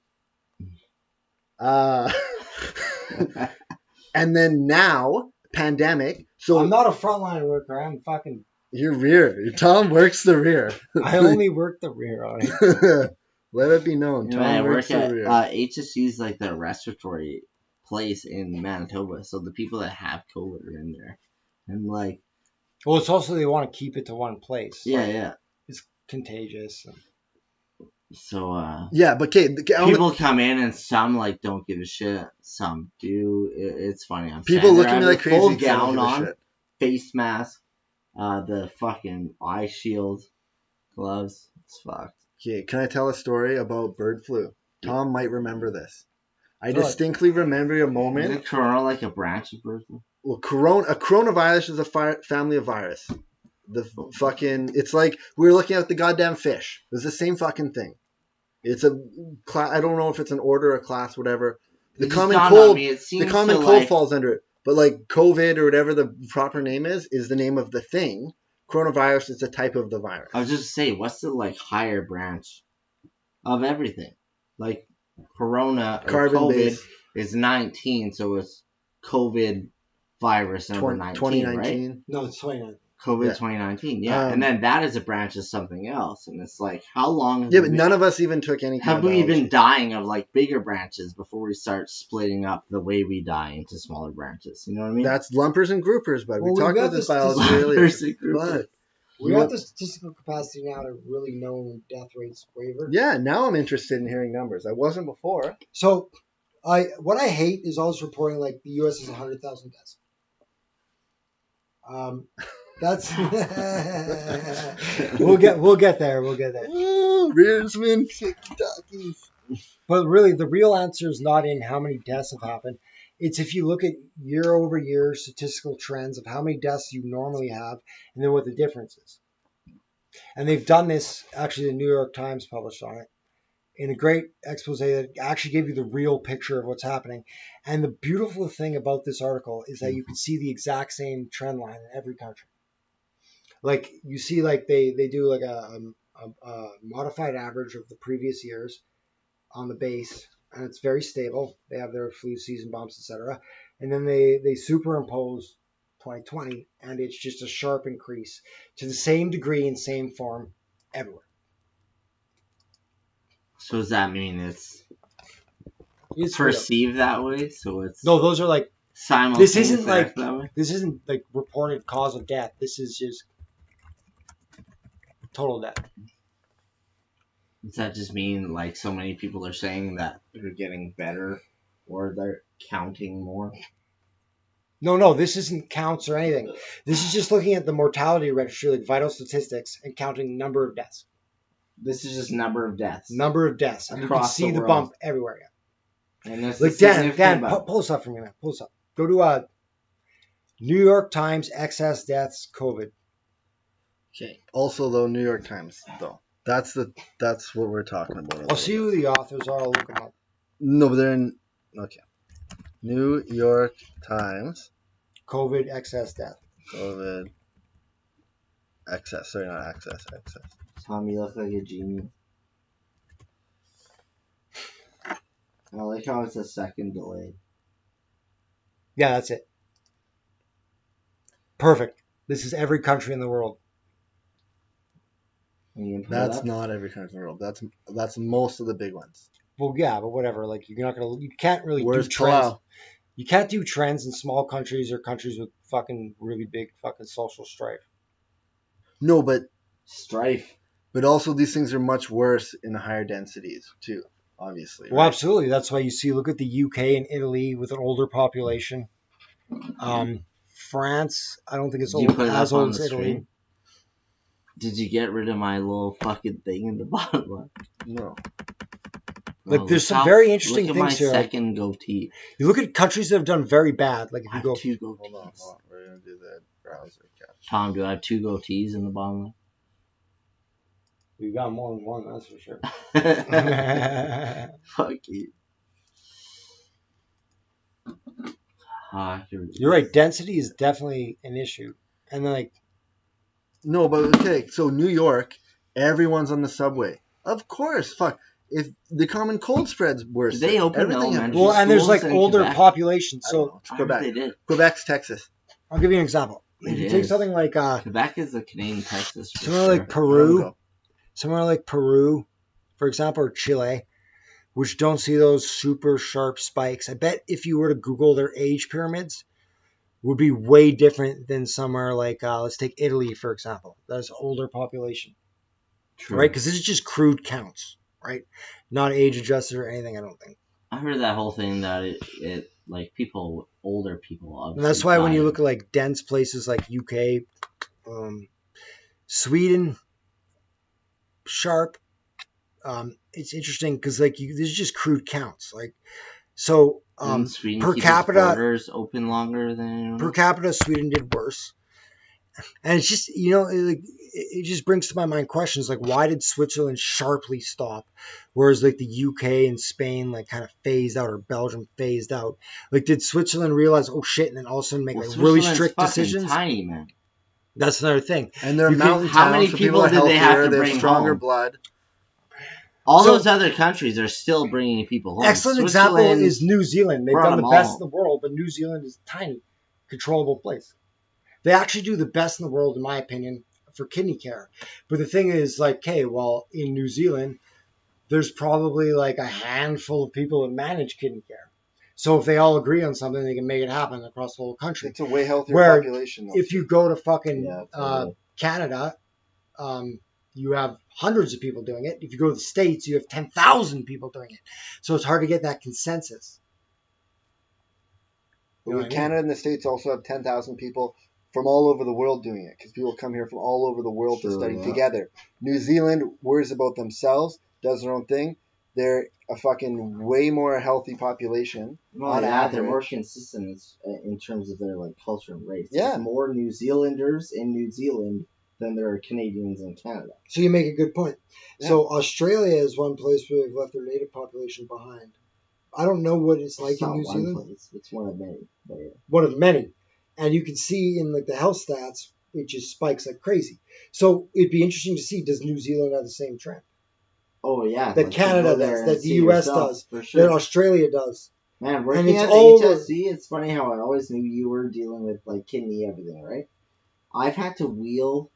And then now, pandemic. So I'm not a frontline worker. I'm fucking. Your rear. Tom works the rear. I only work the rear on it. Let it be known. Tom I works work the at rear. HSC's like the respiratory place in Manitoba, so the people that have COVID are in there, and like. Well, it's also they want to keep it to one place. Yeah. It's contagious. So yeah, but okay, people come in and some like don't give a shit. Some do. It's funny. I'm people look there, at me I have like a crazy. full because I don't gown give a on, shit. face mask, the fucking eye shield, gloves. It's fucked. Okay, can I tell a story about bird flu? Tom might remember this. I Go ahead. distinctly remember a moment. Isn't corona like a branch of bird flu? Well, a coronavirus is a family of virus. It's like we were looking at the goddamn fish. It's the same fucking thing. It's I don't know if it's an order, a class, whatever. The It just common dawned on cold. me, it The seems common to, cold like, falls under it. But like COVID or whatever the proper name is the name of the thing. Coronavirus is the type of the virus. I was just saying, what's the like higher branch of everything? Like Corona or Carbon COVID base. is 19, so it's COVID virus number 19, right? 2019. No, it's 29. COVID Yeah. 2019, yeah. Um, and then that is a branch of something else, and it's like, how long Yeah, but none of us even took any. have we been dying of like bigger branches before we start splitting up the way we die into smaller branches? You know what I mean? That's lumpers and groupers, bud. Well, we talked we've about got this this biology earlier. Lumpers and groupers. But We have the statistical capacity now to really know when death rates waver. yeah, now I'm interested in hearing numbers. I wasn't before. So, what I hate is always reporting like the U.S. has 100,000 deaths. That's we'll get there. Oh, Richmond, Kentucky. But really, the real answer is not in how many deaths have happened. It's if you look at year-over-year statistical trends of how many deaths you normally have, and then what the difference is. And they've done this. Actually, the New York Times published on it in a great expose that actually gave you the real picture of what's happening. And the beautiful thing about this article is that you can see the exact same trend line in every country. Like you see, like they do like a modified average of the previous years on the base, and it's very stable. They have their flu season bumps, etc. And then they superimpose 2020, and it's just a sharp increase to the same degree and same form everywhere. So does that mean it's It's perceived that way? So it's no, those are like simultaneous. this isn't like that way? this isn't like reported cause of death. This is just total death. Does that just mean like so many people are saying that they're getting better or they're counting more? No, this isn't counts or anything. This is just looking at the mortality registry, like vital statistics, and counting number of deaths. This is just number of deaths. Number of deaths. And you can Across see the the world. bump everywhere. Yeah. And that's Like the Dan, significant bump. pull this up for me, man. Pull this up. Go to New York Times excess deaths COVID. Okay. Also, though, New York Times, though. That's what we're talking about. I'll see who the authors are. I'll look them up. No, but they're in. Okay. New York Times. COVID excess death. COVID. Excess. Sorry, not access. Excess. Tom, you look like a genius. I like how it's a second delayed. Yeah, that's it. Perfect. This is every country in the world. You can pull That's it up? not every country in the world. That's most of the big ones. Well, yeah, but whatever. Like you can't really Where's do trends. Palau? You can't do trends in small countries or countries with fucking really big fucking social strife. No, but Strife. also these things are much worse in the higher densities too. Obviously. Well, right? absolutely. That's why you see. Look at the UK and Italy with an older population. France, I don't think it's Did you old, put it as up on old as the Italy. screen? Did you get rid of my little fucking thing in the bottom left? No. Like, Oh, there's look some very interesting look things at here. my Like, second goatee. you look at countries that have done very bad. Like if I you have go, two goatees. Hold on. We're gonna do the browser capture. Tom, do I have two goatees in the bottom you got more than one. That's for sure. left? Fuck you. You're right. Density is definitely an issue, and then like No, but okay. So New York, everyone's on the subway. Of course. Fuck. If the common cold spreads worse, Did they open everything elementary well, and there's schools like in older Quebec? population. I don't know. So It's I heard they Quebec. did. Quebec's Texas. I'll give you an example. It If you take is. something like Quebec is the Canadian Texas. For somewhere sure. like Peru, Go. somewhere like Peru, for example, or Chile, which don't see those super sharp spikes. I bet if you were to Google their age pyramids, would be way different than somewhere like let's take Italy for example. That's older population, True. right? Because this is just crude counts, right? Not age adjusted or anything. I don't think. I heard that whole thing that it like people, older people. And Obviously that's why when you die. look at like dense places like UK, Sweden, sharp. It's interesting because like this is just crude counts. Like so Didn't Sweden per keep capita- its borders open longer than per capita, Sweden did worse, And it's just, it just brings to my mind questions like, why did Switzerland sharply stop, whereas like the UK and Spain like kind of phased out, or Belgium phased out? Like, did Switzerland realize, oh shit, and then all of a sudden make like really Switzerland's strict fucking decisions? tiny, man. That's another thing. And they're You mountain can- how towns, many so people are did they have healthier, to they bring stronger home? blood. All So- those other countries are still bringing people home. Excellent example Switzerland- is New Zealand. They've brought done the them best all. in the world, but New Zealand is a tiny, controllable place. They actually do the best in the world, in my opinion, for kidney care. But the thing is, like, okay, well, in New Zealand, there's probably like a handful of people that manage kidney care. So if they all agree on something, they can make it happen across the whole country. It's a way healthier Where population, though. If you go to fucking Yeah, totally. Canada, you have hundreds of people doing it. If you go to the States, you have 10,000 people doing it. So it's hard to get that consensus. But You know what I mean? Canada and the States also have 10,000 people from all over the world doing it, because people come here from all over the world to Sure, study yeah. together. New Zealand worries about themselves, does their own thing. They're a fucking way more healthy population. Well, on yeah, they're more average. consistent in terms of their like culture and race. Yeah. There's more New Zealanders in New Zealand than there are Canadians in Canada. So you make a good point. Yeah. So Australia is one place where they've left their native population behind. I don't know what it's like It's in not New one Zealand. place. It's one of many. But yeah. One of many. And you can see in like the health stats, it just spikes like crazy. So it'd be interesting to see, does New Zealand have the same trend Oh yeah. that like, to Canada go there does, and that the see US yourself, does, for that sure. Australia does? Man, working it's at the all- HSC, it's funny how I always knew you were dealing with like kidney everything, right? I've had to wheel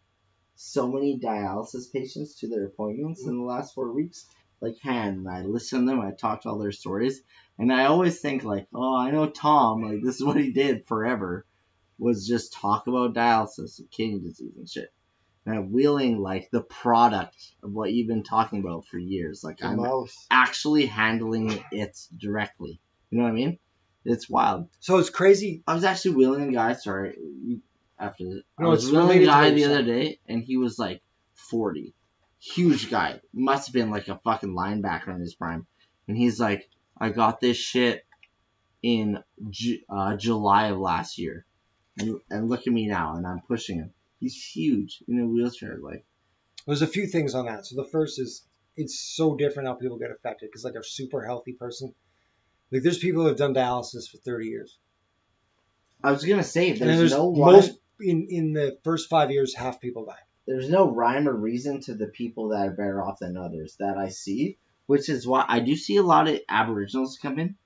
so many dialysis patients to their appointments in the last 4 weeks. Like, man, I listen to them, I talk to all their stories, and I always think like, oh, I know Tom, like this is what he did forever, was just talk about dialysis and kidney disease and shit. And I'm wheeling like the product of what you've been talking about for years. Like The I'm mouse. actually handling it directly. You know what I mean? It's wild. So it's crazy. I was actually wheeling a guy. Sorry, after this, I No, was it's wheeling a related to guy what the you're other saying. day, and he was like 40, huge guy. Must have been like a fucking linebacker in his prime. And he's like, I got this shit in July of last year, and look at me now, and I'm pushing him. He's huge in a wheelchair, like. There's a few things on that. So the first is, it's so different how people get affected, because like a super healthy person, like there's people who have done dialysis for 30 years. I was gonna say And there's no most in the first 5 years, half people die. there's no rhyme or reason to the people that are better off than others that I see, which is why I do see a lot of Aboriginals come in,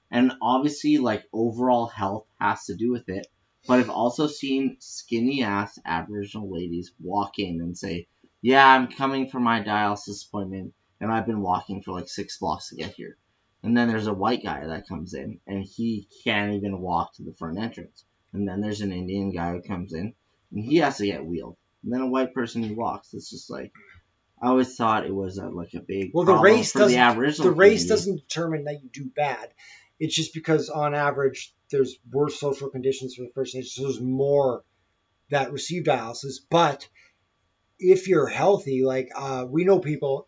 and obviously like overall health has to do with it. But I've also seen skinny ass Aboriginal ladies walk in and say, "Yeah, I'm coming for my dialysis appointment, and I've been walking for like 6 blocks to get here." And then there's a white guy that comes in, and he can't even walk to the front entrance. And then there's an Indian guy who comes in, and he has to get wheeled. And then a white person who walks. It's just like, I always thought it was like a big Well, the problem race for the doesn't. Aboriginal The race community. doesn't determine that you do bad. It's just because on average there's worse social conditions for the First Nations, so there's more that receive dialysis. But if you're healthy, like we know people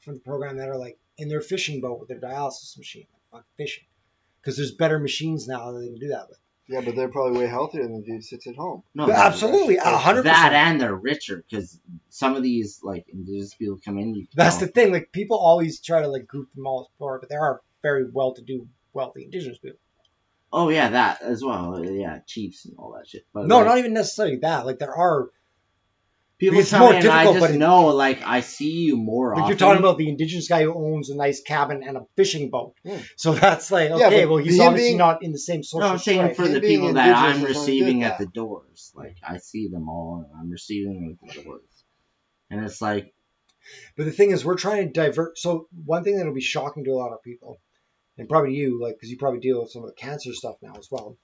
from the program that are like in their fishing boat with their dialysis machine, like fishing, because there's better machines now that they can do that with. Yeah, but they're probably way healthier than the dude sits at home. No, But absolutely, 100%. That and they're richer because some of these like indigenous people come in. You can That's tell- the thing. Like people always try to like group them all apart, but there are very well-to-do, wealthy indigenous people. Oh yeah, that as well. Yeah, chiefs and all that shit. But No, like, not even necessarily that. Like there are. people it's come more in and I difficult, just but it- know like I see you more Like often. you're talking about the indigenous guy who owns a nice cabin and a fishing boat. Yeah. So that's like, Yeah, okay, but well, he's him obviously being- not in the same social No, I'm saying stripe. for Him the being people that indigenous I'm is only receiving good at the that. doors. Like I see them all, and I'm receiving them at the doors. And it's like, But the thing is, we're trying to divert. So one thing that'll be shocking to a lot of people, and probably you, like, because you probably deal with some of the cancer stuff now as well,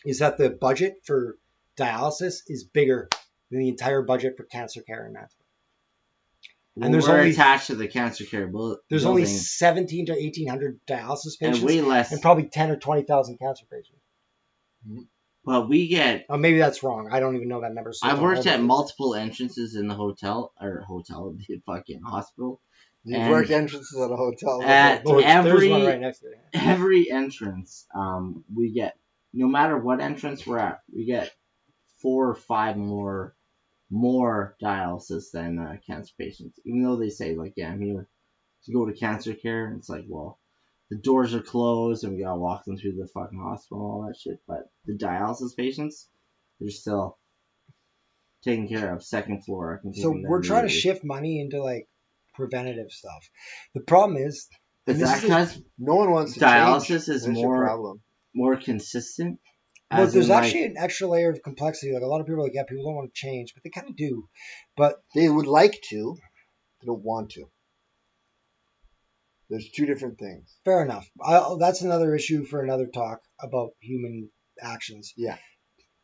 is that the budget for dialysis is bigger than the entire budget for cancer care in Manitoba. and there's we're only- attached to the cancer care There's only building, 17 to 1,800 dialysis and patients, way less. and probably 10 or 20,000 cancer patients. But we get. Oh, maybe that's wrong. I don't even know that number. So I've don't worked hold at me. multiple entrances in the the fucking hospital. You've And worked entrances at a hotel. at Oh, there's every- one right next to it. Every entrance, we get, no matter what entrance we're at, we get 4 or 5 more dialysis than cancer patients. Even though they say, like, yeah, I'm here to go to cancer care. It's like, well, the doors are closed and we gotta walk them through the fucking hospital and all that shit. But the dialysis patients, they're still taken care of. Second floor. I can take So them there we're trying to immediately. shift money into like preventative stuff. The problem is, Is and this that is because No one wants to dialysis change. is That's your more problem. consistent? well, As there's in, actually like, an extra layer of complexity. Like a lot of people are like, yeah, people don't want to change, but they kind of do. But They would like to, they don't want to. There's two different things. fair enough. That's another issue for another talk about human actions. Yeah.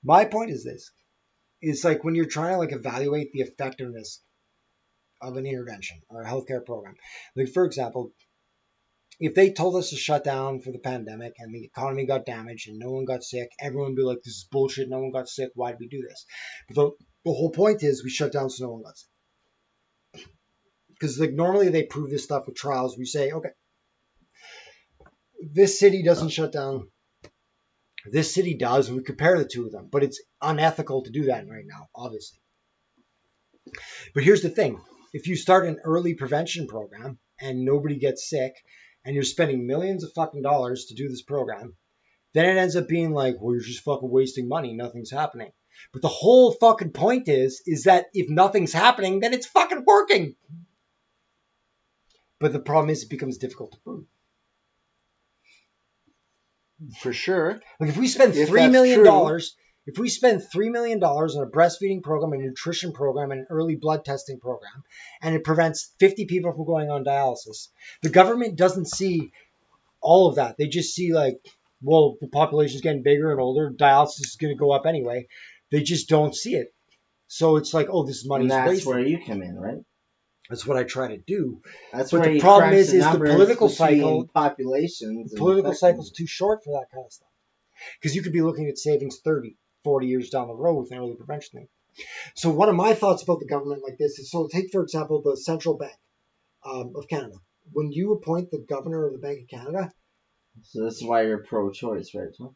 My point is this: it's like when you're trying to like evaluate the effectiveness of an intervention or a healthcare program. Like for example, if they told us to shut down for the pandemic and the economy got damaged and no one got sick, everyone would be like, this is bullshit. No one got sick. Why did we do this? But the whole point is we shut down so no one got sick. Because like normally they prove this stuff with trials. We say, okay, this city doesn't shut down. This city does. And we compare the two of them. But it's unethical to do that right now, obviously. But here's the thing. If you start an early prevention program and nobody gets sick and you're spending millions of fucking dollars to do this program, then it ends up being like, well, you're just fucking wasting money. Nothing's happening. But the whole fucking point is that if nothing's happening, then it's fucking working. But the problem is it becomes difficult to prove. For sure. Like if we spend If $3 that's million, true. if we spend $3 million on a breastfeeding program, a nutrition program, and an early blood testing program, and it prevents 50 people from going on dialysis, the government doesn't see all of that. They just see like, well, the population is getting bigger and older. Dialysis is going to go up anyway. They just don't see it. So it's like, oh, this money and is that's wasted. where you come in, right? That's what I try to do. That's But where the you problem crunch is the the numbers political between cycle. populations. The and political affecting- cycle is too short for that kind of stuff. Because you could be looking at savings 30, 40 years down the road with an early prevention thing. So one of my thoughts about the government like this is, so take, for example, the Central Bank of Canada. When you appoint the governor of the Bank of Canada, So this is why you're pro-choice, right, Tom?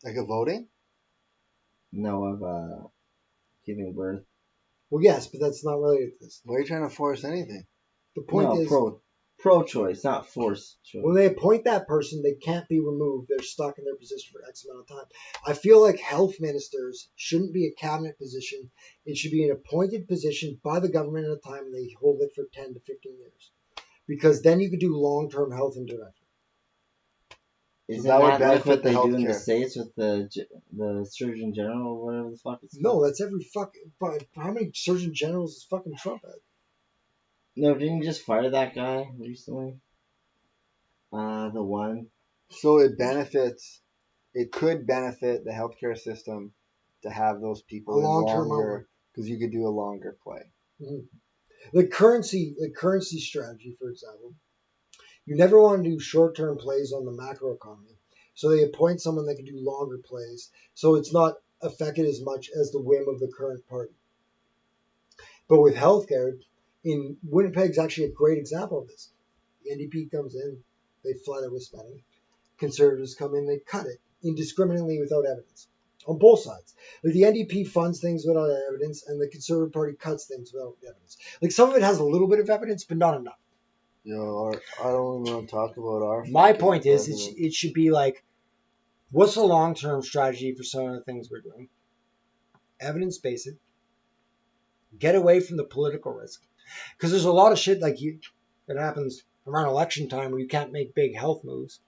Like a voting? No, of giving birth. well, yes, but that's not related to this. Why are you trying to force anything? The point No, is, pro-choice, not forced choice. when they appoint that person, they can't be removed. They're stuck in their position for X amount of time. I feel like health ministers shouldn't be a cabinet position. It should be an appointed position by the government at a time, and they hold it for 10 to 15 years. Because then you could do long-term health intervention. Isn't that would like benefit what the they do in the healthcare. States with the Surgeon General or whatever the fuck it's called? No, that's every fucking. How many Surgeon Generals is fucking Trump at? No, didn't you just fire that guy recently? The one. So it benefits, it could benefit the healthcare system to have those people A long-term longer, because you could do a longer play. The currency strategy, for example. You never want to do short-term plays on the macroeconomy. So they appoint someone that can do longer plays. So it's not affected as much as the whim of the current party. But with healthcare, in Winnipeg's actually a great example of this. The NDP comes in, they flood it with spending. Conservatives come in, they cut it indiscriminately without evidence. On both sides. Like the NDP funds things without evidence, and the Conservative Party cuts things without evidence. Like some of it has a little bit of evidence, but not enough. I don't even want to talk about our. My fucking point is, president. it should be like, what's the long-term strategy for some of the things we're doing? Evidence-based. Get away from the political risk. Because there's a lot of shit like that happens around election time where you can't make big health moves.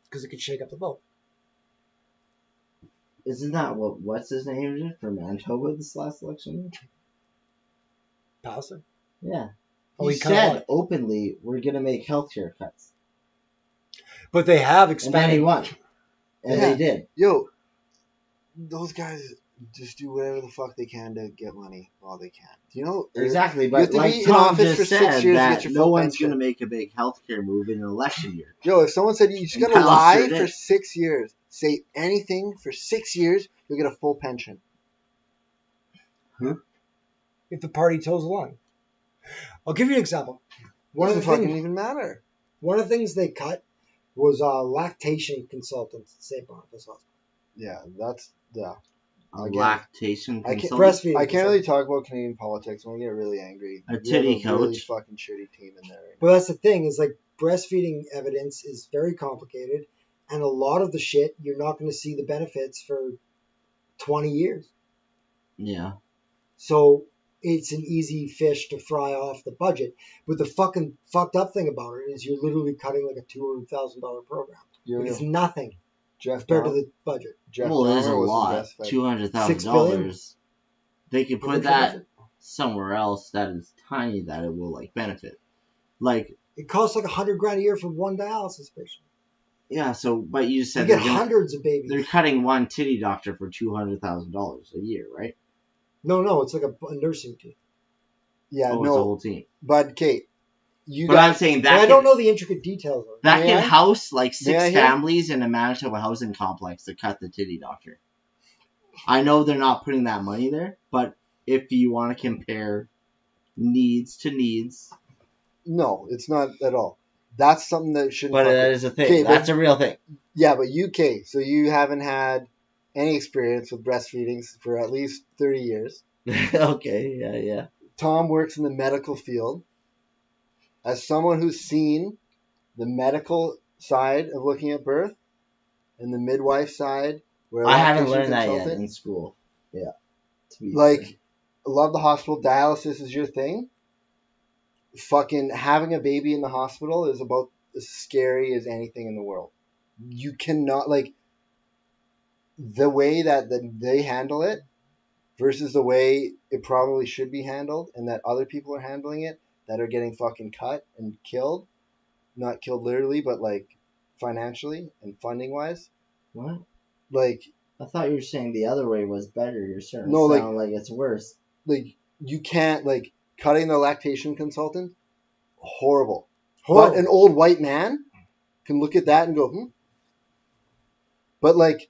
Because it could shake up the vote. Isn't that what's his name did for Manitoba this last election? Palliser? Yeah. Oh, He he kinda said won. openly, we're going to make healthcare cuts. But they have And then expanded. he won. And Yeah. they did. Yo, those guys just do whatever the fuck they can to get money while they can. Do you know? Exactly, you have but to like be in Tom office just for 6 said, years to get that your no full one's pension. going to make a big healthcare move in an election year. Yo, if someone said you just And gotta Palliser lie did. for 6 years, say anything for 6 years, you'll get a full pension. If the party toes the line. I'll give you an example. One of Doesn't the fucking things, even matter. one of the things they cut was lactation consultants at St. Boniface Hospital. Yeah, that's yeah. A Again, lactation I can't consultant. Breastfeeding. I can't really talk about Canadian politics. I'm gonna get really angry. A We have titty a really coach. fucking shitty team in there. Right But that's the thing is like breastfeeding evidence is very complicated, and a lot of the shit you're not going to see the benefits for 20 years. Yeah. So it's an easy fish to fry off the budget. But the fucking fucked up thing about it is you're literally cutting like a $200,000 program. now. Like, it's nothing Jeff compared to Dahmer, the budget. Jeff Well, it is a Dahmer was lot. investigated. $200,000. They could put Provincial that budget. somewhere else that is tiny that it will like benefit. Like, It costs like $100,000 a year for one dialysis patient. yeah. So, but you You said get hundreds of babies. they're cutting one titty doctor for $200,000 a year, right? No, it's like a nursing team. Yeah, Oh, it's the no, whole team. but Kate, you But got I'm saying But that I don't know the intricate details of it. that May can I? house like May I 6 hear? families in a Manitoba housing complex to cut the titty doctor. I know they're not putting that money there, but if you want to compare needs to needs, no, it's not at all. That's something that shouldn't. but fuck that with- is a thing. Okay, That's but- a real thing. Yeah, but UK, so you haven't had any experience with breastfeeding for at least 30 years. Okay, yeah. Tom works in the medical field. As someone who's seen the medical side of looking at birth and the midwife side, where I haven't lactation learned that yet consultant, in school. Yeah. To be like, fair. I love the hospital. Dialysis is your thing. Fucking having a baby in the hospital is about as scary as anything in the world. You cannot, like, the way that they handle it versus the way it probably should be handled and that other people are handling it that are getting fucking cut and killed. Not killed literally, but like financially and funding wise. What? Like, I thought you were saying the other way was better. You're starting No, to like- sound like it's worse. like you can't, like, cutting the lactation consultant, horrible. Horrible. But an old white man can look at that and go, But like,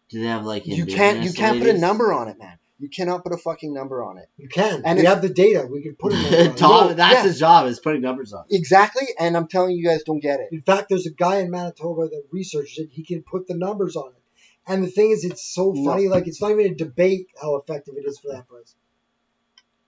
Do they have like you can't indigenous put a ladies? number on it, man. You cannot put a fucking number on it. You can. And we it's- have the data. We can put it in. Tom, No, that's yeah. his job, is putting numbers on. Exactly, and I'm telling you guys don't get it. In fact, there's a guy in Manitoba that researches it. He can put the numbers on it. And the thing is, it's so No. funny. Like, it's not even a debate how effective it is for that price.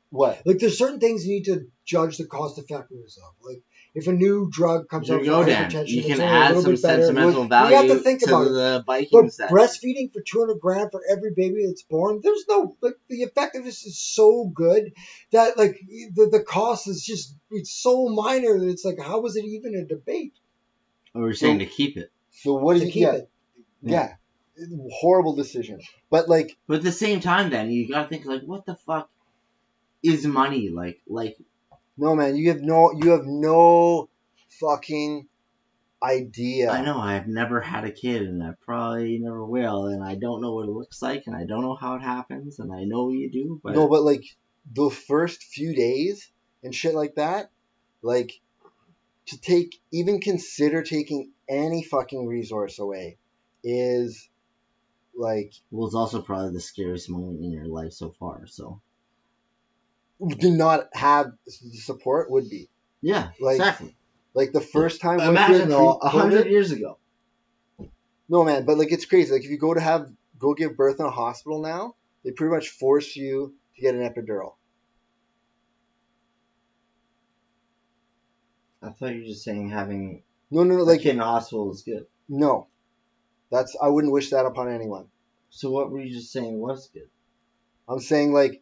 What? Like, there's certain things you need to judge the cost effectiveness of. Like, if a new drug comes There out you for go, Dan. hypertension, You it's can only a add little some bit better. sentimental We value have to think about it. the But Vikings. then. breastfeeding for $200,000 for every baby that's born, there's no, like, the effectiveness is so good that, like, the cost is just, it's so minor that it's like, how is it even a debate Or we're saying to keep it. So what do to you keep get? it? Yeah. Horrible decision. But like, But at the same time, then you gotta think like, what the fuck is money like? Like, no, man, you have no fucking idea. I know I've never had a kid, and I probably never will, and I don't know what it looks like, and I don't know how it happens, and I know you do, but No, but like the first few days and shit like that, like to even consider taking any fucking resource away is like well, it's also probably the scariest moment in your life so far. So do not have support would be yeah, Like, exactly. like the first time. Imagine though, pre-COVID 100 years ago. No, man, but like it's crazy. Like if you go give birth in a hospital now, they pretty much force you to get an epidural. I thought you were just saying having No, a like kid in the hospital is good. no, I wouldn't wish that upon anyone. So what were you just saying was good? I'm saying like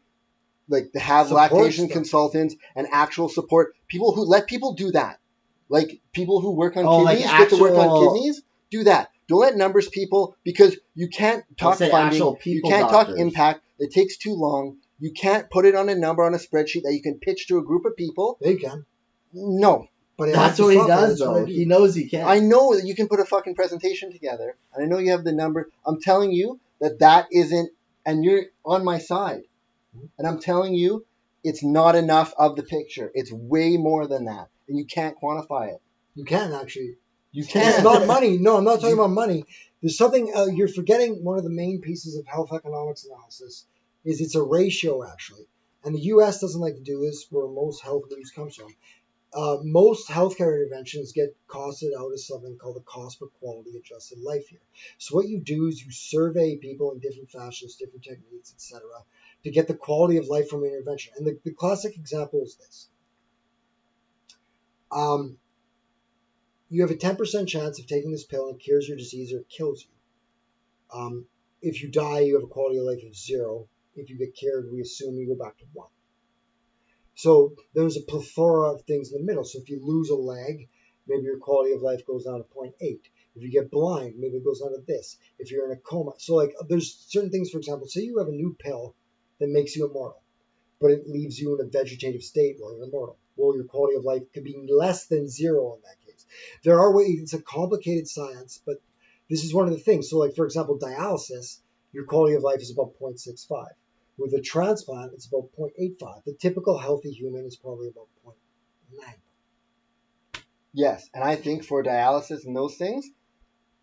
to have Support lactation stuff. consultants and actual support people who let people do that. Like people who work on Oh, like kidneys get to work on actual- kidneys. Do that. Don't let numbers people because you can't talk say funding. actual You people can't doctors. talk impact. It takes too long. You can't put it on a number on a spreadsheet that you can pitch to a group of people. They can. No. But it That's has to what he suffer. does, That's what though. I do. He knows he can. I know that you can put a fucking presentation together, and I know you have the number. I'm telling you that isn't, and you're on my side. And I'm telling you, it's not enough of the picture. It's way more than that, and you can't quantify it. You can, actually. You And can't. it's not money. No, I'm not talking about money. There's something, you're forgetting one of the main pieces of health economics analysis is it's a ratio, actually. And the U.S. doesn't like to do this, where most health news comes from. Most healthcare interventions get costed out as something called the cost per quality adjusted life year. So what you do is you survey people in different fashions, different techniques, etc., to get the quality of life from an intervention. And the classic example is this. You have a 10% chance of taking this pill and it cures your disease or it kills you. If you die, you have a quality of life of 0. If you get cured, we assume you go back to 1. So there's a plethora of things in the middle. So if you lose a leg, maybe your quality of life goes down to 0.8. If you get blind, maybe it goes down to this. If you're in a coma. So like there's certain things, for example, say you have a new pill that makes you immortal, but it leaves you in a vegetative state while you're immortal. Well, your quality of life could be less than 0 in that case. There are ways, it's a complicated science, but this is one of the things. So like, for example, dialysis, your quality of life is about 0.65. With a transplant, it's about 0.85. The typical healthy human is probably about 0.9. Yes, and I think for dialysis and those things,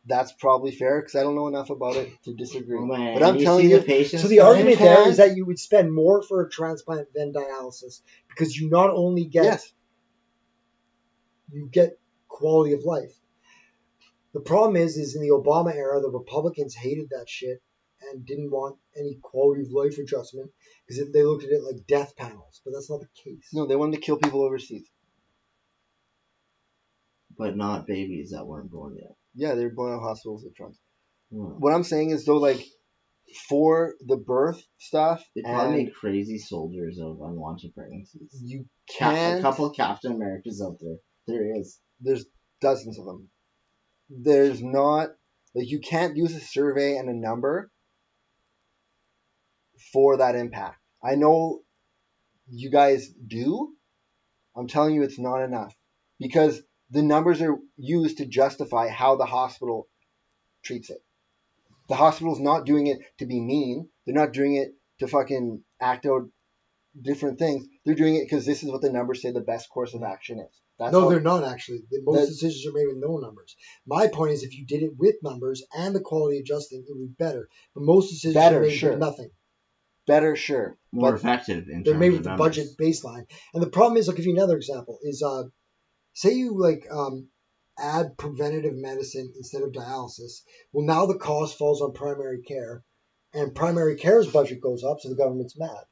that's probably fair because I don't know enough about it to disagree. Man, but I'm you telling see you, the patients so the come in? argument there is that you would spend more for a transplant than dialysis because you not only get yes, you get quality of life. The problem is in the Obama era, the Republicans hated that shit and didn't want any quality of life adjustment because they looked at it like death panels, but that's not the case. no, they wanted to kill people overseas. But not babies that weren't born yet. Yeah, they were born in hospitals with drugs. Hmm. What I'm saying is though, like for the birth stuff, They probably and make crazy soldiers of unwanted pregnancies. you A can't. couple Captain Americas out there. There is. There's dozens of them. There's not like you can't use a survey and a number for that impact. I know you guys do. I'm telling you, it's not enough because the numbers are used to justify how the hospital treats it. The hospital's not doing it to be mean. They're not doing it to fucking act out different things. They're doing it because this is what the numbers say the best course of action is. They're not actually. Most decisions are made with no numbers. My point is, if you did it with numbers and the quality adjusting, it would be better. But most decisions are made with nothing. Better, sure. More effective in They're terms made of with the numbers. budget baseline. And the problem is, I'll give you another example, is say you add preventative medicine instead of dialysis. Well, now the cost falls on primary care, and primary care's budget goes up, so the government's mad.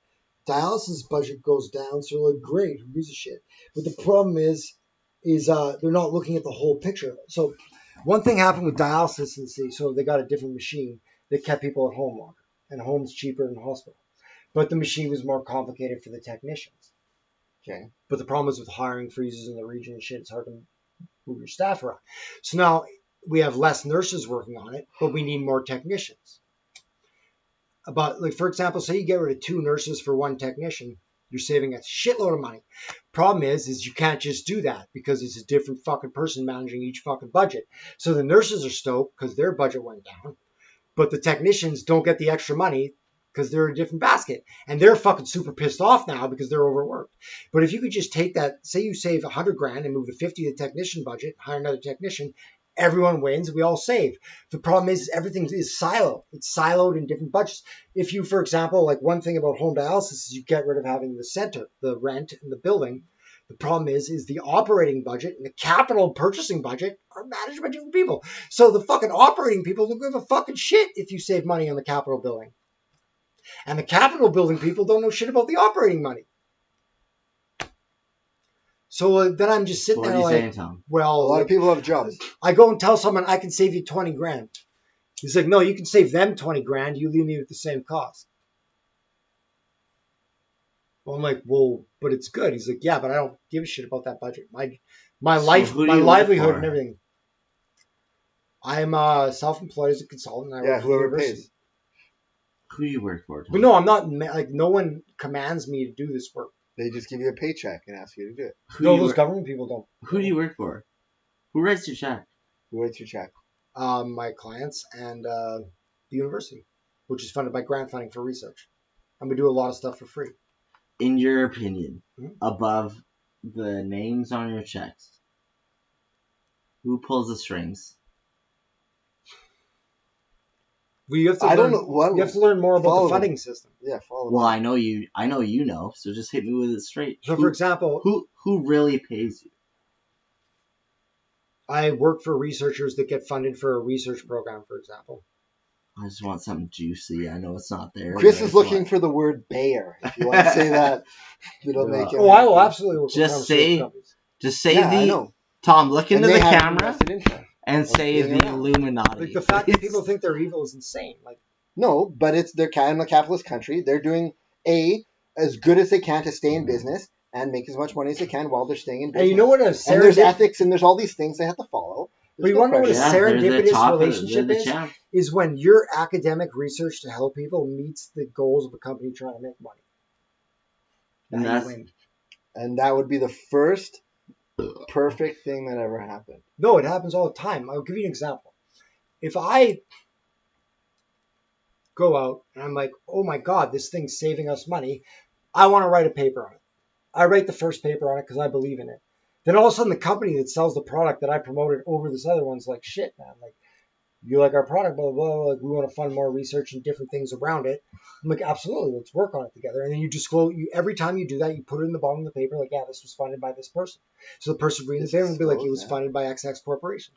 Dialysis budget goes down, so they're like, great, who gives a shit? But the problem is they're not looking at the whole picture. So one thing happened with dialysis, so they got a different machine that kept people at home longer, and home's cheaper than hospital. But the machine was more complicated for the technicians. Okay. But the problem is with hiring freezes in the region and shit, it's hard to move your staff around. So now we have less nurses working on it, but we need more technicians. About, like, for example, say you get rid of 2 nurses for 1 technician, you're saving a shitload of money. Problem is you can't just do that because it's a different fucking person managing each fucking budget. So the nurses are stoked because their budget went down, but the technicians don't get the extra money because they're a different basket. And they're fucking super pissed off now because they're overworked. But if you could just take that, say you save $100,000 and move the 50 to the technician budget, hire another technician, everyone wins, we all save. The problem is everything is siloed. It's siloed in different budgets. If you, for example, like one thing about home dialysis is you get rid of having the center, the rent and the building. The problem is the operating budget and the capital purchasing budget are managed by different people. So the fucking operating people don't give a fucking shit if you save money on the capital building. And the capital building people don't know shit about the operating money. So then I'm just sitting there like, well, a lot of people have jobs. I go and tell someone I can save you $20,000. He's like, no, you can save them $20,000. You leave me with the same cost. Well, I'm like, well, but it's good. He's like, yeah, but I don't give a shit about that budget. My life, my livelihood, and everything. I'm self-employed as a consultant. I work for whoever university. pays. Who do you work for, Tom? But no, I'm not. Like, no one commands me to do this work. They just give you a paycheck and ask you to do it. No, those government people don't. Who do you work for? Who writes your check? Who writes your check? My clients and the university, which is funded by grant funding for research. And we do a lot of stuff for free. In your opinion, above the names on your checks, who pulls the strings? Well, you have to I don't learn, know what. You have to learn more about follow the funding system. Yeah, follow. Well, them. I know you know. So just hit me with it straight. So, for example, who really pays you? I work for researchers that get funded for a research program, for example. I just want something juicy. I know it's not there. Chris is looking for the word Bayer. If you want to say that, it'll make it. Oh, I will absolutely work Just with say- companies. Just say Yeah, I the know. Tom. Look And into they the have camera invested interest. and say being the around. Illuminati. Like the fact that people think they're evil is insane. Like, No, but they're kind of a capitalist country. They're doing as good as they can to stay in business and make as much money as they can while they're staying in business. and you know what a And there's serendip- ethics and there's all these things they have to follow. But you want to know what a question. they're the serendipitous top of the- relationship they're the is? champ. Is when your academic research to help people meets the goals of a company trying to make money. And Now that's- you win. And that would be the first perfect thing that ever happened. No, it happens all the time. I'll give you an example. If I go out and I'm like, oh my God, this thing's saving us money, I want to write a paper on it. I write the first paper on it because I believe in it. Then all of a sudden the company that sells the product that I promoted over this other one's like, shit, man, like, you like our product, blah, blah, blah, like, we want to fund more research and different things around it. I'm like, absolutely, let's work on it together. And then you disclose, every time you do that, you put it in the bottom of the paper, like, yeah, this was funded by this person. So the person reading the paper will be like, it was funded by XX Corporation.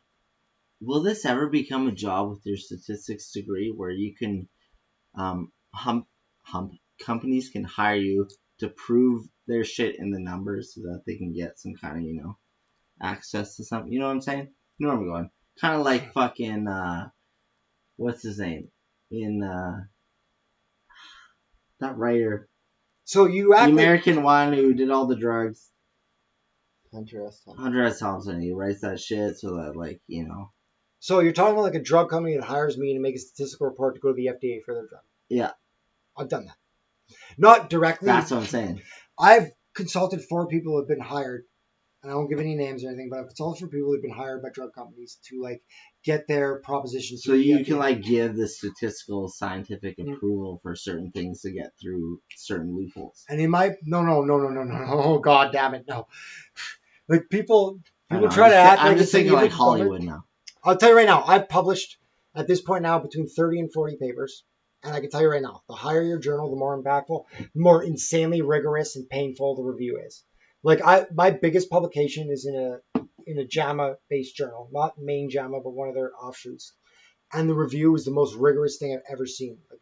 Will this ever become a job with your statistics degree where you can, companies can hire you to prove their shit in the numbers so that they can get some kind of, access to something? You know what I'm saying? You know where I'm going? Kind of like fucking, what's his name? In, that writer. So you The act like, American one who did all the drugs. Hunter S. Thompson. Hunter S. Thompson. He writes that shit so that, like, so you're talking about like a drug company that hires me to make a statistical report to go to the FDA for their drug. Yeah. I've done that. Not directly. That's what I'm saying. I've consulted 4 people who have been hired, and I won't give any names or anything, but I've consulted for people who have been hired by drug companies to like get their propositions. So you can like give the statistical scientific approval for certain things to get through certain loopholes. And in my no, oh god damn it, no. Like people I'm try to act like I'm just it's an thinking like evil government. Hollywood now. I'll tell you right now, I've published at this point now between 30 and 40 papers. And I can tell you right now, the higher your journal, the more impactful, the more insanely rigorous and painful the review is. Like my biggest publication is in a JAMA-based journal, not main JAMA, but one of their offshoots. And the review is the most rigorous thing I've ever seen. Like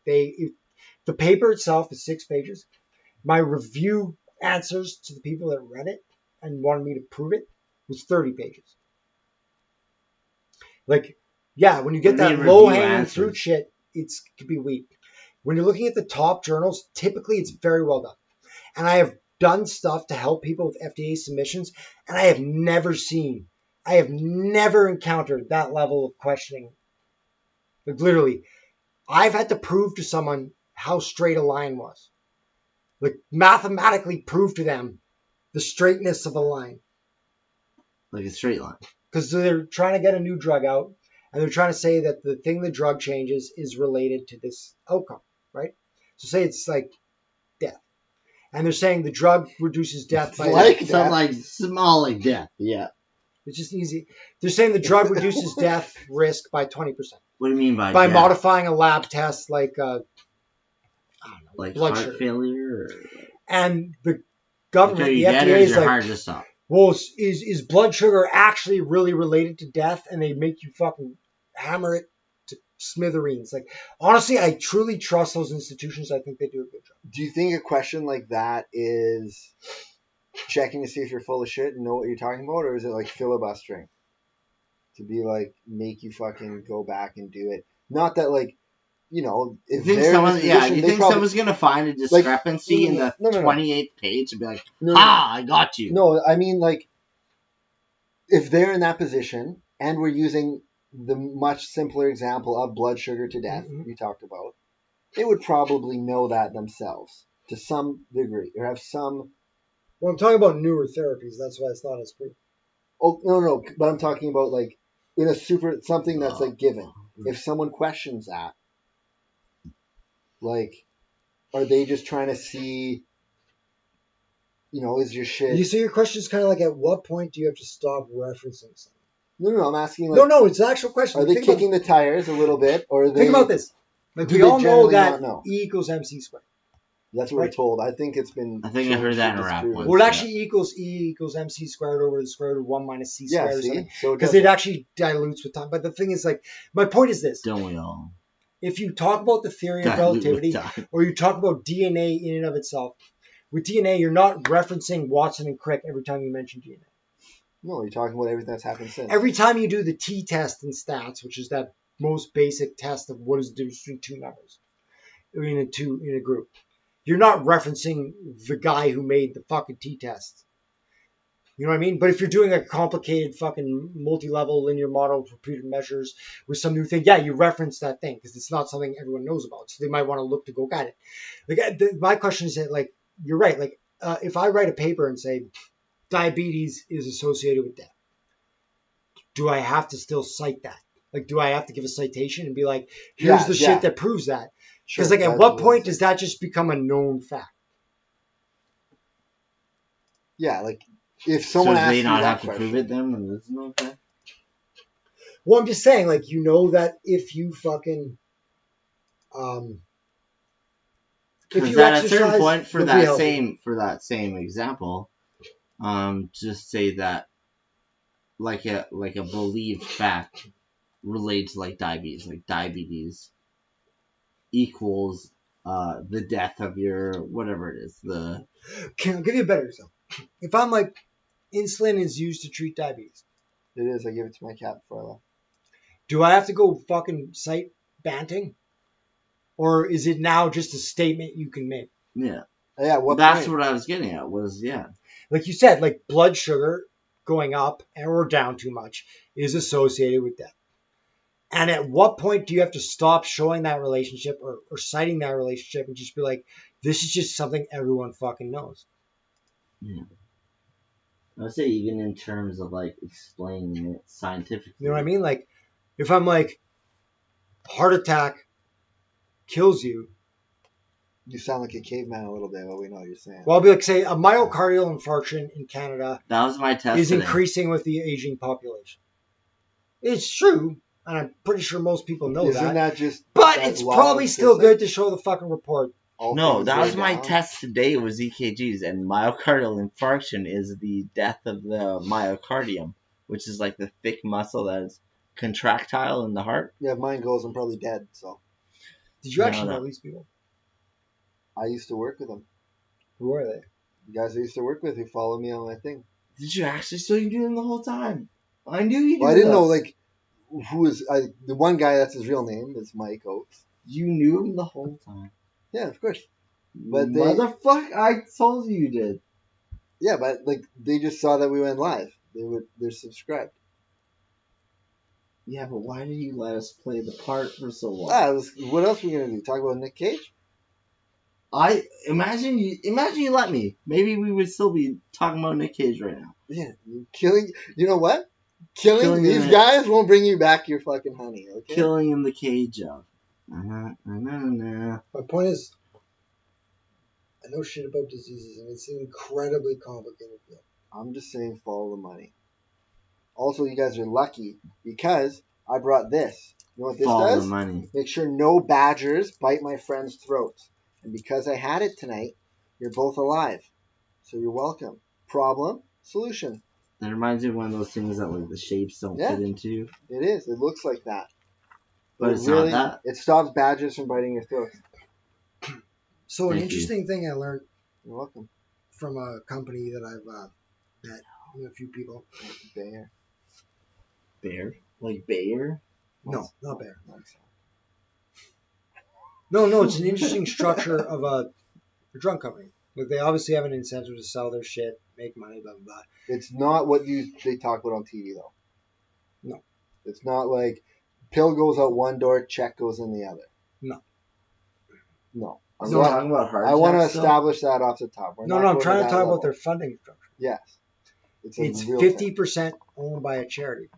the paper itself is 6 pages. My review answers to the people that read it and wanted me to prove it was 30 pages. Like, yeah, when you get that low-hanging fruit shit, it could be weak. When you're looking at the top journals, typically it's very well done. And I have done stuff to help people with FDA submissions, and I have never encountered that level of questioning. Like literally, I've had to prove to someone how straight a line was. Like mathematically prove to them the straightness of a line. Like a straight line. Because they're trying to get a new drug out, and they're trying to say that the thing the drug changes is related to this outcome, right? So say it's like death. And they're saying the drug reduces death by... Something like small like death, yeah. It's just easy. They're saying the drug reduces death risk by 20%. What do you mean by By death? modifying a lab test like, I don't know, like blood heart sugar. failure? Or... And the government, you the get FDA it, or is is your like, heart just stop? well, is blood sugar actually really related to death? And they make you fucking hammer it to smithereens. Like, honestly, I truly trust those institutions. I think they do a good job. Do you think a question like that is checking to see if you're full of shit and know what you're talking about, or is it like filibustering? To be like, make you fucking go back and do it. Not that like, if you think someone's gonna find a discrepancy in the 28th page and be like, I got you. No, I mean like, if they're in that position and we're using the much simpler example of blood sugar to death we talked about, they would probably know that themselves to some degree or have some. Well, I'm talking about newer therapies. That's why it's not as proof. Oh no, but I'm talking about like in something that's like given. If someone questions that, like, are they just trying to see, is your shit? You see, your question is kind of like, at what point do you have to stop referencing something? No, I'm asking like. No, it's an actual question. Are they kicking the tires a little bit, or are they? Think about this. Like Do we they all know generally that not know? E equals MC squared. That's what we're Right. told. I think it's been. I think I heard changed that or in a rap disproven. once. Well, it actually equals E equals MC squared over the square root of 1 minus C Yeah, squared or see, something. so it Because does it actually dilutes with time. But the thing is, like, my point is this: Don't we all? if you talk about the theory of Dilute with relativity, time. or you talk about DNA in and of itself, with DNA, you're not referencing Watson and Crick every time you mention DNA. No, you're talking about everything that's happened since. Every time you do the t-test in stats, which is that most basic test of what is the difference between two numbers in a group, you're not referencing the guy who made the fucking t-test. You know what I mean? But if you're doing a complicated fucking multi-level linear model with repeated measures with some new thing, yeah, you reference that thing because it's not something everyone knows about. So they might want to look to go get it. Like, my question is that, like, you're right. Like, if I write a paper and say diabetes is associated with death, do I have to still cite that? Like, do I have to give a citation and be like, here's the shit that proves that? Because, like, at what point does that just become a known fact? Yeah, like, if someone so asks they you not that have to question, prove it then when it's no fact? Well, I'm just saying, like, you know that if you fucking, if Because you at a certain exercise, point, for you'll be that healthy. same example, just say that like a believed fact relates to like diabetes. Like diabetes equals the death of your whatever it is. Okay, I'll give you a better example. If I'm like, insulin is used to treat diabetes, it is. I give it to my cat before I left. do I have to go fucking cite Banting? Or is it now just a statement you can make? Yeah. Yeah, what That's point? what I was getting at. Was Like you said, like blood sugar going up or down too much is associated with death. And at what point do you have to stop showing that relationship or citing that relationship and just be like, this is just something everyone fucking knows? Yeah. I would say even in terms of like explaining it scientifically. You know what I mean? Like, if I'm like, heart attack kills you. You sound like a caveman a little bit, but we know what you're saying. Well, I'll be like, say, a myocardial infarction in Canada That was my test is today. increasing with the aging population. It's true, and I'm pretty sure most people know Isn't that just? But that it's law probably of still physics? good to show the fucking report. All No, things that was way my down? test today. Was EKGs, and myocardial infarction is the death of the myocardium, which is like the thick muscle that is contractile in the heart. Yeah, if mine goes, I'm probably dead. So Did you No, actually no. know these people? I used to work with them. Who are they? The guys I used to work with who follow me on my thing. Did you actually? So you knew them the whole time? I knew you. Well, I didn't know like who is the one guy. That's his real name is Mike Oates. You knew him the whole time. Yeah, of course. But they, Motherfucker, I told you did. yeah, but like they just saw that we went live. They're subscribed. Yeah, but why did you let us play the part for so long? What else are we gonna do? Talk about Nick Cage? I imagine you let me. Maybe we would still be talking about Nick Cage right now. Yeah, killing. You know what? Killing these him guys won't bring you back your fucking honey. Okay. Killing in the cage of. My point is, I know shit about diseases, and it's an incredibly complicated field. I'm just saying, follow the money. Also, you guys are lucky because I brought this. You know what this Follow does? the money. Make sure no badgers bite my friends' throats. And because I had it tonight, you're both alive. So you're welcome. Problem, solution. That reminds me of one of those things that like the shapes don't fit into. It is. It looks like that. But it's not that. It stops badgers from biting your throat. So an Thank interesting thing I learned You're welcome. from a company that I've met with a few people. Bear. Bear? Like Bayer? No, not Bear. No, it's an interesting structure of a drug company. Like they obviously have an incentive to sell their shit, make money, blah blah blah. It's not what they talk about on TV though. No. It's not like pill goes out one door, check goes in the other. No. No. So we're talking about heart I want to attacks still? establish that off the top. No, I'm trying to talk about their funding structure. Yes. It's 50% owned by a charity.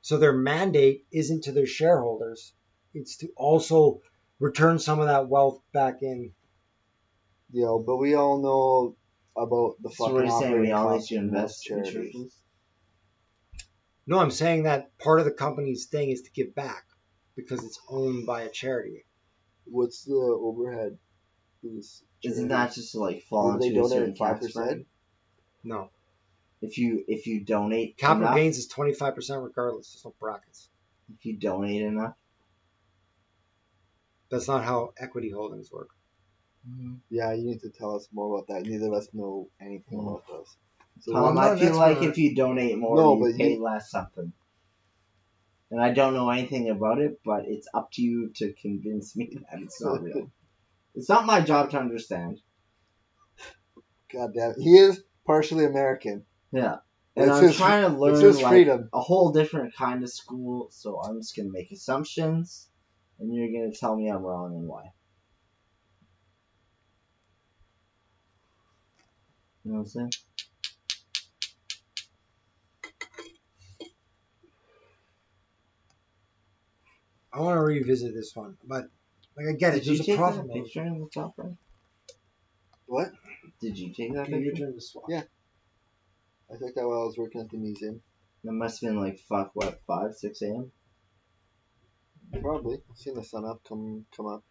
So their mandate isn't to their shareholders. It's to also return some of that wealth back in. But we all know about the So fucking what are you saying? operating We all need costs to of most invest in charities. churches? No, I'm saying that part of the company's thing is to give back because it's owned by a charity. What's the overhead for this Isn't charity? that just to like fall They into a donated certain tax 5%? bracket? No. If you donate Capital enough, gains is 25% regardless. There's no brackets. if you donate enough. That's not how equity holdings work. Yeah, you need to tell us more about that. Neither of us know anything about this. So I'm not I an feel like expert. if you donate more, No, you but pay you- less something. And I don't know anything about it, but it's up to you to convince me that it's not real. It's not my job to understand. God damn it. He is partially American. Yeah. And It's I'm his- trying to it's learn his like freedom. a whole different kind of school, so I'm just gonna make assumptions, and you're gonna tell me I'm wrong and why. You know what I'm saying? I want to revisit this one, but like I get it. Did you There's a take profit that motive. picture in the top right? What? Did you take that Okay, your picture? turn to swap. Yeah. I took that while I was working at the museum. That must have been like 5, 6 a.m. Probably. I've seen the sun come up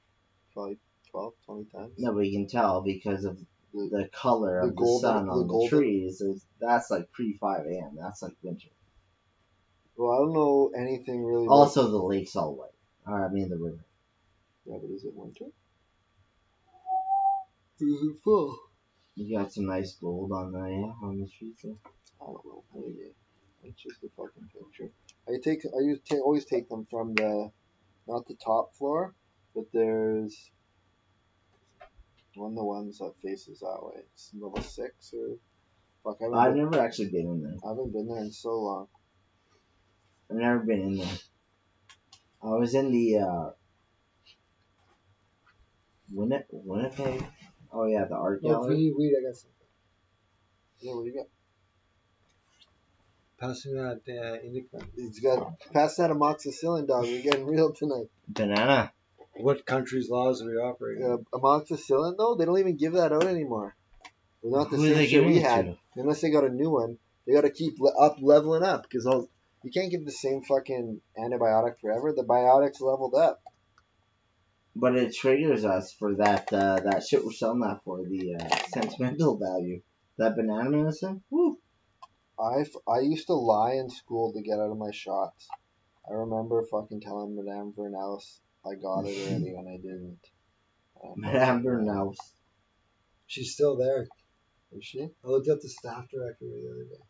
probably 12, 20 times. No, but you can tell because of the color the of the golden- sun the on the golden- trees. That's like pre 5 a.m. That's like winter. Well, I don't know anything really. Also, the lake's all white. I mean, the river. Yeah, but is it winter? Is it fall? You got some nice gold on the trees there. I don't know. Maybe. It's just a fucking picture. I always take them from not the top floor, but there's one of the ones that faces that way. It's level 6 or fuck. I've never actually been in there. I haven't been there in so long. I've never been in there. I was in the Winnipeg. Oh yeah, the art No, if we gallery. need weed, I got some. Yeah, what do you got? Passing that indica. He's got pass that amoxicillin, dog. We're getting real tonight. Banana. What country's laws are we operating? Amoxicillin though, they don't even give that out anymore. Well, not the Who are same they shit giving we it had. to? Unless they got a new one, they got to keep leveling up because you can't give the same fucking antibiotic forever. The biotics leveled up. But it triggers us for that shit we're selling that for, the sentimental value. That banana medicine? Woo! I used to lie in school to get out of my shots. I remember fucking telling Madame Vernaus I got it already when I didn't. Madame Bernaus. She's still there. Is she? I looked up the staff directory the other day.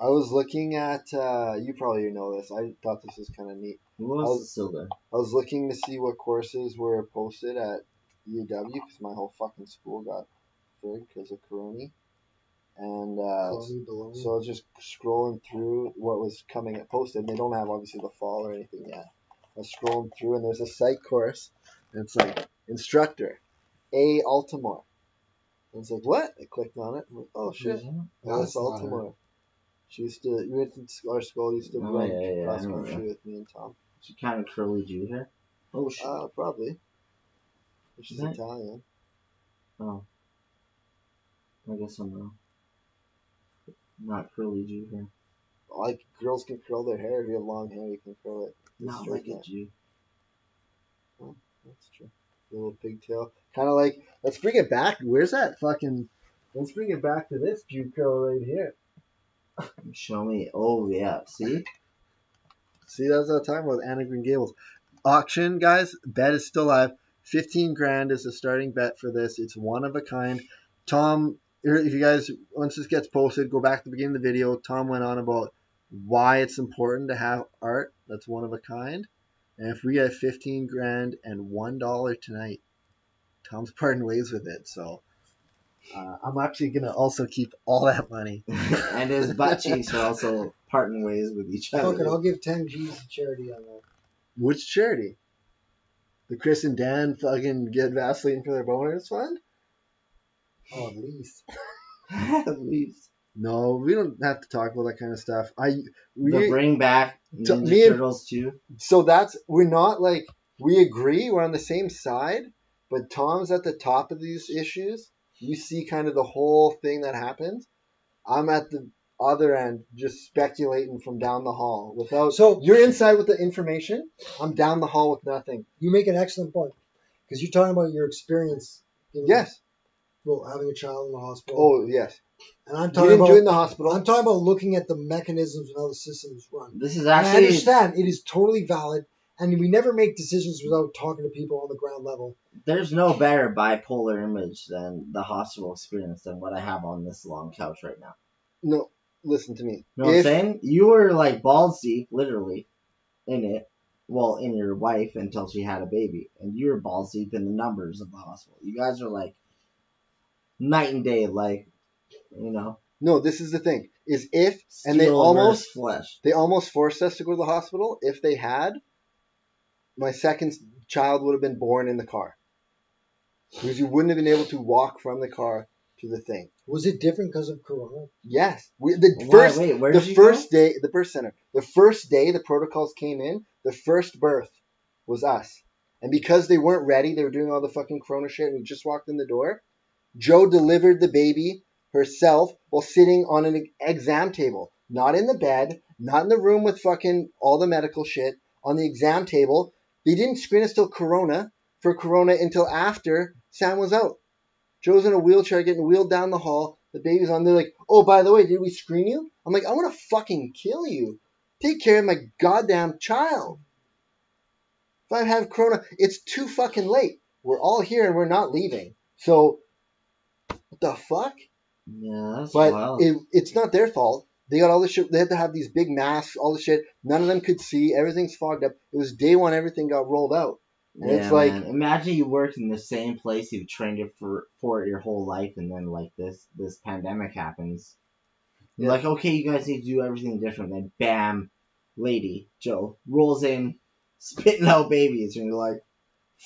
I was looking at. You probably know this. I thought this was kind of neat. Who else is still there? I was looking to see what courses were posted at UW because my whole fucking school got frigged because of Corona. And so I was just scrolling through what was coming posted. They don't have obviously the fall or anything yet. I was scrolling through and there's a psych course. And it's like instructor A. Altamore. And it's like what? I clicked on it. I'm like, oh shit, Alice That's not her. Altamore. She used to. You went to our school. Used to Oh, run yeah, cross I know country that. with me and Tom. She kind of curly Jew hair. Oh shit. Probably. She's Right. Italian. Oh. I guess I'm wrong. Not curly Jew hair. Like girls can curl their hair. If you have long hair, you can curl it. Not straight like a up. Jew. That's true. A little pigtail. Kind of like. Let's bring it back. Where's that fucking? Let's bring it back to this pube curl right here. Show me. Oh yeah. See? See, that's what I'm talking about. Anna Green Gables. Auction, guys. Bet is still live. 15 grand is the starting bet for this. It's one of a kind. Tom, if you guys, once this gets posted, go back to the beginning of the video. Tom went on about why it's important to have art that's one of a kind. And if we get 15 grand and $1 tonight, Tom's parting ways with it. So I'm actually going to also keep all that money. And his butt cheeks are also parting ways with each Fuck it, other. I'll give 10 G's to charity on that. Which charity? The Chris and Dan fucking get Vaseline for their boners fund? Oh, at least. At least. No, we don't have to talk about that kind of stuff. The bring back Ninja me and- Turtles too. So we're not like, we agree, we're on the same side, but Tom's at the top of these issues. You see kind of the whole thing that happens. I'm at the other end, just speculating from down the hall. So- you're inside with the information. I'm down the hall with nothing. You make an excellent point. Because you're talking about your experience. Yes. Well, having a child in the hospital. Oh, yes. And I'm You talking didn't about do it in the hospital. I'm talking about looking at the mechanisms and how the systems run. This is And I actually understand it is totally valid, and we never make decisions without talking to people on the ground level. there's no better bipolar image than the hospital experience than what I have on this long couch right now. No, listen to me. You know what I'm saying? You were like balls deep, literally, in it. Well, in your wife until she had a baby, and you were balls deep in the numbers of the hospital. You guys are like night and day, like, you know. No, this is the thing. Is if and Steel versus flesh. they almost forced us to go to the hospital. If they had, my second child would have been born in the car. Because you wouldn't have been able to walk from the car to the thing. Was it different because of Corona? Yes. Wait, where did you first go? day, the birth center. The first day the protocols came in, the first birth was us. And because they weren't ready, they were doing all the fucking Corona shit, and we just walked in the door. Joe delivered the baby herself while sitting on an exam table. Not in the bed, not in the room with fucking all the medical shit, on the exam table. They didn't screen us for Corona until after Sam was out. Joe's in a wheelchair getting wheeled down the hall. The baby's on. They're like, oh, by the way, did we screen you? I'm like, I want to fucking kill you. Take care of my goddamn child. If I have Corona, it's too fucking late. We're all here and we're not leaving. So, what the fuck? Yeah, that's But wild. it's not their fault. They got all this shit. They had to have these big masks, all the shit. None of them could see. Everything's fogged up. It was day one. Everything got rolled out. And Yeah, it's like, man. Imagine you worked in the same place you've trained it for your whole life, and then like this pandemic happens. You're Yeah. like, okay, you guys need to do everything different. Then bam, lady Joe rolls in, spitting out babies, and you're like,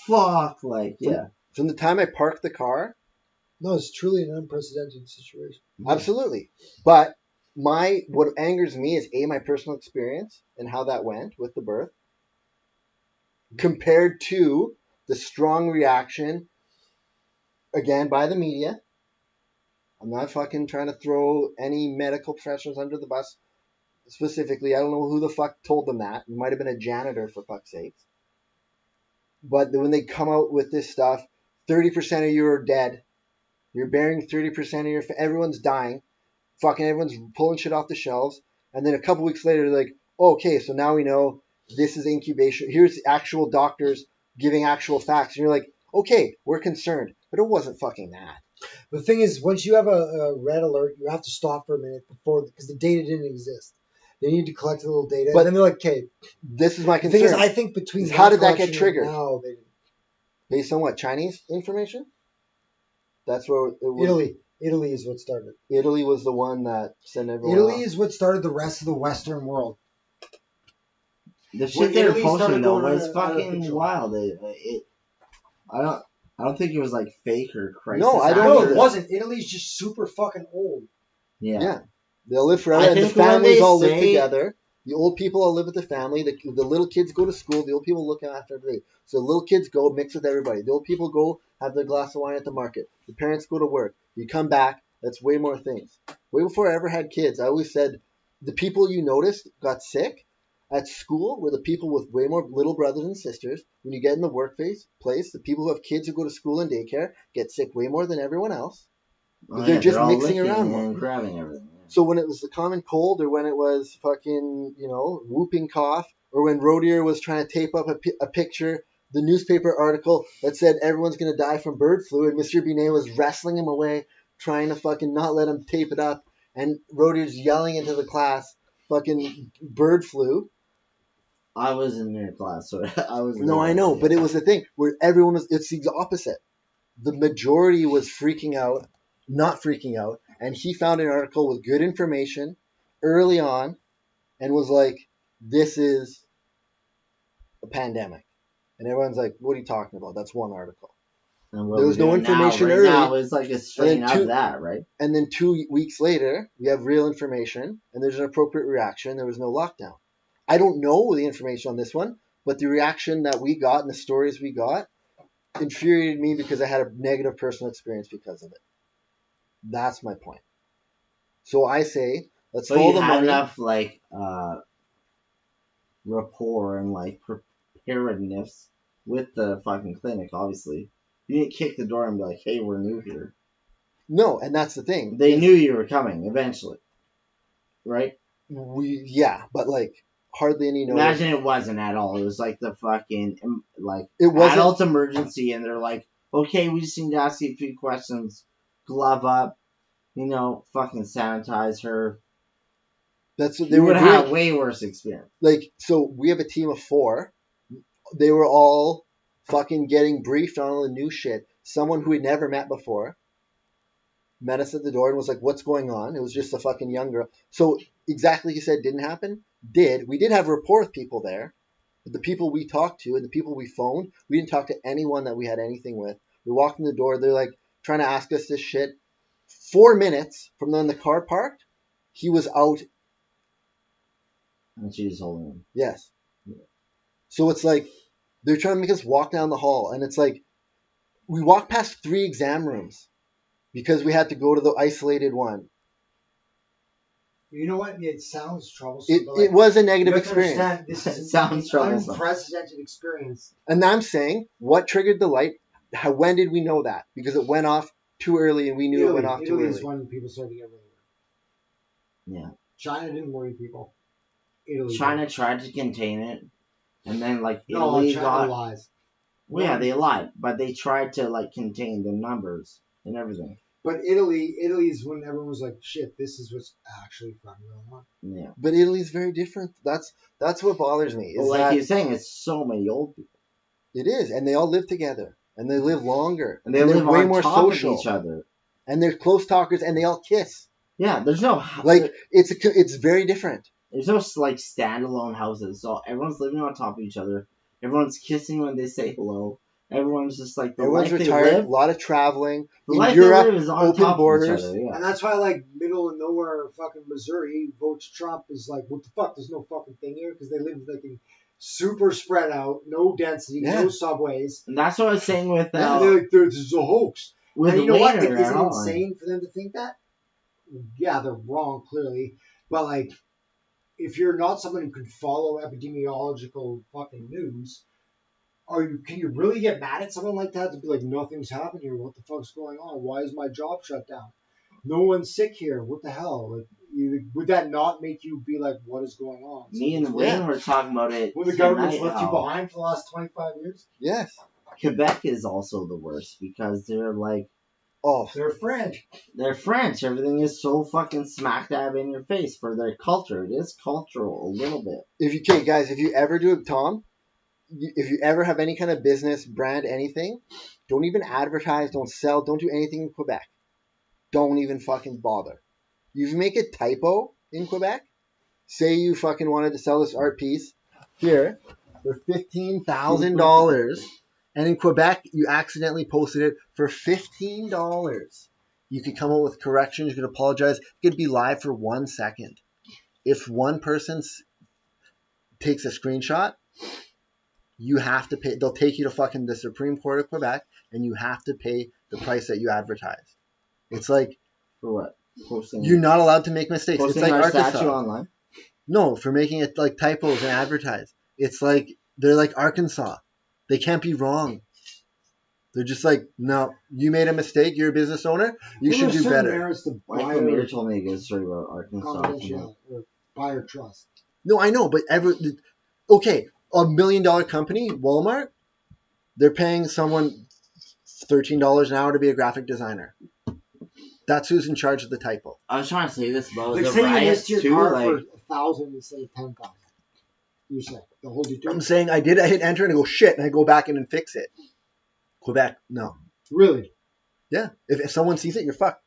fuck, like yeah. from the time I parked the car, No, it's truly an unprecedented situation. absolutely. But what angers me is my personal experience and how that went with the birth, compared to the strong reaction again by the media. I'm not fucking trying to throw any medical professionals under the bus specifically. I don't know who the fuck told them that. It might have been a janitor, for fuck's sake. But when they come out with this stuff, 30% of you are dead. You're bearing 30% of everyone's dying. Fucking everyone's pulling shit off the shelves. And then a couple weeks later, they're like, oh, okay, so now we know this is incubation. Here's actual doctors giving actual facts. And you're like, okay, we're concerned. But it wasn't fucking that. The thing is, once you have a red alert, you have to stop for a minute because the data didn't exist. They need to collect a little data. But and then they're like, okay. This is my The concern. thing is, I think between How did that get collection and triggered? now, they didn't. Based on what? Chinese information? That's where it was. Italy is what started. Italy was the one that sent everyone Italy off. is what started the rest of the Western world. The When shit they were Italy started posting though going was out of fucking control. wild. I don't think it was like fake or crisis. No, I don't No, either. it wasn't. Italy's just super fucking old. Yeah. They'll live forever. I And the think when families they all live say- together. The old people all live with the family. The little kids go to school. The old people look after everything. So the little kids go mix with everybody. The old people go have their glass of wine at the market. The parents go to work. You come back. That's way more things. Way before I ever had kids, I always said the people you noticed got sick at school were the people with way more little brothers and sisters. When you get in the workplace, the people who have kids who go to school and daycare get sick way more than everyone else. Oh, They're yeah, just all mixing licking around more. and grabbing everything. Yeah. So when it was the common cold, or when it was fucking, whooping cough, or when Rodier was trying to tape up a picture, the newspaper article that said everyone's going to die from bird flu, and Mr. Binet was wrestling him away, trying to fucking not let him tape it up, and Rodier's yelling into the class, fucking bird flu. I was in your class, so I was. No, I know, but it was the thing where everyone was, it's the opposite. The majority was not freaking out, and he found an article with good information early on and was like, this is a pandemic. And everyone's like, what are you talking about? That's one article. And There was no information now, right early. now it's like a strain And then of that, right? And then 2 weeks later, we have real information, and there's an appropriate reaction. There was no lockdown. I don't know the information on this one, but the reaction that we got and the stories we got infuriated me because I had a negative personal experience because of it. That's my point. So I say, let's So follow you the had money. enough like rapport and like preparedness with the fucking clinic, obviously. You didn't kick the door and be like, hey, we're new here. No, and that's the thing. They knew you were coming eventually. Right? Yeah, but like hardly any notice. Imagine it wasn't at all. It was like the fucking like It wasn't- adult emergency, and they're like, okay, we just need to ask you 3 questions. Glove up, fucking sanitize her. That's what they You were would doing. have way worse experience. Like, so we have a team of 4. They were all fucking getting briefed on all the new shit. Someone who we'd never met before met us at the door and was like, what's going on? It was just a fucking young girl. So exactly you said didn't happen. We did have a rapport with people there. But the people we talked to and the people we phoned, we didn't talk to anyone that we had anything with. We walked in the door. They're like trying to ask us this shit. 4 minutes from when the car parked, he was out. And she was holding him. Yes. So it's like they're trying to make us walk down the hall, and it's like we walked past 3 exam rooms because we had to go to the isolated one. You know what? It sounds troublesome. It was a negative you have to experience. understand, This It is sounds an troublesome. unprecedented experience. And I'm saying, what triggered the light? When did we know that? Because it went off too early, and we knew it went off too Italy is early. when people started to get really weird. Yeah. China didn't worry people. Italy. China did. tried to contain it, and then like No, Italy China got. lies. Well, yeah, they lied, but they tried to like contain the numbers and everything. But Italy is when everyone was like, shit, this is what's actually fucking going on. Yeah. But Italy's very different. That's what bothers me. Is Well, like that you're saying, it's so many old people, it is, and they all live together, and they live longer, and they they're live way on more top social, of each other. and they're close talkers, and they all kiss. Yeah, there's no Like it's very different. there's no like standalone houses, so everyone's living on top of each other. Everyone's kissing when they say hello. Everyone's just like the Everyone's life retired, they a live. lot of traveling. The In life Europe, they live is on open top borders. of each other. Yeah. And that's why, like, middle of nowhere, fucking Missouri votes Trump is like, what the fuck? There's no fucking thing here because they live like in super spread out, no density, Yeah. no subways. And that's what I was saying with And they're like, this is a hoax. with And you know what? Waiter Is at it all. insane for them to think that? Yeah, they're wrong, clearly. But, like, if you're not someone who can follow epidemiological fucking news, can you really get mad at someone like that to be like, nothing's happened here? What the fuck's going on? Why is my job shut down? No one's sick here. What the hell? Like, would that not make you be like, what is going on? Me and Wayne were talking about it. When the government's tonight, left you how behind for the last 25 years? Yes. Quebec is also the worst because they're like Oh, They're French. they're French. Everything is so fucking smack dab in your face for their culture. It is cultural a little bit. guys, if you ever do it, Tom, if you ever have any kind of business, brand, anything, don't even advertise, don't sell, don't do anything in Quebec. Don't even fucking bother. You make a typo in Quebec, say you fucking wanted to sell this art piece here for $15,000, and in Quebec you accidentally posted it for $15. You could come up with corrections, you could apologize, it could be live for 1 second. If one person takes a screenshot, you have to pay. They'll take you to fucking the Supreme Court of Quebec, and you have to pay the price that you advertise. It's like For what? Posting, you're not allowed to make mistakes. It's posting like our Arkansas. statue online. No, for making it like typos and advertise. It's like they're like Arkansas. They can't be wrong. They're just like, no, you made a mistake. You're a business owner. You should do better. Merits to Michael Meir told me a good story about Arkansas. confidentiality or buyer trust. No, I know, but okay, $1 million company, Walmart, they're paying someone $13 an hour to be a graphic designer. That's who's in charge of the typo. I was trying to say this about Like, the say you riots list your too. car Like, for 1,000 instead of 10,000. You say they'll hold you to I'm it. saying I hit enter and I go shit, and I go back in and fix it. Quebec, no. Really? Yeah, if someone sees it, you're fucked.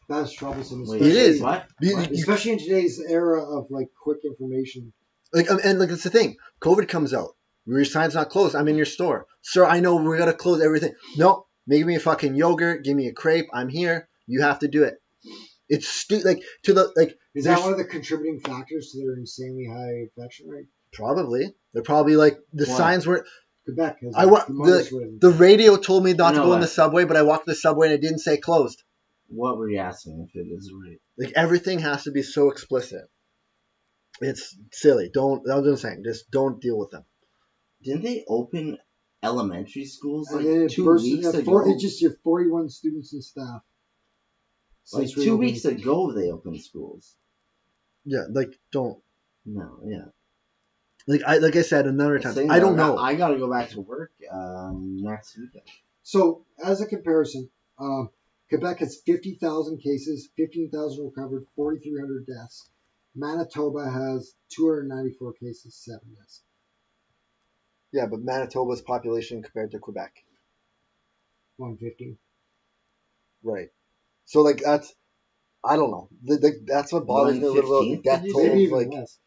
That's troublesome. wait, It is. What? Especially in today's era of like quick information. Like, and like it's the thing. COVID comes out. Your sign's not closed. I'm in your store, sir. I know we gotta close everything. No, make me a fucking yogurt. Give me a crepe. I'm here. You have to do it. It's like to the like. Is that one of the contributing factors to their insanely high infection rate? Probably. They're probably like the What? signs were. Quebec has I wa- humongous rate of The radio told me not I to know go in what. the subway, but I walked the subway and it didn't say closed. What were you asking if it is right? Like everything has to be so explicit. It's silly. Don't. That's what I'm saying. Just don't deal with them. Didn't they open elementary schools And like then 2 weeks ago? They just have 41 students and staff. Like Since 2 reopening. weeks ago, they opened schools. Yeah, like don't. No, yeah. Like I said another time. I don't know. I gotta go back to work next weekend. So, as a comparison, Quebec has 50,000 cases, 15,000 recovered, 4,300 deaths. Manitoba has 294 cases, 7 deaths. Yeah, but Manitoba's population compared to Quebec. 150. Right. So like that's I don't know. That's what bothers me a little about 1/15? death Maybe tolls. even Like less.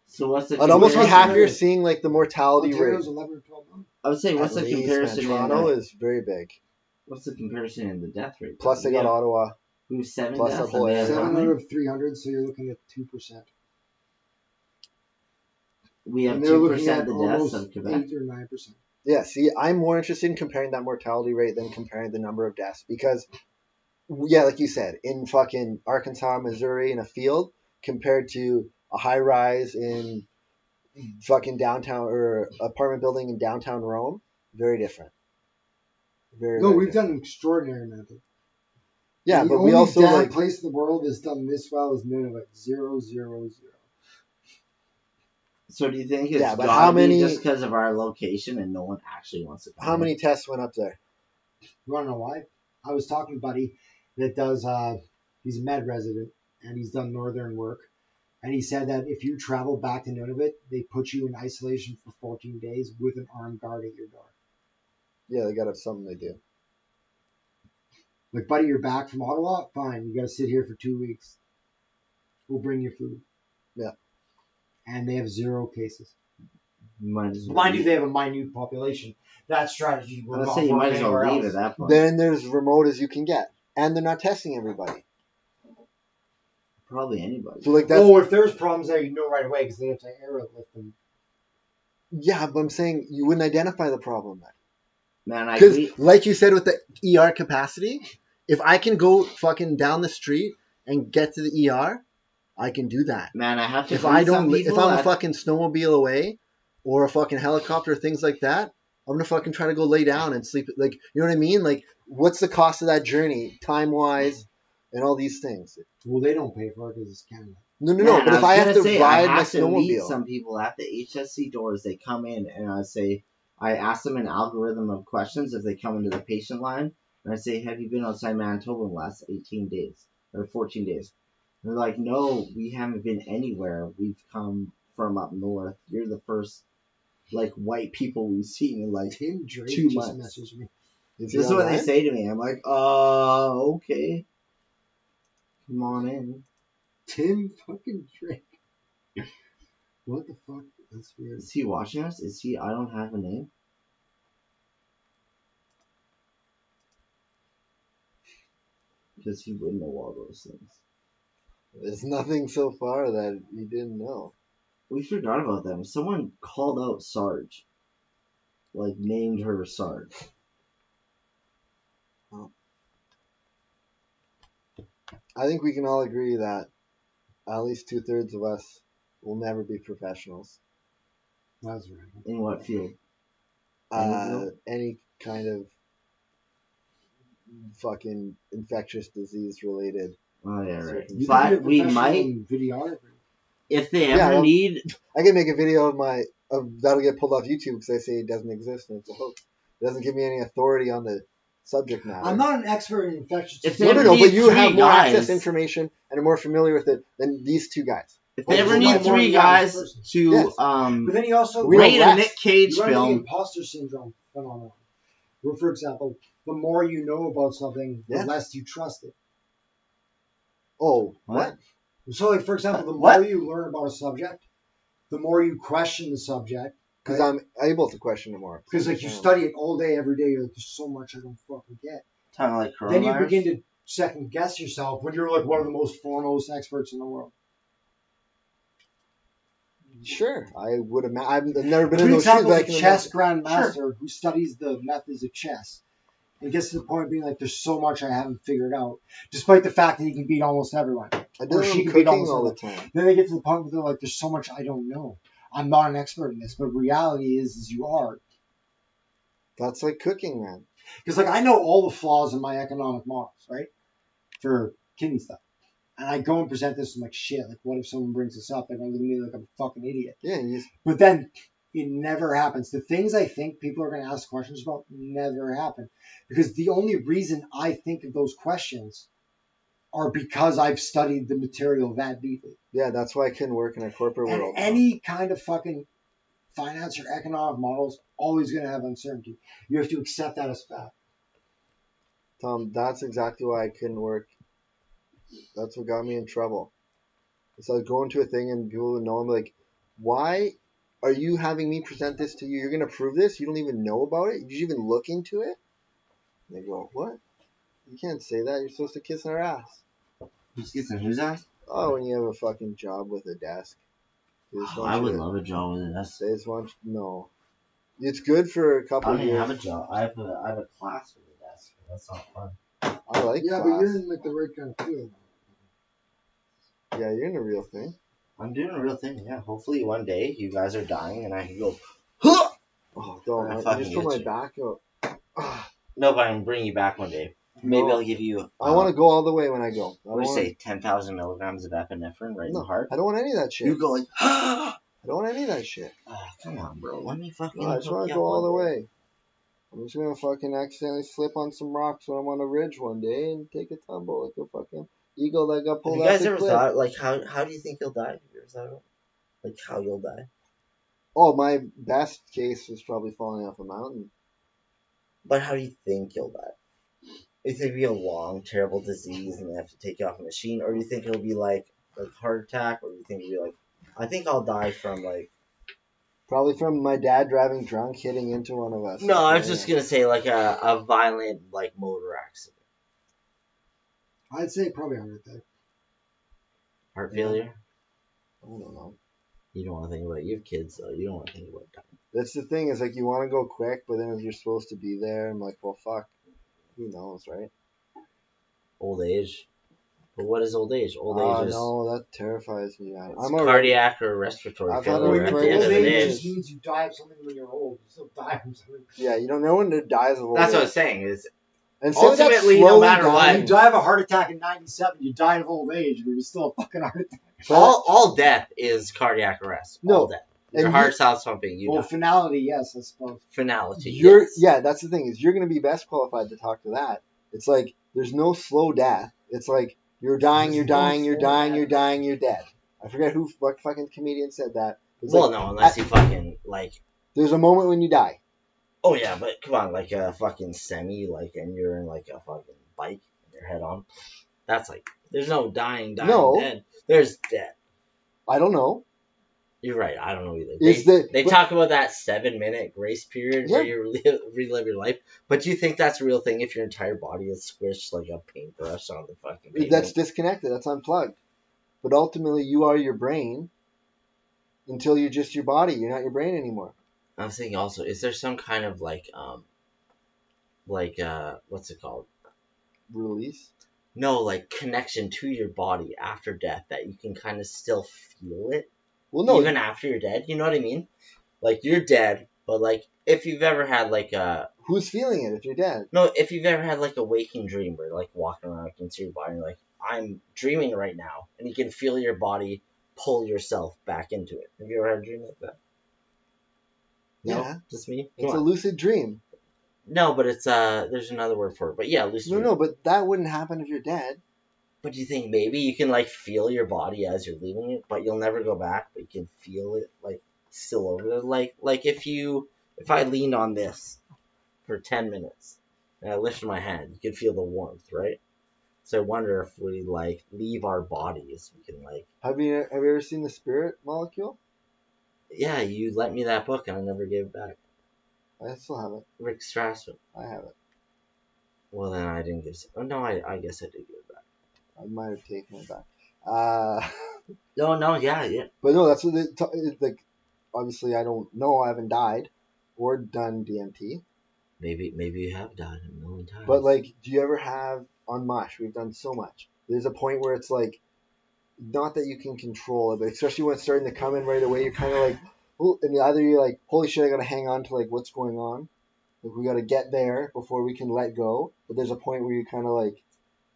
So what's the I'd almost be comparison? happier seeing like the mortality Ontario's rate. 11 or 12 million. I would say what's At the least, comparison? man. In Toronto the, is very big. what's the comparison in the death rate? Plus they We got have- Ottawa. We have 7 Plus deaths. that whole and they have area. how 7 many? out of 300, so you're looking at 2%. We have And they're 2% looking of at the almost deaths of Quebec. 8 or 9%. Yeah, see, I'm more interested in comparing that mortality rate than comparing the number of deaths because, yeah, like you said, in fucking Arkansas, Missouri, in a field compared to a high rise in fucking downtown or apartment building in downtown Rome, very different. No, Very we've different. done an extraordinary method. Yeah, the but only we also damn like place in the world that's done this well is Nineveh. 0, 0, 0. So do you think it's Yeah, but gotta how be many- just because of our location and no one actually wants to come how in? many tests went up there? You want to know why? I was talking to a buddy that does, he's a med resident and he's done northern work. And he said that if you travel back to Nunavut, they put you in isolation for 14 days with an armed guard at your door. Yeah, they got to have something they do. Like, buddy, you're back from Ottawa? Fine. You got to sit here for 2 weeks. We'll bring you food. Yeah. And they have 0 cases. Might as well Mind you, leave. they have a minute population. That strategy will I was not saying you work might as well anywhere leave else. at that point. Then there's remote as you can get, and they're not testing everybody. Probably anybody. So like that's Oh, if there's problems there, you know right away because they have to airlift them. yeah, but I'm saying you wouldn't identify the problem then. Man, I Because, agree. like you said with the ER capacity, if I can go fucking down the street and get to the ER, I can do that. Man, I have to. If agree I with some don't, if people I'm a that- fucking snowmobile away, or a fucking helicopter, things like that, I'm gonna fucking try to go lay down and sleep. Like, you know what I mean? Like, what's the cost of that journey, time wise, and all these things? Well, they don't pay for it because it's Canada. No. Man, But if was I have gonna to say, ride I my have to meet snowmobile, some people at the HSC doors. They come in and I ask them an algorithm of questions if they come into the patient line, and I say, "Have you been outside Manitoba in the last 18 days or 14 days?" And they're like, "No, we haven't been anywhere. We've come from up north. You're the first like white people we've seen in like." Tim Drake 2 just months. messaged me. is he This is what they online? say to me. I'm like, okay, come on in. Tim fucking Drake. What the fuck? That's weird. Is he watching us? Is he? I don't have a name. Because he would know all those things. There's nothing so far that he didn't know. We forgot about them. Someone called out Sarge. Like, named her Sarge. I think we can all agree that at least 2/3 of us will never be professionals. That's right. In what field? Any Any kind of fucking infectious disease related. Oh, yeah, right. You But could be a we professional might, in videography. if they Yeah, ever well- need... I can make a video of that'll get pulled off YouTube because I say it doesn't exist and it's a hoax. It doesn't give me any authority on the subject matter. I'm not an expert in infectious If disease. they No, ever but need you 3 have more guys, access to information and are more familiar with it than these two guys. if they Oh, ever so need much more 3 than the guys average person. to Yes. But then you also We rate don't a Nick Cage you run into the film... imposter syndrome phenomenon. Where, for example, the more you know about something, the Yeah. less you trust it. Oh, What? So, like, for example, the What? more you learn about a subject, the more you question the subject. Because right? I'm able to question it more. Because, like, you study it all day, every day. You're like, there's so much I don't fucking get. Kind of like coronavirus. Then you begin to second guess yourself when you're like one of the most foremost experts in the world. Sure, I would imagine. I've never been For in those shoes. example, But I the can chess imagine. grandmaster who studies the methods of chess and gets to the point of being like, there's so much I haven't figured out, despite the fact that he can beat almost everyone. I do Or she it could with beat cooking almost all the everyone. time. Then they get to the point where they're like, there's so much I don't know. I'm not an expert in this, but reality is you are. That's like cooking, man. Because like I know all the flaws in my economic models, right? For kidney stuff. And I go and present this and like shit, like what if someone brings this up? They're gonna look at me like I'm a fucking idiot. Yeah, But then it never happens. The things I think people are gonna ask questions about never happen. Because the only reason I think of those questions are because I've studied the material that deeply. yeah, that's why I couldn't work in a corporate And world. any kind of fucking finance or economic model is always gonna have uncertainty. You have to accept that as fact. Tom, that's exactly why I couldn't work. That's what got me in trouble. It's like going to a thing and people would know, I'm like, why are you having me present this to you? You're going to prove this? You don't even know about it? Did you even look into it? And they go, what? You can't say that. You're supposed to kiss our ass. Who's kissing whose ass? Oh, when you have a fucking job with a desk. They just want I you would to- love a job with it. They just want no. It's good for a I couple don't of even years. have a job. I have a class with a desk. That's not fun. I like Yeah, class. but you're in like the right kind of field. Yeah, you're in a real thing. I'm doing a real thing, yeah. Hopefully one day you guys are dying and I can go, Oh, don't. I I fucking just put get my you. back up. no, but I can bring you back one day. Maybe No. I'll give you, I want to go all the way when I go. I what do you wanna- say, 10,000 milligrams of epinephrine right in No, the heart? I don't want any of that shit. You go like, I don't want any of that shit. come on, bro. Let me fucking No, I just hook want you to up go all the one day. way. I'm just gonna fucking accidentally slip on some rocks when I'm on a ridge one day and take a tumble like a fucking eagle that got Have pulled you off guys the ever cliff. thought, like, how do you think you'll die? Have you ever thought about, like, how you'll die? Oh, my best case is probably falling off a mountain. But how do you think you'll die? Do you think it'll be a long, terrible disease and they have to take you off a machine? Or do you think it'll be like heart attack? Or do you think it'll be like, I think I'll die from like, Probably from my dad driving drunk hitting into one of us. no, I was just going to say like a violent like motor accident. I'd say probably heart attack. Heart failure? I don't know. You don't want to think about it. You have kids, though. You don't want to think about dying. That's the thing is like you want to go quick, but then if you're supposed to be there, I'm like, well, fuck. Who knows, right? Old age. But what is old age? Old age is no, that terrifies me, man. it's I'm already. cardiac or respiratory I've had failure a at old the end of the age day. just means you die of something when you're old. You still die from something. Yeah, you don't know when it dies of old That's age. what I'm saying. Is And say that ultimately, no slowly matter dying. what, You die of a heart attack in 97. You died of old age, but it was still a fucking heart attack. all death is cardiac arrest. No, All death. Your and heart stops pumping. You Well, die. finality, yes, I suppose. Finality. You're yes. yeah, that's the thing is you're gonna be best qualified to talk to that. It's like there's no slow death. It's like you're dying, you're There's no dying, you're slow dying, death. you're dying, you're dead. I forget what fucking comedian said that. It's Well, like, no, unless you fucking like. there's a moment when you die. Oh yeah, but come on, like a fucking semi, like, and you're in like a fucking bike, and your head on. That's like, there's no dying, No. dead. There's dead. I don't know. You're right. I don't know either. Is They but- talk about that 7-minute grace period where Yeah. you relive your life, but do you think that's a real thing if your entire body is squished like a paintbrush on the fucking pavement? That's disconnected. That's unplugged. But ultimately, you are your brain until you're just your body. You're not your brain anymore. I was thinking also, is there some kind of like what's it called? Release. No, like connection to your body after death that you can kind of still feel it Well, no. even after you're dead. You know what I mean? Like you're dead, but like if you've ever had like a Who's feeling it if you're dead? no, if you've ever had like a waking dream where you're like walking around, you can see your body, and you're like, I'm dreaming right now, and you can feel your body pull yourself back into it. Have you ever had a dream like that? No, Yeah. just me. It's Come a on. lucid dream. No, but it's there's another word for it. But yeah, lucid No, dream. no, but that wouldn't happen if you're dead. But do you think maybe you can like feel your body as you're leaving it, but you'll never go back, but you can feel it like still over there? Like if I leaned on this for 10 minutes and I lifted my hand, you could feel the warmth, right? So I wonder if we like leave our bodies, we can like Have you ever seen the spirit molecule? yeah, you lent me that book and I never gave it back. I still have it. Rick Strassman. I have it. Well then I didn't give it. Oh no, I guess I did give it back. I might have taken it back. No, yeah. But no, that's what it's like. Obviously, I don't know. I haven't died or done DMT. Maybe you have died a million times. But like, do you ever have on Mush? We've done so much. There's a point where it's like, not that you can control it, but especially when it's starting to come in right away, you're kind of like, and either you're like, holy shit, I gotta hang on to like what's going on. Like we gotta get there before we can let go. But there's a point where you kind of like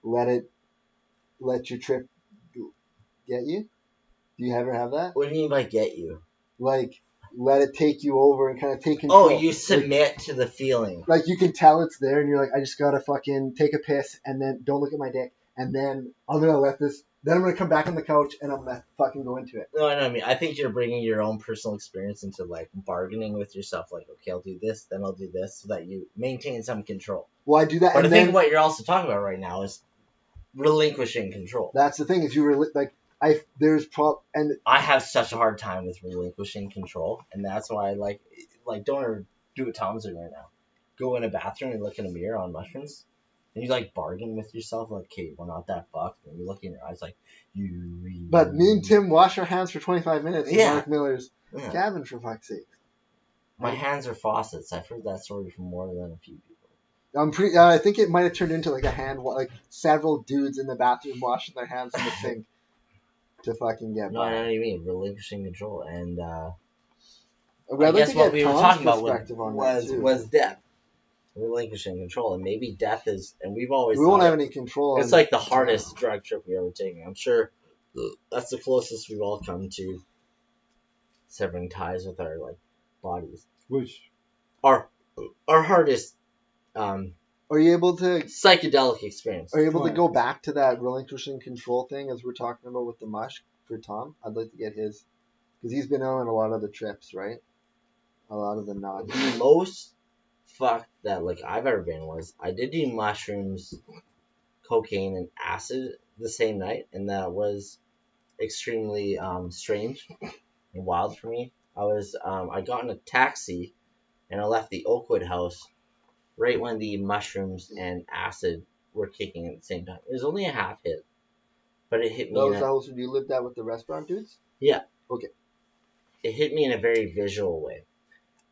let your trip get you. Do you ever have that? What do you mean by get you? Like let it take you over and kind of take Oh, control. you submit to the feeling. Like you can tell it's there, and you're like, I just gotta fucking take a piss, and then don't look at my dick, and then I'm gonna let this. Then I'm gonna come back on the couch, and I'm gonna fucking go into it. No, I know what I mean. I think you're bringing your own personal experience into like bargaining with yourself. Like, okay, I'll do this, then I'll do this, so that you maintain some control. Well, I do that, But I and think then what you're also talking about right now is relinquishing control. that's the thing. Is you were like, and I have such a hard time with relinquishing control, and that's why I like don't ever do what Tom's doing right now. Go in a bathroom and look in a mirror on mushrooms, and you like bargain with yourself, like, "Okay, we're not that fucked." And you look in your eyes, like, "You." But me and Tim wash our hands for 25 minutes in Yeah. Mark Miller's Yeah. cabin, for fuck's sake. My hands are faucets. I've heard that story from more than a few people. I think it might have turned into like like several dudes in the bathroom washing their hands in the sink to fucking get No, I know by. what you mean, relinquishing control, and I'd I like guess to what get we were Tom's talking about perspective on that too. was death, relinquishing control, and maybe death is, and we've always We won't thought have any control. it's like the hardest drug trip we've ever taken. I'm sure that's the closest we've all come to severing ties with our like bodies. Which Our hardest Are you able to? psychedelic experience. Are you able to Right. go back to that relinquishing control thing as we're talking about with the mush for Tom? I'd like to get his because he's been on a lot of the trips, right? A lot of the not. The most fucked that like I've ever been was I did do mushrooms, cocaine, and acid the same night, and that was extremely strange and wild for me. I got in a taxi and I left the Oakwood house right when the mushrooms and acid were kicking at the same time. It was only a half hit, but it hit me. That was the house where you lived at with the restaurant dudes? Yeah. Okay. It hit me in a very visual way.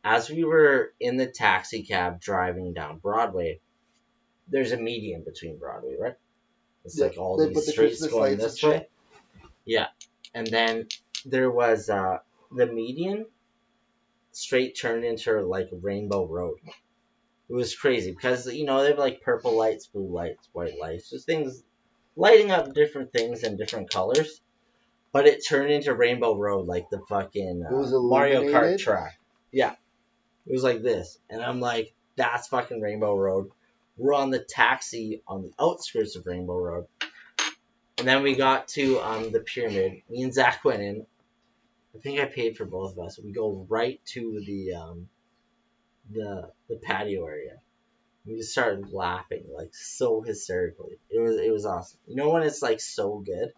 As we were in the taxi cab driving down Broadway, there's a median between Broadway, right? It's Yeah, like all they these put the streets Christmas going lights and this shit. way. Yeah. And then there was the median straight turned into like Rainbow Road. It was crazy because they have like purple lights, blue lights, white lights, just things lighting up different things in different colors. But it turned into Rainbow Road, like the fucking It was Mario Kart illuminated? track. Yeah, it was like this, and I'm like, that's fucking Rainbow Road. We're on the taxi on the outskirts of Rainbow Road, and then we got to the pyramid. Me and Zach went in. I think I paid for both of us. We go right to the patio area. We just started laughing like so hysterically. It was awesome. You know when it's like so good?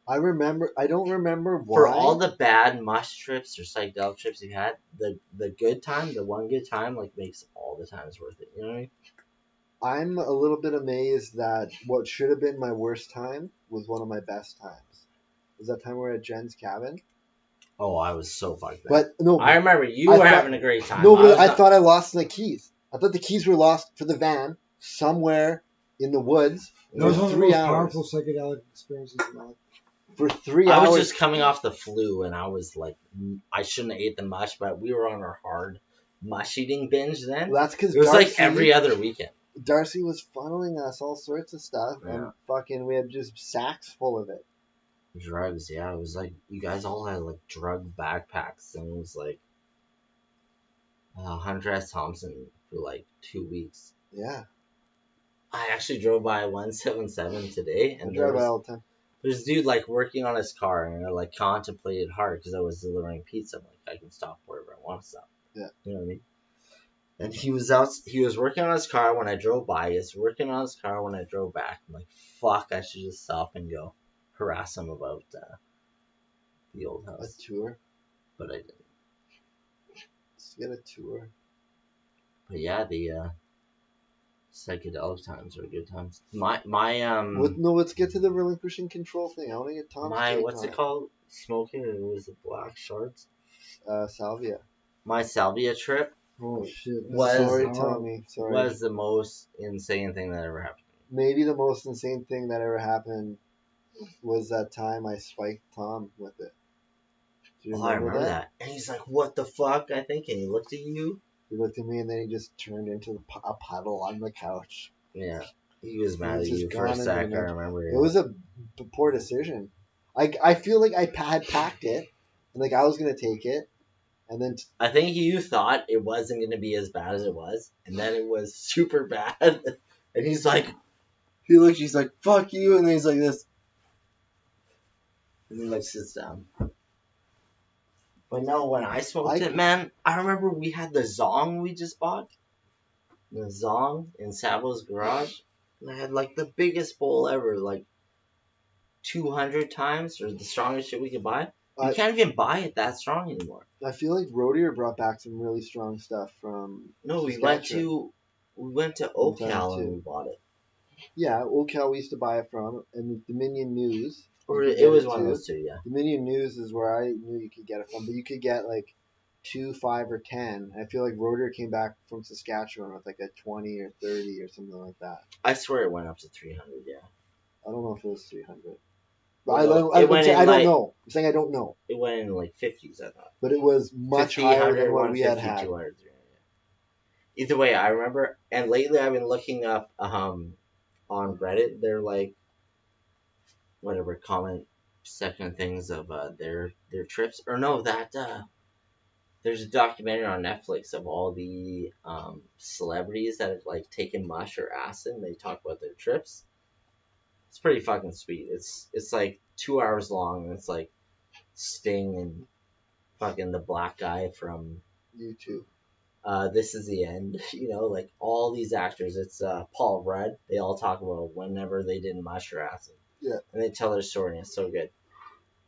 I don't remember why. For all the bad mush trips or psychedelic trips you had, the good time, the one good time, like makes all the times worth it. You know what I mean? I'm a little bit amazed that what should have been my worst time was one of my best times. Was that time we were at Jen's cabin? Oh, I was so fucked. But no, I remember you I were thought- having a great time. no, but I thought I lost the keys. I thought the keys were lost for the van somewhere in the woods those for are the 3 most hours. powerful psychedelic experiences in my life. For 3 I hours. was just coming off the flu, and I was like, I shouldn't have ate the mush, but we were on our hard mush eating binge then. Well, that's because It was like every other weekend. Darcy was funneling us all sorts of stuff, Yeah. and fucking we had just sacks full of it. Drugs, yeah. It was like you guys all had like drug backpacks, and it was like Hunter S. Thompson for like 2 weeks. Yeah, I actually drove by 177 today, I and drive by all the time. there's a dude like working on his car, and I like contemplated hard because I was delivering pizza. I'm like, I can stop wherever I want to stop. Yeah. You know what I mean? And he was working on his car when I drove by. He was working on his car when I drove back. I'm like, fuck, I should just stop and go harass him about the old A house. tour. But I didn't. Let's get a tour. But yeah, the psychedelic times are good times. My Let's get to the relinquishing control thing. I want to get Tom's my take what's on it called? Smoking. It was the black shards. Salvia. My salvia trip Oh shit! Sorry, This is Tommy. Sorry. was the most insane thing that ever happened. Maybe the most insane thing that ever happened was that time I spiked Tom with it. Do you Oh, I remember remember that? that. And he's like, "What the fuck?" I think, and he looked at you. He looked at me and then he just turned into a puddle on the couch. Yeah, he was He mad was at just you for a gone into the sec. I night. remember. It was a poor decision. I feel like I had packed it, and like I was gonna take it, and then I think you thought it wasn't going to be as bad as it was, and then it was super bad. And he's like, he's like, "Fuck you," and then he's like this, and he like sits down. But no, when I smoked it, man, I remember we had the Zong we just bought, the Zong in Sabo's garage, and I had like the biggest bowl ever, like 200 times, or the strongest shit we could buy. You can't even buy it that strong anymore. I feel like Roadier brought back some really strong stuff from. No, we went to OCal and we bought it. Yeah, OCal we used to buy it from, and the Dominion News. Or it was one of those two, yeah. Dominion News is where I knew you could get it from, but you could get like 2, 5, or 10. I feel like Roadier came back from Saskatchewan with like a 20 or 30 or something like that. I swear it went up to 300, yeah. I don't know if it was 300. Well, I don't know. I'm saying I don't know. It went in like 50s, I thought. But it was much higher than what we had had. 200, yeah. Either way, I remember, and lately I've been looking up on Reddit. They're like, whatever, comment section things of their trips. Or no, that there's a documentary on Netflix of all the celebrities that have like taken mush or acid, and they talk about their trips. It's pretty fucking sweet. It's like 2 hours long, and it's like Sting and fucking the black guy from YouTube. This Is the End. You know, like all these actors. It's Paul Rudd. They all talk about whenever they did mush or acid. Yeah. And they tell their story, and it's so good.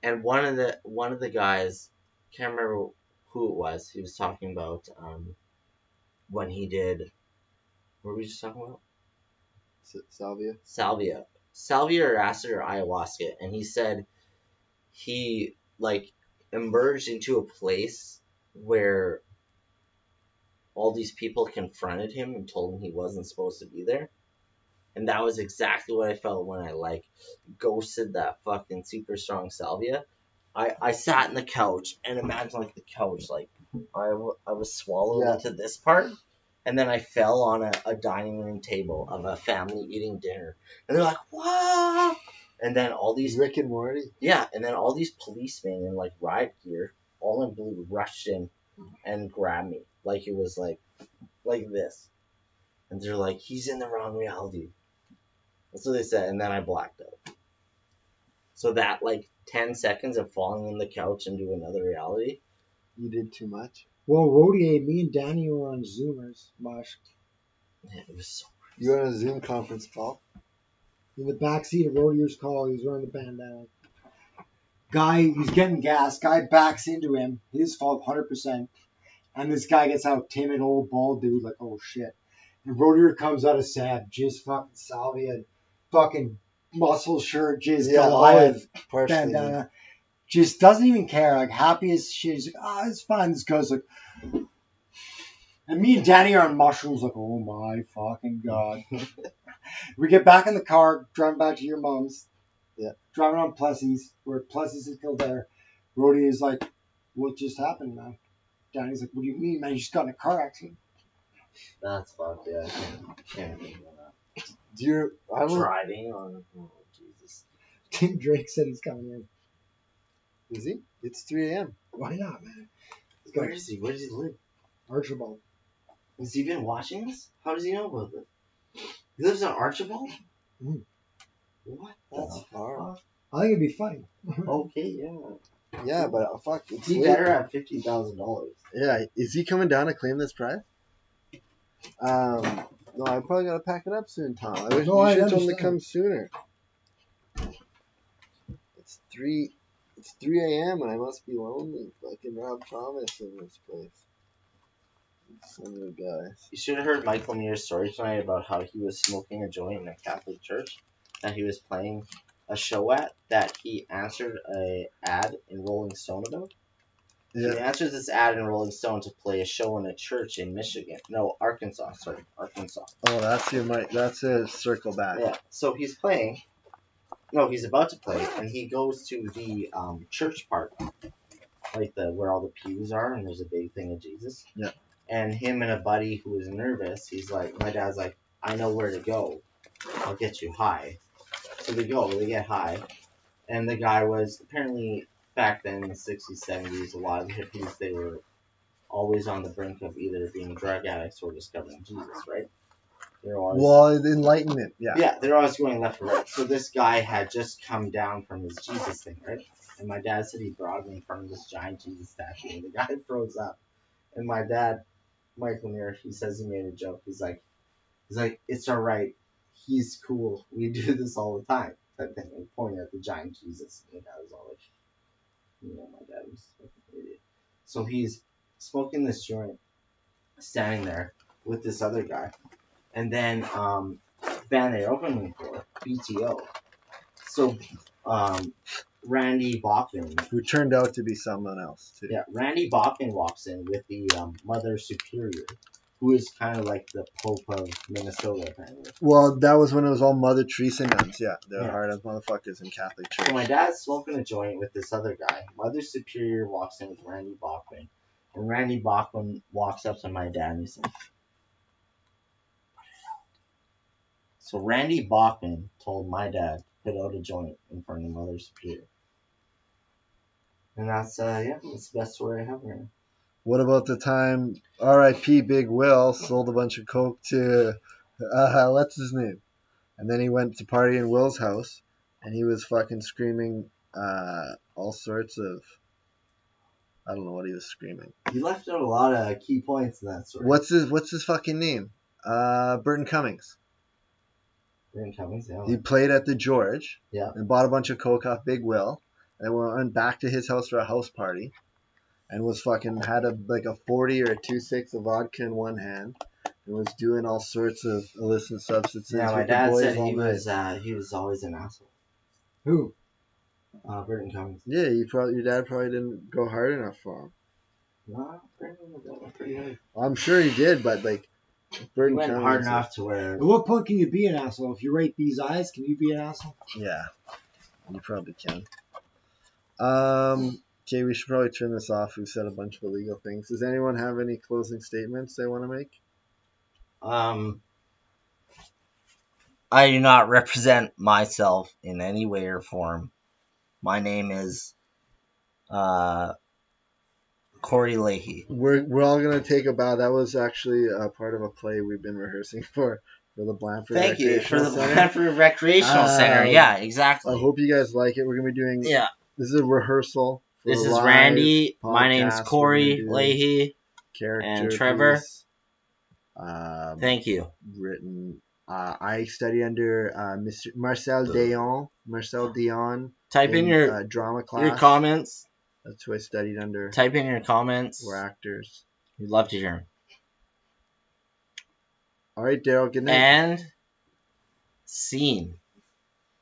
And one of the guys, can't remember who it was. He was talking about when he did. What were we just talking about? Salvia or acid or ayahuasca, and he said he like emerged into a place where all these people confronted him and told him he wasn't supposed to be there, and that was exactly what I felt when I like ghosted that fucking super strong salvia. I sat in the couch and imagine like the couch, like I was swallowed into this part. And then I fell on a dining room table of a family eating dinner. And they're like, "Wow!" And then all these... Rick and Morty? Yeah, and then all these policemen in, like, riot gear, all in blue, rushed in and grabbed me. Like, it was, like this. And they're like, "He's in the wrong reality." That's what they said, and then I blacked out. So that, like, 10 seconds of falling on the couch into another reality... You did too much? Well, Rodier, me and Danny were on Zoomers, Mosh. Yeah, it was so crazy. You were on a Zoom conference call? In the backseat of Rodier's call, he was wearing the bandana. Guy, he's getting gas. Guy backs into him. His fault, 100%. And this guy gets out, timid old bald dude, like, oh shit. And Rodier comes out of Sab, jizz fucking salvia, fucking muscle shirt, jizz Goliath, bandana. Just doesn't even care, like happy as shit. He's like, it's fine. This guy's like, and me and Danny are on mushrooms, like, oh my fucking god. We get back in the car, driving back to your mom's. Yeah. Driving on Plessy's, where Plessy's is still there. Rhodey is like, what just happened, man? Danny's like, what do you mean, man? You just got in a car accident. That's fucked, yeah. Can't think of that. Driving on, oh Jesus. Tim Drake said he's coming in. Is he? It's 3 a.m. Why not, man? Where is he? Where does he live? Archibald. Has he been watching this? How does he know about this? He lives in Archibald? Mm. What? That's far. I think it'd be funny. Okay, yeah. Yeah, but fuck. He better have $50,000. Yeah, is he coming down to claim this prize? No, I probably gotta pack it up soon, Tom. I wish you should tell him to come sooner. It's 3 a.m. and I must be lonely. Fucking Rob Thomas in this place. Some of the guys. You should have heard Michael Mears' story tonight about how he was smoking a joint in a Catholic church that he was playing a show at that he answered a ad in Rolling Stone about. Yeah. He answered this ad in Rolling Stone to play a show in a church in Michigan. No, Arkansas. Sorry, Arkansas. Oh, that's a circle back. Yeah. So he's playing. No, he's about to play, and he goes to the church part, like the where all the pews are, and there's a big thing of Jesus. Yeah. And him and a buddy who was nervous, he's like, my dad's like, I know where to go. I'll get you high. So they go, they get high, and the guy was apparently back then in the 60s, 70s, a lot of the hippies, they were always on the brink of either being drug addicts or discovering Jesus, right? They're always, Well, enlightenment. Yeah. yeah, they're always going left or right. So this guy had just come down from his Jesus thing, right? And my dad said he brought him in front of this giant Jesus statue, and the guy froze up. And my dad, Michael Neer, he says he made a joke. He's like, it's all right. He's cool. We do this all the time. Type thing. And pointing at the giant Jesus. And the guy was all like, my dad was like an idiot. So he's smoking this joint, standing there with this other guy. And then band they're opening for, BTO. So Randy Bachman, Who turned out to be someone else too. yeah, Randy Bachman walks in with the Mother Superior, who is kind of like the Pope of Minnesota, apparently. Well, that was when it was all Mother Teresa nuns. Yeah, they're Yeah. hard as motherfuckers in Catholic Church. So my dad's smoking a joint with this other guy. Mother Superior walks in with Randy Bachman. And Randy Bachman walks up to my dad and he's like, so Randy Bachman told my dad to put out a joint in front of Mother Superior. And that's, that's the best story I have right now. What about the time R.I.P. Big Will sold a bunch of coke to what's his name? And then he went to party in Will's house, and he was fucking screaming all sorts of, I don't know what he was screaming. He left out a lot of key points in that story. What's his fucking name? Burton Cummings. Burton Cummings, yeah. He played at the George. Yeah. And bought a bunch of coke off Big Will, and went back to his house for a house party, and was fucking had a 40 or a 2.6 of vodka in one hand. And was doing all sorts of illicit substances. Yeah, my with the dad boys said all he was always an asshole. Who? Burton Cummings. Yeah, your dad probably didn't go hard enough for him. No, Burton was pretty hard. I'm sure he did, but like He Burton went Cummings hard is- enough to where At what point can you be an asshole? If you rate these eyes, can you be an asshole? Yeah, you probably can. Okay, we should probably turn this off. We've said a bunch of illegal things. Does anyone have any closing statements they want to make? I do not represent myself in any way or form. My name is Corey Leahy. We're all gonna take a bow. That was actually part of a play we've been rehearsing for the Blandford. Thank you for the Recreational Center. Blandford Recreational Center. Yeah, exactly. I hope you guys like it. We're gonna be doing. Yeah. This is a rehearsal. For This a is live Randy. My name's podcast. We're Corey gonna do Leahy. character and Trevor. piece, Thank you. written. I study under Mr. Marcel Dion. Type in your drama class. comments. That's who I studied under. Type in your comments. We're actors. We'd love to hear them. All right, Daryl. Good night. And scene.